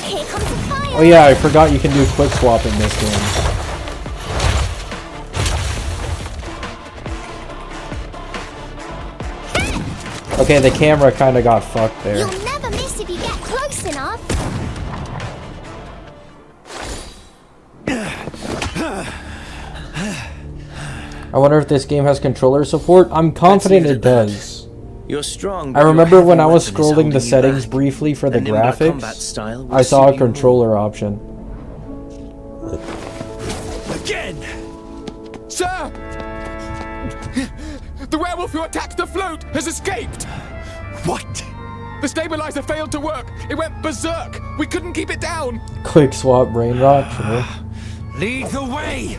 Here comes the fire. Oh yeah, I forgot you can do quick swap in this game. Okay, the camera kind of got fucked there. You'll never miss if you get close enough. I wonder if this game has controller support. I'm confident it does. You're strong. I remember when I was scrolling the settings briefly for the graphics, I saw a controller option. Again! Sir! The werewolf who attacked the float has escaped! What? The stabilizer failed to work. It went berserk. We couldn't keep it down. Quick swap brain rot, sure. Lead the way!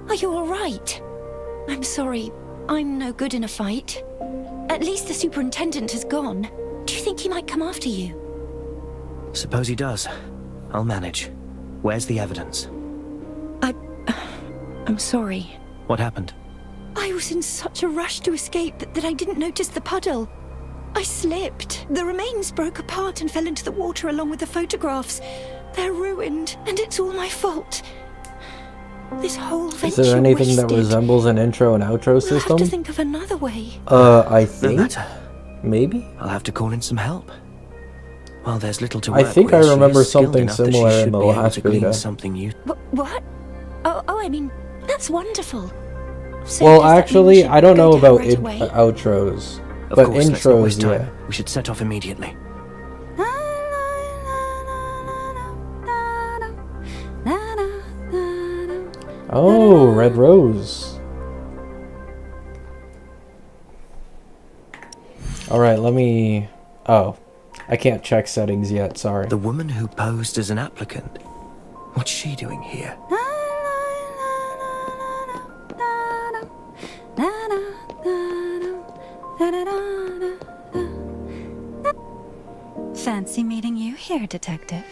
Are you all right? I'm sorry. I'm no good in a fight. At least the superintendent has gone. Do you think he might come after you? Suppose he does. I'll manage. Where's the evidence? I'm sorry. What happened? I was in such a rush to escape that I didn't notice the puddle. I slipped. The remains broke apart and fell into the water along with the photographs. They're ruined, and it's all my fault. This whole venture Is there anything wasted. that resembles an intro and outro We'll system? have to think of another way. I think. No matter. Maybe? I'll have to call in some help. Well, there's little to I work think with. I remember She's skilled something enough that she similar should in the be able last to glean beta. something you... What? Oh, I mean, that's wonderful. So Well, does that mean actually, she I don't go know down about right away? outros. Of But course, let's not waste intros, time. yeah. We should set off immediately. Oh, Red Rose. Alright, let me... Oh. I can't check settings yet, sorry. The woman who posed as an applicant. What's she doing here? Fancy meeting you here, Detective.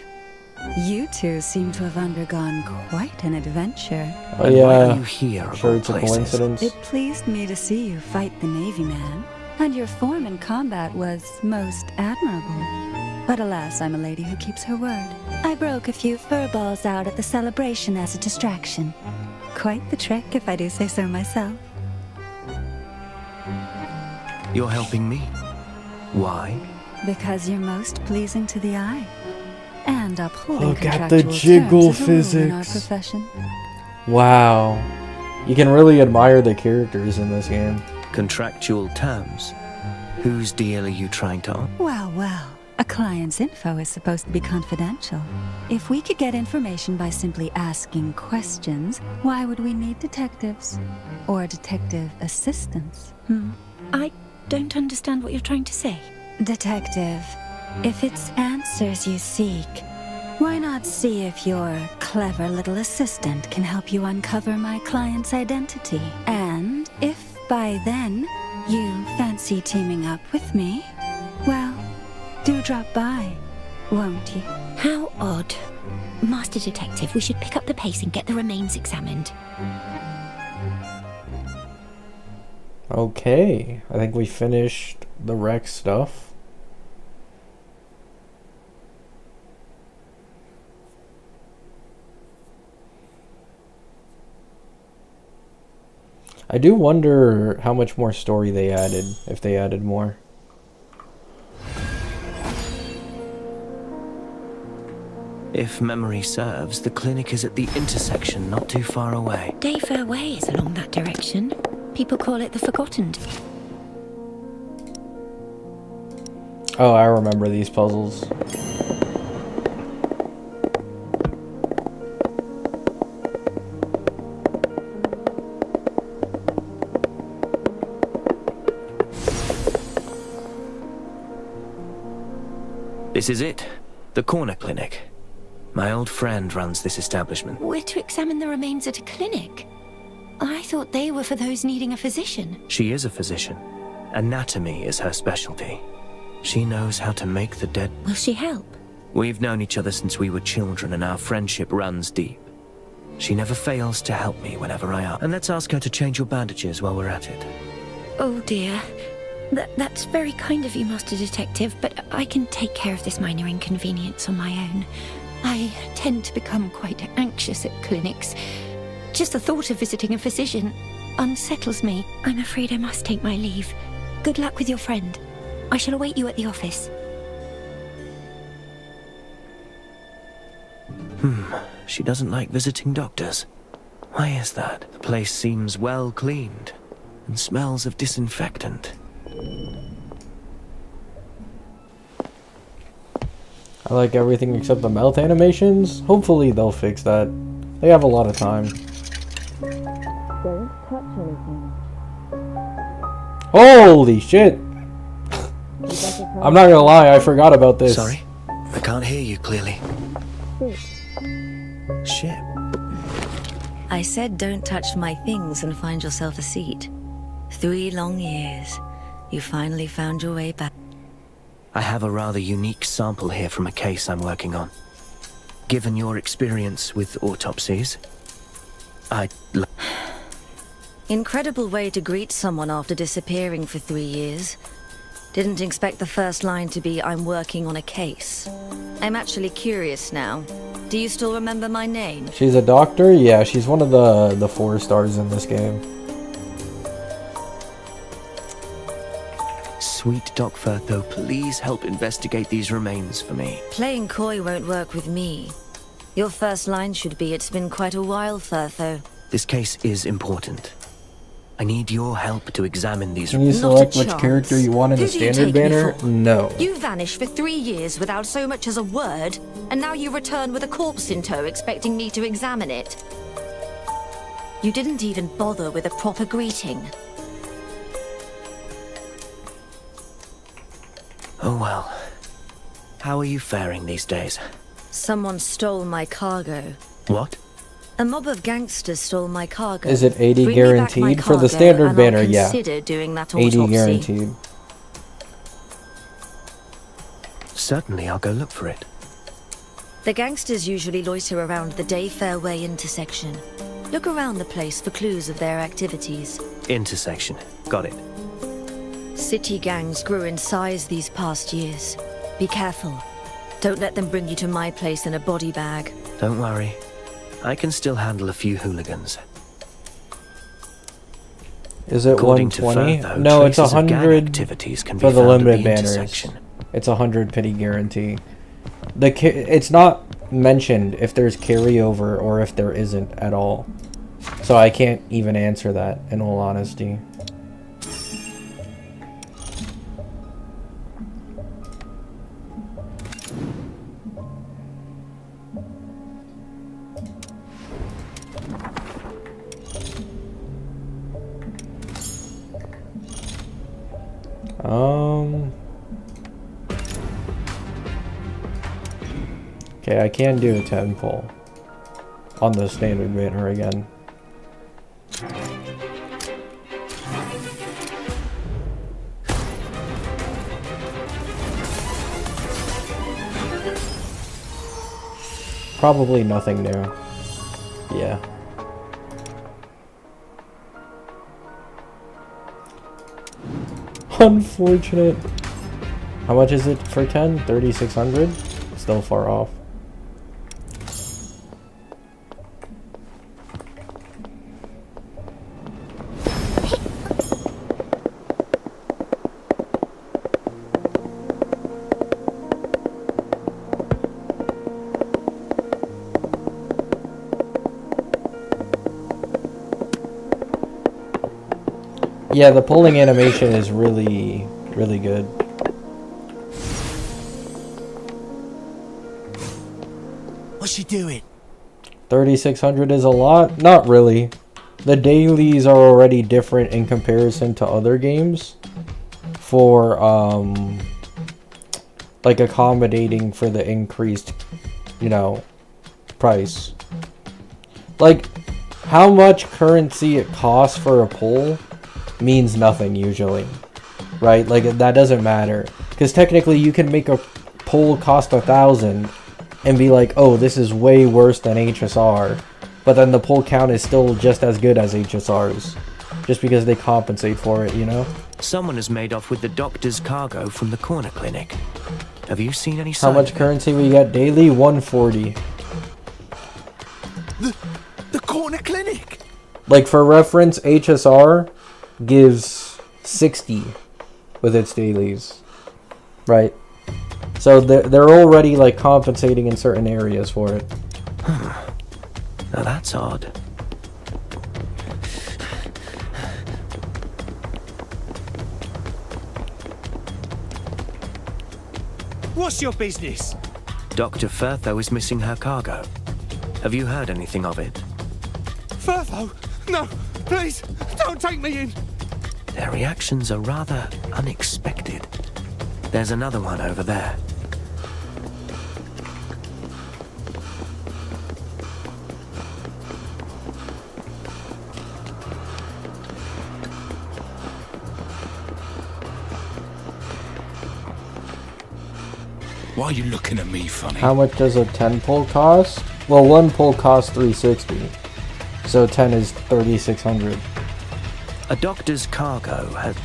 You two seem to have undergone quite an adventure. Oh yeah, Why are you here, I'm of sure all it's a places? coincidence. It pleased me to see you fight the Navy man, and your form in combat was most admirable. But alas, I'm a lady who keeps her word. I broke a few fur balls out at the celebration as a distraction. Quite the trick, if I do say so myself. You're helping me. Why? Because you're most pleasing to the eye. And upholding Look at the contractual jiggle terms is a rule in our physics. profession. Wow. You can really admire the characters in this game. Contractual terms? Whose deal are you trying to... Well, well. A client's info is supposed to be confidential. If we could get information by simply asking questions, why would we need detectives? Or detective assistants? I don't understand what you're trying to say. Detective, if it's answers you seek, why not see if your clever little assistant can help you uncover my client's identity? And if by then you fancy teaming up with me, well, do drop by, won't you? How odd. Master Detective, we should pick up the pace and get the remains examined. Okay, I think we finished the wreck stuff. I do wonder how much more story they added, if they added more. If memory serves, the clinic is at the intersection not too far away. Dayfair Way is along that direction. People call it the Forgotten. Oh, I remember these puzzles. This is it. The corner clinic. My old friend runs this establishment. We're to examine the remains at a clinic. I thought they were for those needing a physician. She is a physician. Anatomy is her specialty. She knows how to make the dead... Will she help? We've known each other since we were children and our friendship runs deep. She never fails to help me whenever I ask. And let's ask her to change your bandages while we're at it. Oh dear. That's very kind of you, Master Detective, but I can take care of this minor inconvenience on my own. I tend to become quite anxious at clinics. Just the thought of visiting a physician unsettles me. I'm afraid I must take my leave. Good luck with your friend. I shall await you at the office. She doesn't like visiting doctors. Why is that? The place seems well cleaned and smells of disinfectant. I like everything except the mouth animations. Hopefully they'll fix that. They have a lot of time. Don't touch anything. Holy shit! I'm not gonna lie, I forgot about this. Sorry, I can't hear you clearly. Shit. I said don't touch my things and find yourself a seat. 3 long years. You finally found your way back. I have a rather unique sample here from a case I'm working on. Given your experience with autopsies, Incredible way to greet someone after disappearing for 3 years. Didn't expect the first line to be, I'm working on a case. I'm actually curious now. Do you still remember my name? She's a doctor? Yeah, she's one of the 4 stars in this game. Sweet Doc Firtho, please help investigate these remains for me. Playing coy won't work with me. Your first line should be, it's been quite a while, Firtho. This case is important. I need your help to examine these. Can you select which character you want in the standard banner? No. You vanished for 3 years without so much as a word, and now you return with a corpse in tow expecting me to examine it. You didn't even bother with a proper greeting. Oh well. How are you faring these days? Someone stole my cargo. What? A mob of gangsters stole my cargo. Is it 80 Bring me back my guaranteed for the cargo standard and banner? I'll Yeah. consider doing that 80 autopsy. guaranteed. Certainly, I'll go look for it. The gangsters usually loiter around the Day Fairway intersection. Look around the place for clues of their activities. Intersection. Got it. City gangs grew in size these past years. Be careful. Don't let them bring you to my place in a body bag. Don't worry. I can still handle a few hooligans. Is it According to 120? Firtho, No, it's traces of gang 100 activities can be for the found at limited the banners. intersection. It's 100 pity guarantee. It's not mentioned if there's carryover or if there isn't at all. So I can't even answer that, in all honesty. Okay, I can do a 10 pull on the standard banner again. Probably nothing new. Yeah. Unfortunate. How much is it for 10? 3,600? Still far off. Yeah, the pulling animation is really, really good. What's she doing? 3,600 is a lot? Not really. The dailies are already different in comparison to other games for, like accommodating for the increased, you know, price. Like, how much currency it costs for a pull means nothing usually, right? Like, that doesn't matter, because technically you can make a pull cost 1,000 and be like, oh, this is way worse than HSR, but then the pull count is still just as good as HSR's, just because they compensate for it, you know? Someone has made off with the doctor's cargo from the corner clinic. Have you seen any How sign much of it? currency we get daily? 140. The corner clinic? Like, for reference, HSR gives 60 with its dailies, right? So they're already like compensating in certain areas for it. Now that's odd. What's your business? Dr. Firtho is missing her cargo. Have you heard anything of it? Firtho? No, please, don't take me in. Their reactions are rather unexpected. There's another one over there. Why are you looking at me funny? How much does a 10 pull cost? Well, one pull costs 360. So 10 is 3,600. A doctor's cargo has...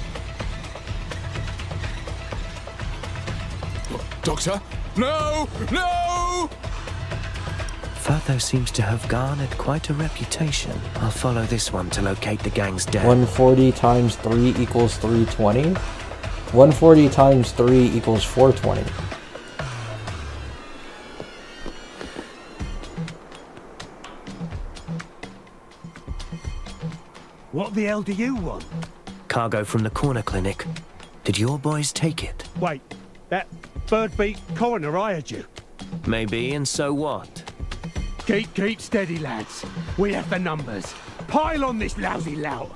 Doctor? No! No! Firtho seems to have garnered quite a reputation. I'll follow this one to locate the gang's den. 140 times 3 equals 320. 140 times 3 equals 420. What the hell do you want? Cargo from the corner clinic. Did your boys take it? Wait, that bird-beak coroner hired you? Maybe, and so what? Keep steady, lads. We have the numbers. Pile on this lousy lout.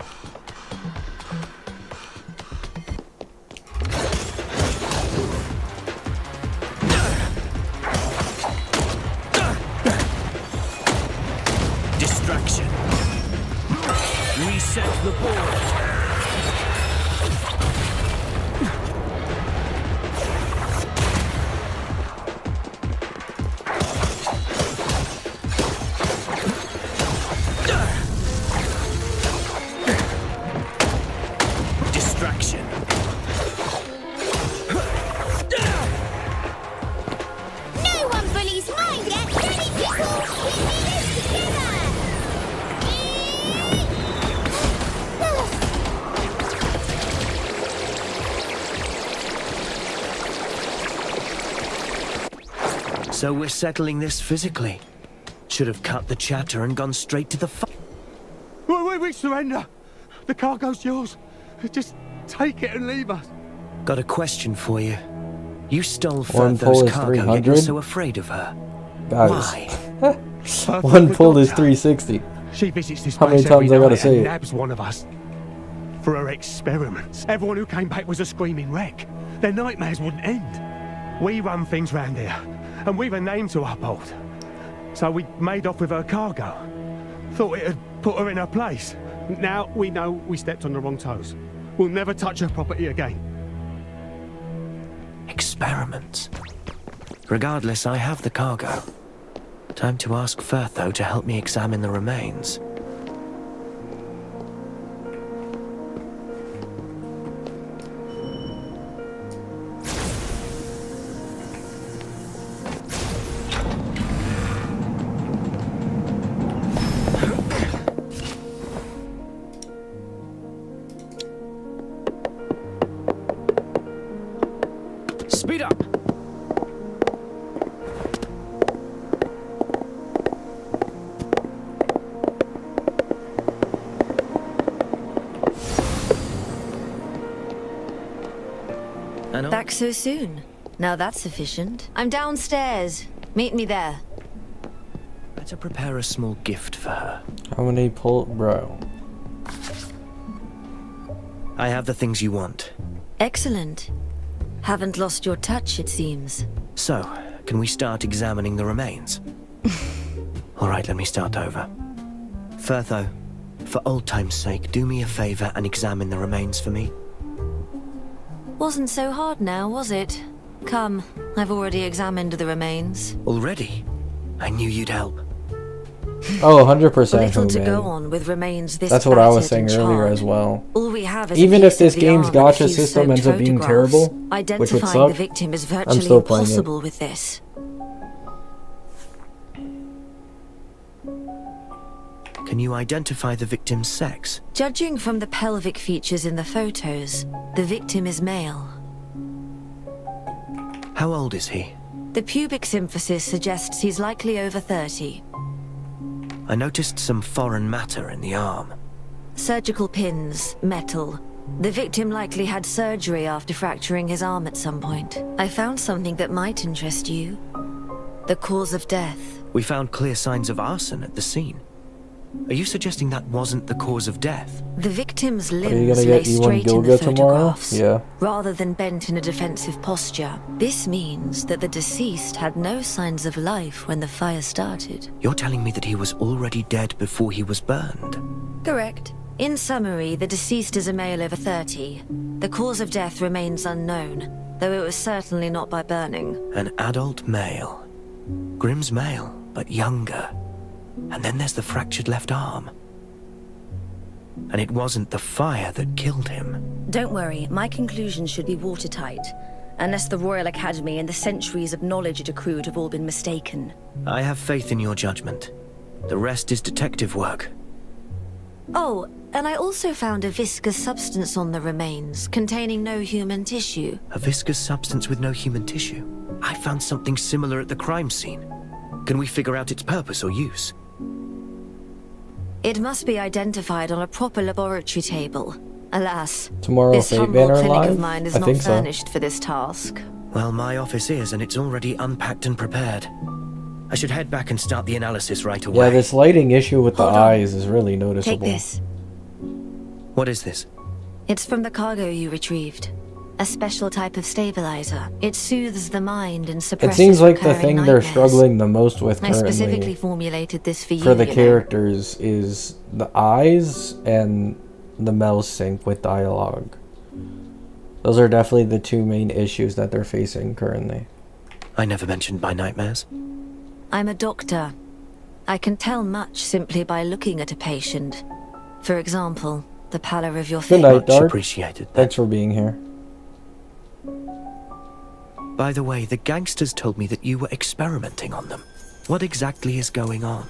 Distraction. Reset the board. Distraction. No one bullies mine yet! Ready, people? We do this together! So we're settling this physically. Should have cut the chatter and gone straight to the We surrender. The cargo's yours. Just take it and leave us. Got a question for you. You stole One pull Firtho's is cargo, yet 300. you're so afraid of her. Guys. Why? One pull is 360. She visits this How many place every times I gotta night say and it? nabs one of us. For her experiments. Everyone who came back was a screaming wreck. Their nightmares wouldn't end. We run things round here, and we've a name to uphold. So we made off with her cargo. Thought it had put her in her place. Now we know we stepped on the wrong toes. We'll never touch her property again. Experiments. Regardless, I have the cargo. Time to ask Firtho to help me examine the remains. Speed up! Back so soon? Now that's sufficient. I'm downstairs. Meet me there. Better prepare a small gift for her. How many pull... Bro. I have the things you want. Excellent. Haven't lost your touch, it seems. So, can we start examining the remains? Alright, let me start over. Firtho, for old time's sake, do me a favor and examine the remains for me. Wasn't so hard now, was it? Come, I've already examined the remains. Already? I knew you'd help. Oh, 100% Little to man. go on with remains this That's what I was battered saying and earlier charred. as well. All we have is Even a if this piece of game's yarn and a gacha few system soaked ends up being photographs. terrible, which would Identifying suck, the victim is I'm virtually still playing it. impossible with this. Can you identify the victim's sex? Judging from the pelvic features in the photos, the victim is male. How old is he? The pubic symphysis suggests he's likely over 30. I noticed some foreign matter in the arm. Surgical pins, metal. The victim likely had surgery after fracturing his arm at some point. I found something that might interest you. The cause of death. We found clear signs of arson at the scene. Are you suggesting that wasn't the cause of death? The victim's Are you limbs gonna lay get E1 straight in the Gilga tomorrow? photographs, Yeah. rather than bent in a defensive posture. This means that the deceased had no signs of life when the fire started. You're telling me that he was already dead before he was burned? Correct. In summary, the deceased is a male over 30. The cause of death remains unknown, though it was certainly not by burning. An adult male. Grimm's male, but younger. And then there's the fractured left arm. And it wasn't the fire that killed him. Don't worry, my conclusions should be watertight. Unless the Royal Academy and the centuries of knowledge it accrued have all been mistaken. I have faith in your judgment. The rest is detective work. Oh, and I also found a viscous substance on the remains, containing no human tissue. A viscous substance with no human tissue? I found something similar at the crime scene. Can we figure out its purpose or use? It must be identified on a proper laboratory table. Alas, Tomorrow this Fate humble Banner clinic live? of mine is I not think so. furnished for this task. Well, my office is, and it's already unpacked and prepared. I should head back and start the analysis right away. Yeah, this lighting issue with the Hold on. eyes is really noticeable. Take this. What is this? It's from the cargo you retrieved. A special type of stabilizer. It soothes the mind and suppresses It seems like the recurring thing they're nightmares. struggling the most with I specifically currently formulated this for you, for the you know. characters is the eyes and the mouse sync with dialogue. Those are definitely the two main issues that they're facing currently. I never mentioned my nightmares. I'm a doctor. I can tell much simply by looking at a patient. For example, the pallor of your Good face. night, Dark. Appreciated. Thanks for being here. By the way, the gangsters told me that you were experimenting on them. What exactly is going on?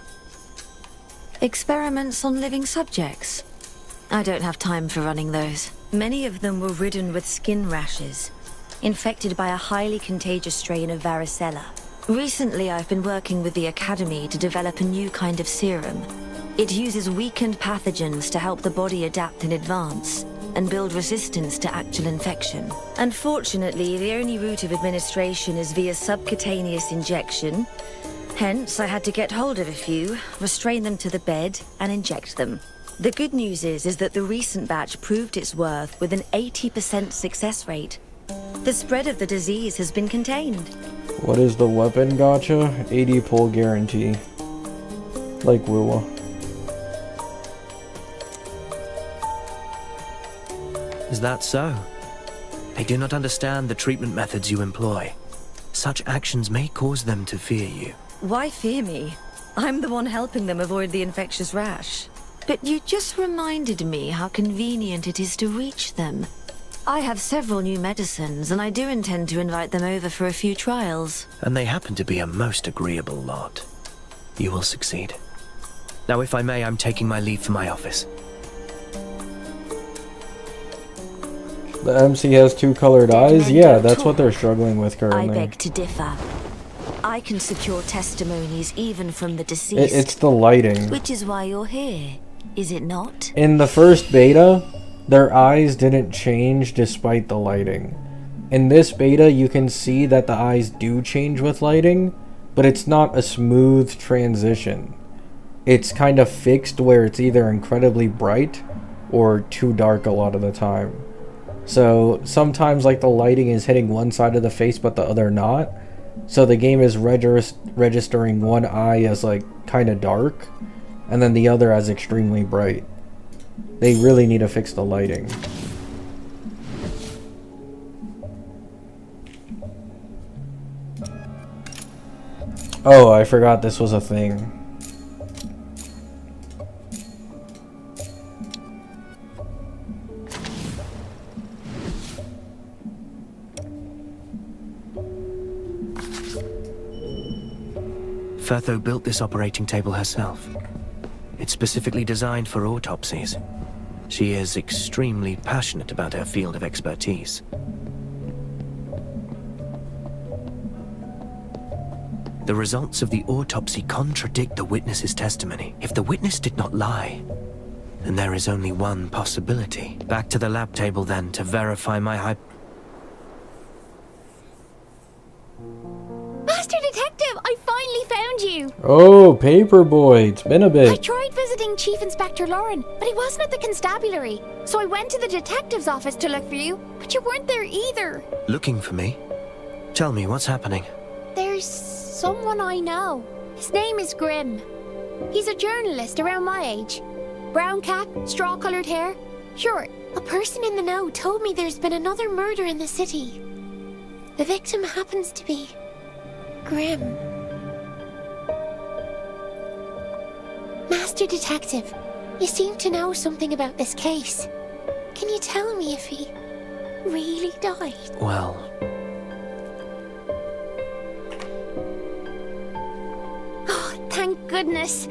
Experiments on living subjects. I don't have time for running those. Many of them were ridden with skin rashes, infected by a highly contagious strain of varicella. Recently, I've been working with the Academy to develop a new kind of serum. It uses weakened pathogens to help the body adapt in advance and build resistance to actual infection. Unfortunately, the only route of administration is via subcutaneous injection. Hence, I had to get hold of a few, restrain them to the bed, and inject them. The good news is that the recent batch proved its worth with an 80% success rate. The spread of the disease has been contained. What is the weapon gotcha? 80 pull guarantee. Like Wua. Is that so? They do not understand the treatment methods you employ. Such actions may cause them to fear you. Why fear me? I'm the one helping them avoid the infectious rash. But you just reminded me how convenient it is to reach them. I have several new medicines, and I do intend to invite them over for a few trials. And they happen to be a most agreeable lot. You will succeed. Now, if I may, I'm taking my leave for my office. The MC has two colored eyes? Yeah, that's what they're struggling with I currently. beg to differ. I can secure testimonies even from the deceased. It's the lighting. Which is why you're here, is it not? In the first beta, their eyes didn't change despite the lighting. In this beta, you can see that the eyes do change with lighting, but it's not a smooth transition. It's kind of fixed where it's either incredibly bright or too dark a lot of the time. So sometimes like the lighting is hitting one side of the face but the other not. So the game is registering one eye as like kind of dark and then the other as extremely bright. They really need to fix the lighting. Oh, I forgot this was a thing. Firtho built this operating table herself. It's specifically designed for autopsies. She is extremely passionate about her field of expertise. The results of the autopsy contradict the witness's testimony. If the witness did not lie, then there is only one possibility. Back to the lab table then to verify my Master Detective, I finally found you! Oh, Paperboy, it's been a I bit. tried visiting Chief Inspector Lauren, but he wasn't at the constabulary. So I went to the detective's office to look for you, but you weren't there either. Looking for me? Tell me, what's happening? There's someone I know. His name is Grimm. He's a journalist around my age. Brown cap, straw-colored hair. Sure, a person in the know told me there's been another murder in the city. The victim happens to be Grimm. Master Detective, you seem to know something about this case. Can you tell me if he really died? Well, oh, thank goodness.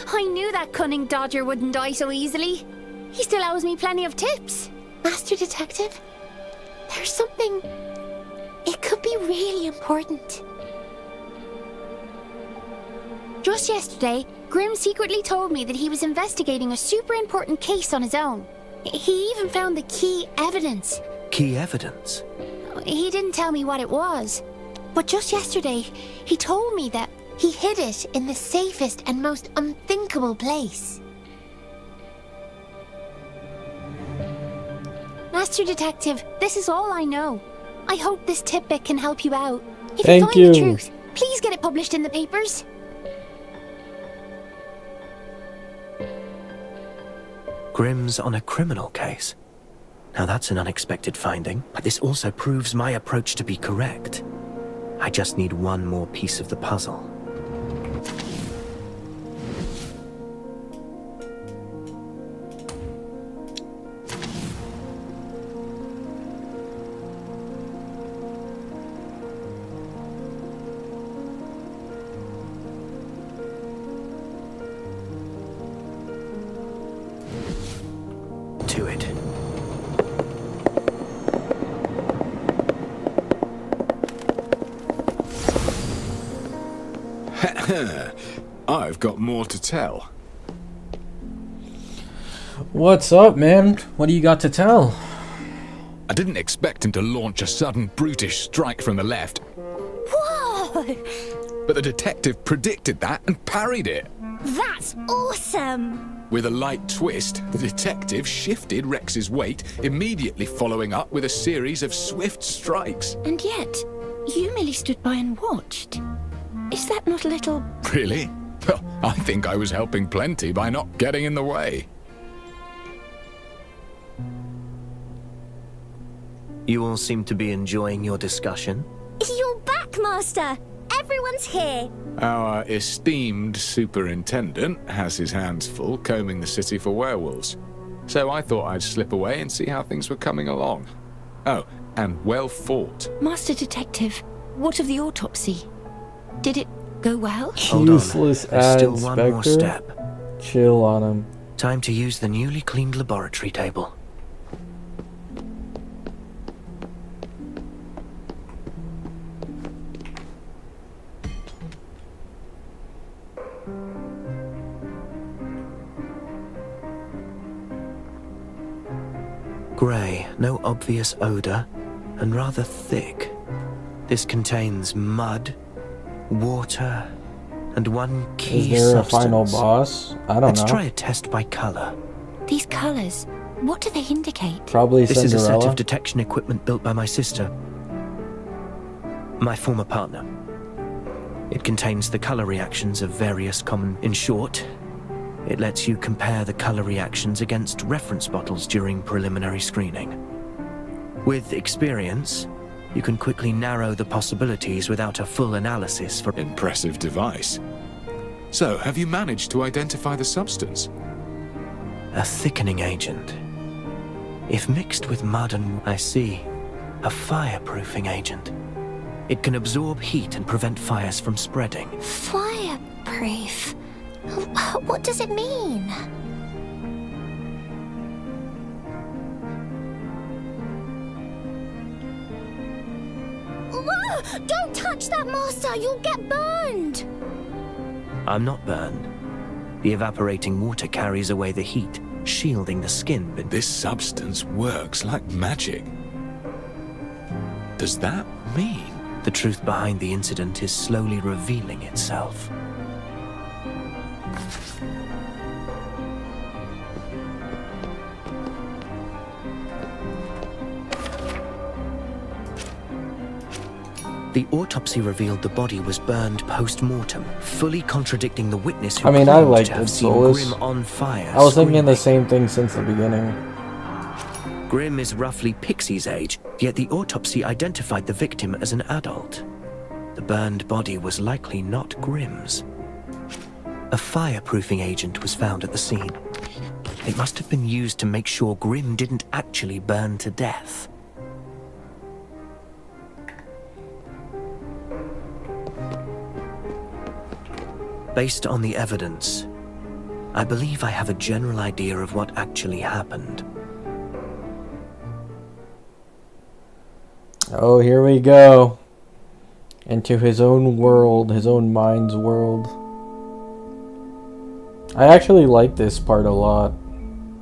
I knew that cunning dodger wouldn't die so easily. He still owes me plenty of tips. Master Detective, there's something... It could be really important. Just yesterday, Grimm secretly told me that he was investigating a super important case on his own. He even found the key evidence. key evidence? He didn't tell me what it was. But just yesterday, he told me that he hid it in the safest and most unthinkable place. Master Detective, this is all I know. I hope this tidbit can help you out. If you find the truth, please get it published in the papers. Grimm's on a criminal case. Now that's an unexpected finding, but this also proves my approach to be correct. I just need one more piece of the puzzle. To it. I've got more to tell. What's up, man? What do you got to tell? I didn't expect him to launch a sudden brutish strike from the left, Whoa! but the detective predicted that and parried it. That's awesome! With a light twist, the detective shifted Rex's weight, immediately following up with a series of swift strikes. And yet, you merely stood by and watched. Is that not a little... Really? Well, I think I was helping plenty by not getting in the way. You all seem to be enjoying your discussion. You're back, Master! Everyone's here! Our esteemed superintendent has his hands full combing the city for werewolves. So I thought I'd slip away and see how things were coming along. Oh, and well fought. Master Detective, what of the autopsy? Did it go well? Hold on. Useless There's still inspector. one more step. Chill on him. Time to use the newly cleaned laboratory table. Grey, no obvious odor, and rather thick. This contains mud, water, and one key Is there substance. a final boss? I don't know. Let's try a test by color. These colors, what do they indicate? Probably This is a set Cinderella. of detection equipment built by my sister, my former partner. It contains the color reactions of various common... In short, it lets you compare the color reactions against reference bottles during preliminary screening. With experience, you can quickly narrow the possibilities without a full analysis for... Impressive device. So, have you managed to identify the substance? A thickening agent. If mixed with mud and... I see. A fireproofing agent. It can absorb heat and prevent fires from spreading. Fireproof? What does it mean? Whoa! Don't touch that, Master! You'll get burned! I'm not burned. The evaporating water carries away the heat, shielding the skin. But this substance works like magic. Does that mean? The truth behind the incident is slowly revealing itself. The autopsy revealed the body was burned post-mortem, fully contradicting the witness who I mean, I claimed like to have Good seen Souls. Grim on fire. I was thinking screaming. the same thing since the beginning. Grim is roughly Pixie's age, yet the autopsy identified the victim as an adult. The burned body was likely not Grim's. A fireproofing agent was found at the scene. It must have been used to make sure Grim didn't actually burn to death. Based on the evidence, I believe I have a general idea of what actually happened. Oh, here we go. Into his own world, his own mind's world. I actually like this part a lot.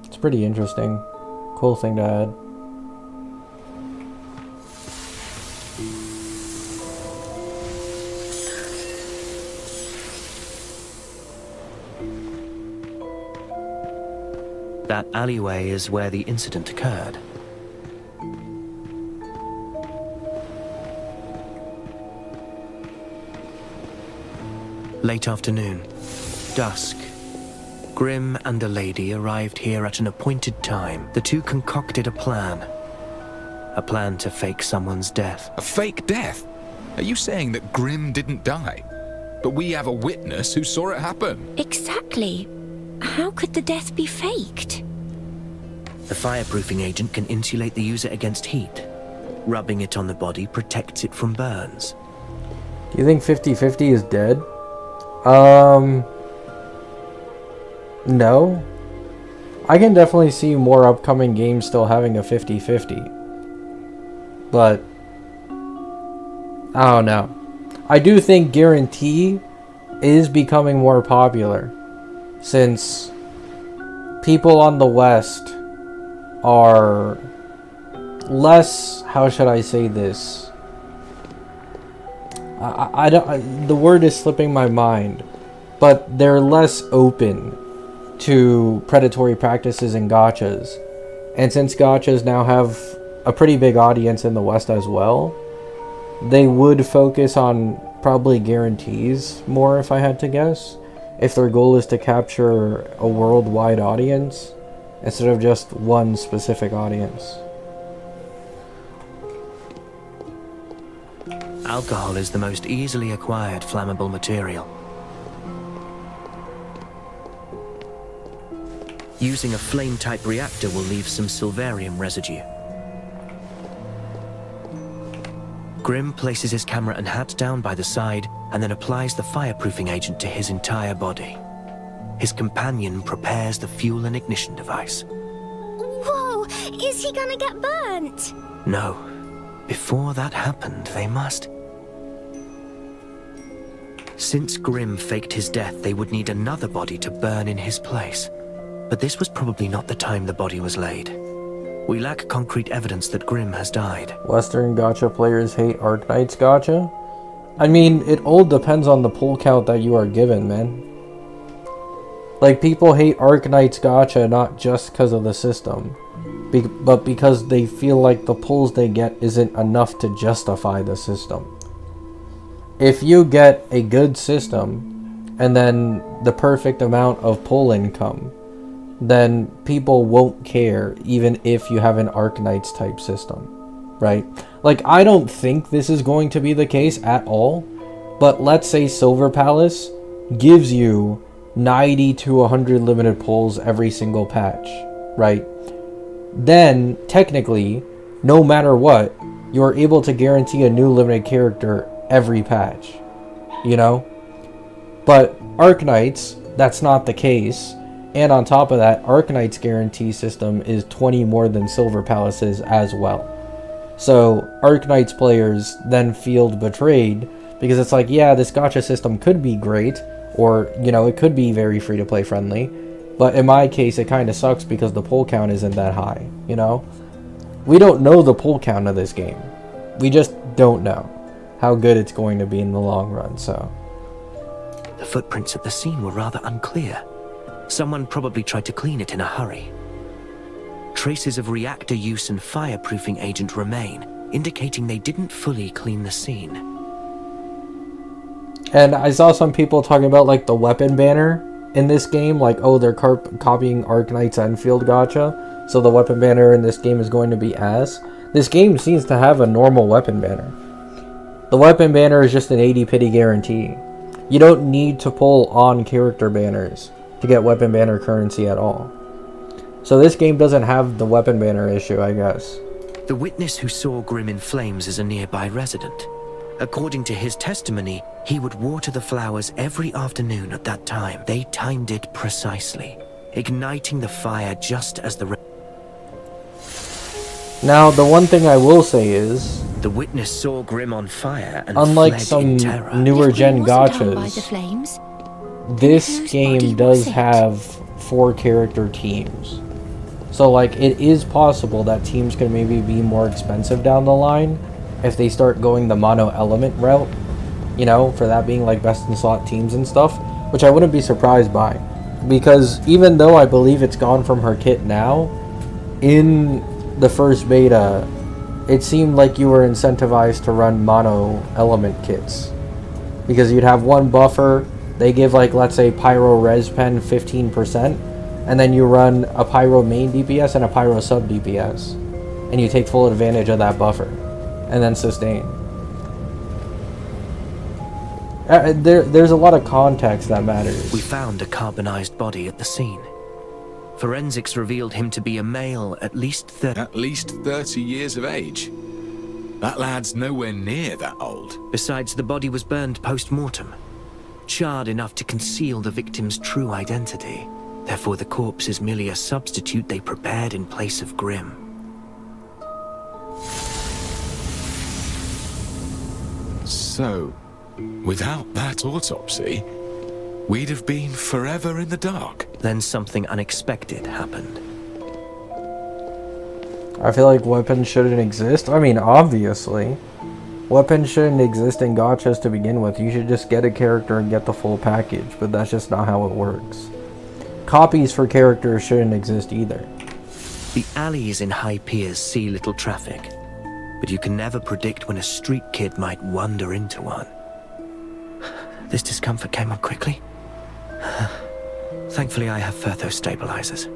It's pretty interesting. Cool thing to add. That alleyway is where the incident occurred. Late afternoon, dusk. Grim and a lady arrived here at an appointed time. The two concocted a plan. A plan to fake someone's death. A fake death? Are you saying that Grim didn't die? But we have a witness who saw it happen. Exactly. How could the death be faked? The fireproofing agent can insulate the user against heat. Rubbing it on the body protects it from burns. Do you think 50-50 is dead? No. I can definitely see more upcoming games still having a 50-50. But I don't know. I do think Guarantee is becoming more popular since people on the West are less, how should I say this? I don't, the word is slipping my mind, but they're less open to predatory practices and gachas. And since gachas now have a pretty big audience in the West as well, they would focus on probably guarantees more, if I had to guess, if their goal is to capture a worldwide audience instead of just one specific audience. Alcohol is the most easily acquired flammable material. Using a flame-type reactor will leave some silverium residue. Grim places his camera and hat down by the side and then applies the fireproofing agent to his entire body. His companion prepares the fuel and ignition device. Whoa! Is he gonna get burnt? No. Before that happened, they must. Since Grim faked his death, they would need another body to burn in his place. But this was probably not the time the body was laid. We lack concrete evidence that Grim has died. Western gacha players hate Arknight's gacha? I mean, it all depends on the pull count that you are given, man. Like, people hate Arknight's gacha not just because of the system, but because they feel like the pulls they get isn't enough to justify the system. If you get a good system, and then the perfect amount of pull income, then people won't care even if you have an Arknights type system, right? Like, I don't think this is going to be the case at all, but let's say Silver Palace gives you 90 to 100 limited pulls every single patch, right? Then, technically, no matter what, you're able to guarantee a new limited character every patch, you know? But Arknights, that's not the case. And on top of that, Arknight's guarantee system is 20 more than Silver Palace's as well. So Arknights players then feel betrayed because it's like, yeah, this gacha system could be great, or, you know, it could be very free-to-play friendly, but in my case it kind of sucks because the pull count isn't that high, you know? We don't know the pull count of this game. We just don't know how good it's going to be in the long run, so... The footprints at the scene were rather unclear. Someone probably tried to clean it in a hurry. Traces of reactor use and fireproofing agent remain, indicating they didn't fully clean the scene. And I saw some people talking about, like, the weapon banner in this game. Like, oh, they're copying Arknight's Enfield gacha, so the weapon banner in this game is going to be ass. This game seems to have a normal weapon banner. The weapon banner is just an 80 pity guarantee. You don't need to pull on character banners to get weapon banner currency at all. So this game doesn't have the weapon banner issue, I guess. The witness who saw Grim in flames is a nearby resident. According to his testimony, he would water the flowers every afternoon at that time. They timed it precisely, igniting the fire just as the... Now, the one thing I will say is... The witness saw Grim on fire and unlike fled some in terror. newer gen By the gachas, flames, this whose game body does was it? have 4 character teams. So, like, it is possible that teams can maybe be more expensive down the line if they start going the mono element route, you know, for that being like best in slot teams and stuff, which I wouldn't be surprised by, because even though I believe it's gone from her kit now, in the first beta it seemed like you were incentivized to run mono element kits, because you'd have one buffer, they give, like, let's say pyro res pen 15%, and then you run a pyro main DPS and a pyro sub DPS, and you take full advantage of that buffer and then sustain. There's a lot of context that matters. We found a carbonized body at the scene. Forensics revealed him to be a male, at least 30 years of age. That lad's nowhere near that old. Besides, the body was burned post-mortem, charred enough to conceal the victim's true identity. Therefore, the corpse is merely a substitute they prepared in place of Grim. So, without that autopsy, we'd have been forever in the dark. Then something unexpected happened. I feel like weapons shouldn't exist. I mean, obviously. Weapons shouldn't exist in gachas to begin with. You should just get a character and get the full package, but that's just not how it works. Copies for characters shouldn't exist either. The alleys in high piers see little traffic, but you can never predict when a street kid might wander into one. This discomfort came on quickly. Thankfully, I have Furtho stabilizers.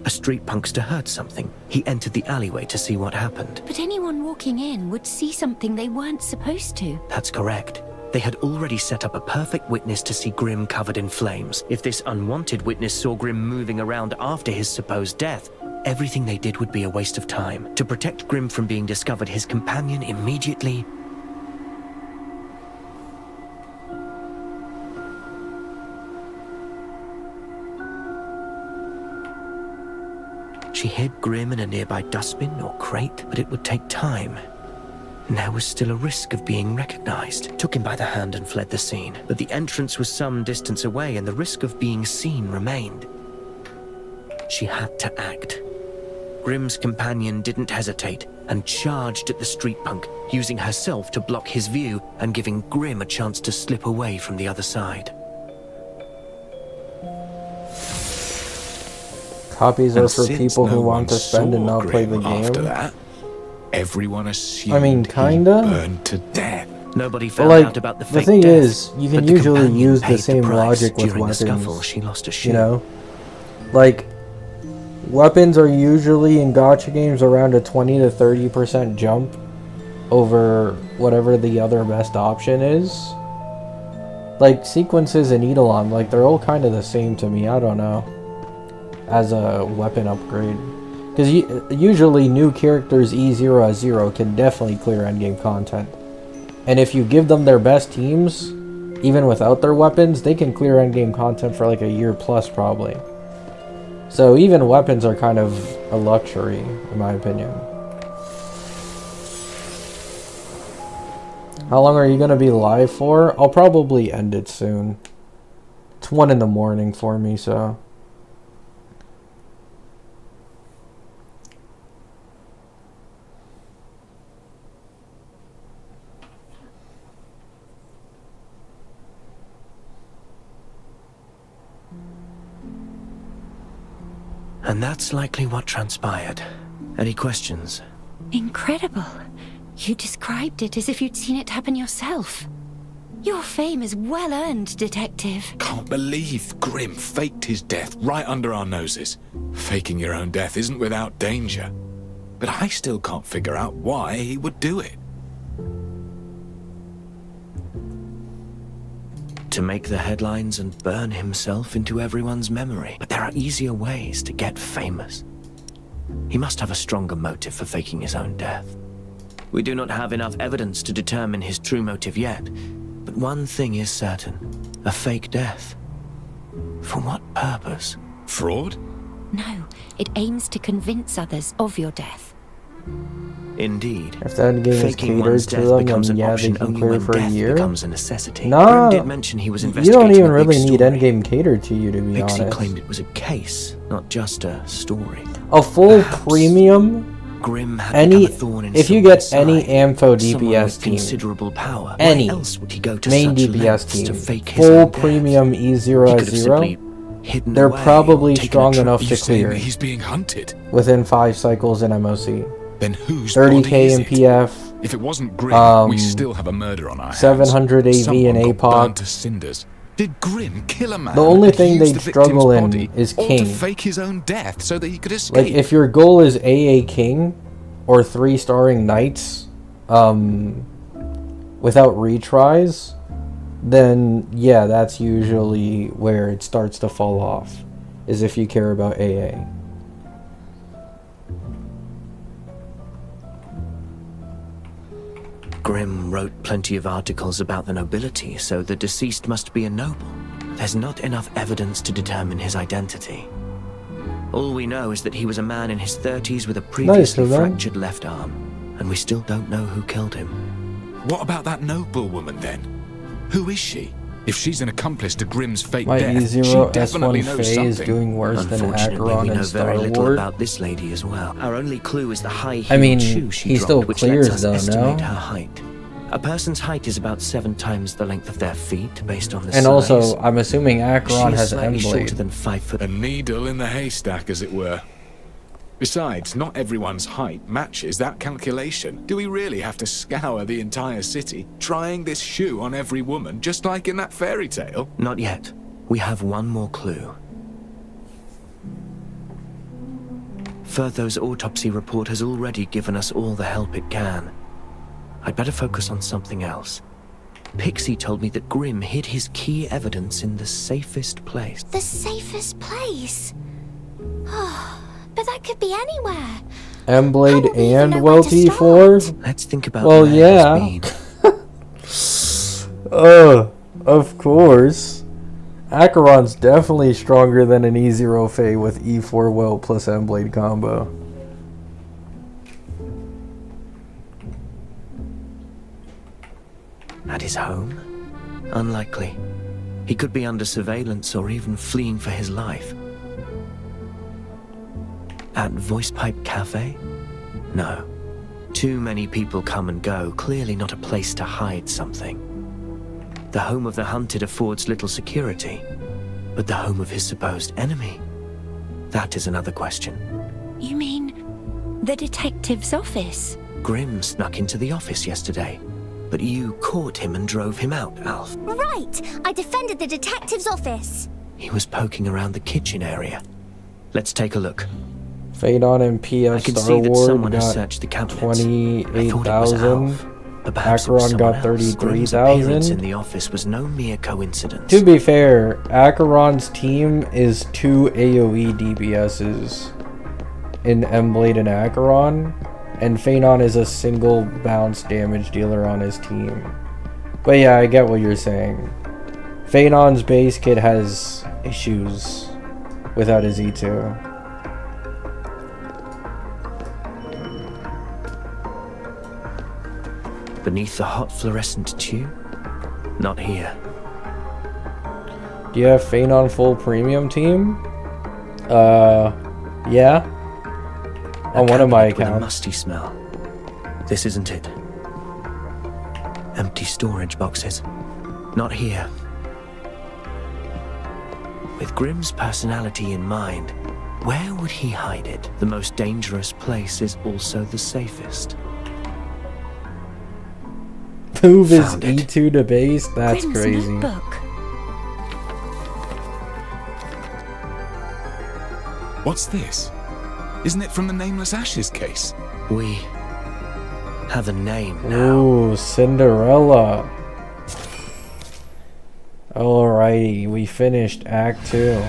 A street punkster heard something. He entered the alleyway to see what happened. But anyone walking in would see something they weren't supposed to. That's correct. They had already set up a perfect witness to see Grim covered in flames. If this unwanted witness saw Grim moving around after his supposed death, everything they did would be a waste of time. To protect Grim from being discovered, his companion immediately... She hid Grim in a nearby dustbin or crate, but it would take time. And there was still a risk of being recognized. Took him by the hand and fled the scene. But the entrance was some distance away and the risk of being seen remained. She had to act. Grim's companion didn't hesitate and charged at the street punk, using herself to block his view and giving Grim a chance to slip away from the other side. Copies are for people who want to spend and not play the game. After that, everyone assumed I mean, kinda. he burned to death. Nobody But, found like, out about the the fake thing death, is, you can but the usually companion use the paid same price. logic with During weapons. the scuffle, she lost a shoe. You know? Like, weapons are usually in gacha games around a 20 to 30% jump over whatever the other best option is. Like, sequences and Eidolon, like, they're all kind of the same to me, I don't know, as a weapon upgrade. Because usually new characters E0 as 0 can definitely clear endgame content. And if you give them their best teams, even without their weapons, they can clear endgame content for like a year plus probably. So even weapons are kind of a luxury, in my opinion. How long are you going to be live for? I'll probably end it soon. It's 1 in the morning for me, so... And that's likely what transpired. Any questions? Incredible. You described it as if you'd seen it happen yourself. Your fame is well earned, Detective. Can't believe Grimm faked his death right under our noses. Faking your own death isn't without danger. But I still can't figure out why he would do it. To make the headlines and burn himself into everyone's memory. But there are easier ways to get famous. He must have a stronger motive for faking his own death. We do not have enough evidence to determine his true motive yet, but one thing is certain. A fake death. For what purpose? Fraud? No, it aims to convince others of your death. Indeed. If that game is Faking catered one's to death them, becomes then an yeah, they option can only clear when for a death year. becomes a necessity. No, Grimm did mention he was you investigating don't even a really big need story. endgame catered to you, to be Pixie honest. claimed it was a case, not just a story. A full premium... Grimm had any, become a thorn in if you get someone's any side. Ampho Someone DPS with team, considerable power. any Why else would he go to main such DPS lengths to team, fake his full own death? premium E0 He could at have 0, simply hidden they're away probably or taken a strong trip. enough Are to you saying clear that he's being hunted? within 5 cycles in MOC. Then whose body 30k is in it? PF. If it wasn't Grimm, we still have a murder on our hands. 700 AV Someone and got burned APOC. to cinders. Did Grimm kill a man? The only and thing use they the victim's struggle in body, is or king. to fake his own death so that he could escape. Like, if your goal is AA King or 3-starring Knights without retries, then yeah, that's usually where it starts to fall off, is if you care about AA. Grimm wrote plenty of articles about the nobility, so the deceased must be a noble. There's not enough evidence to determine his identity. All we know is that he was a man in his 30s with a previously fractured left arm, and we still don't know who killed him. What about that noblewoman then? Who is she? If she's an accomplice to Grimm's fake My death, she E0 definitely S1 knows Faye something. is doing worse than Unfortunately, Acheron we know and Star very little Wars. about this lady as well. Our only clue is the high-heeled I mean, shoe she he dropped, still which clears lets us though, estimate no? her height. A person's height is about 7 times the length of their feet, based on the And size. also, I'm assuming Acheron She is has slightly shorter M-Blade. than 5 foot. A needle in the haystack, as it were. Besides, not everyone's height matches that calculation. Do we really have to scour the entire city, trying this shoe on every woman, just like in that fairy tale? Not yet. We have one more clue. Furthow's autopsy report has already given us all the help it can. I'd better focus on something else. Pixie told me that Grimm hid his key evidence in the safest place. The safest place? Oh, but that could be anywhere. M-Blade and know where well to T4? Let's think about Well, where yeah. he's Of course. Acheron's definitely stronger than an E0 Faye with E4 well plus M-Blade combo. At his home? Unlikely. He could be under surveillance or even fleeing for his life. At Voice Pipe Cafe? No. Too many people come and go, clearly not a place to hide something. The home of the hunted affords little security, but the home of his supposed enemy? That is another question. You mean the detective's office? Grimm snuck into the office yesterday, but you caught him and drove him out, Alf. Right, I defended the detective's office. He was poking around the kitchen area. Let's take a look. Phaedon and PF I can Star see that Wars someone has got searched the cabinets. I thought it was 28,000. Alf, but perhaps it was Acheron got someone else. Grimm's appearance in 33,000. the office was no mere coincidence. To be fair, Acheron's team is 2 AoE DPSs in M-Blade and Acheron, and Phaedon is a single bounce damage dealer on his team. But yeah, I get what you're saying. Phaedon's base kit has issues. without his E2. Beneath the hot fluorescent tube? Not here. Do you have Phanon full premium team? Yeah. On one of my With a accounts. musty smell. This isn't it. Empty storage boxes. Not here. With Grimm's personality in mind, where would he hide it? The most dangerous place is also the safest. Move his Found it. E2 to base? That's Grimm's crazy. notebook. What's this? Isn't it from the Nameless Ashes case? We have a name now. Ooh, Cinderella. Alrighty, we finished Act 2.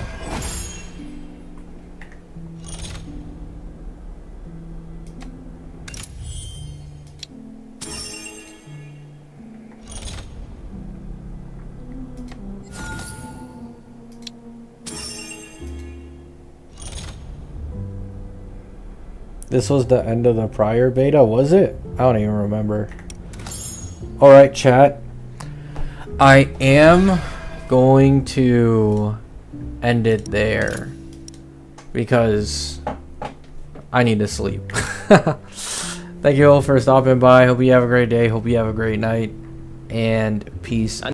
This was the end of the prior beta, was it? I don't even remember. Alright, chat. I am going to end it there because I need to sleep. Thank you all for stopping by. Hope you have a great day. Hope you have a great night. And peace.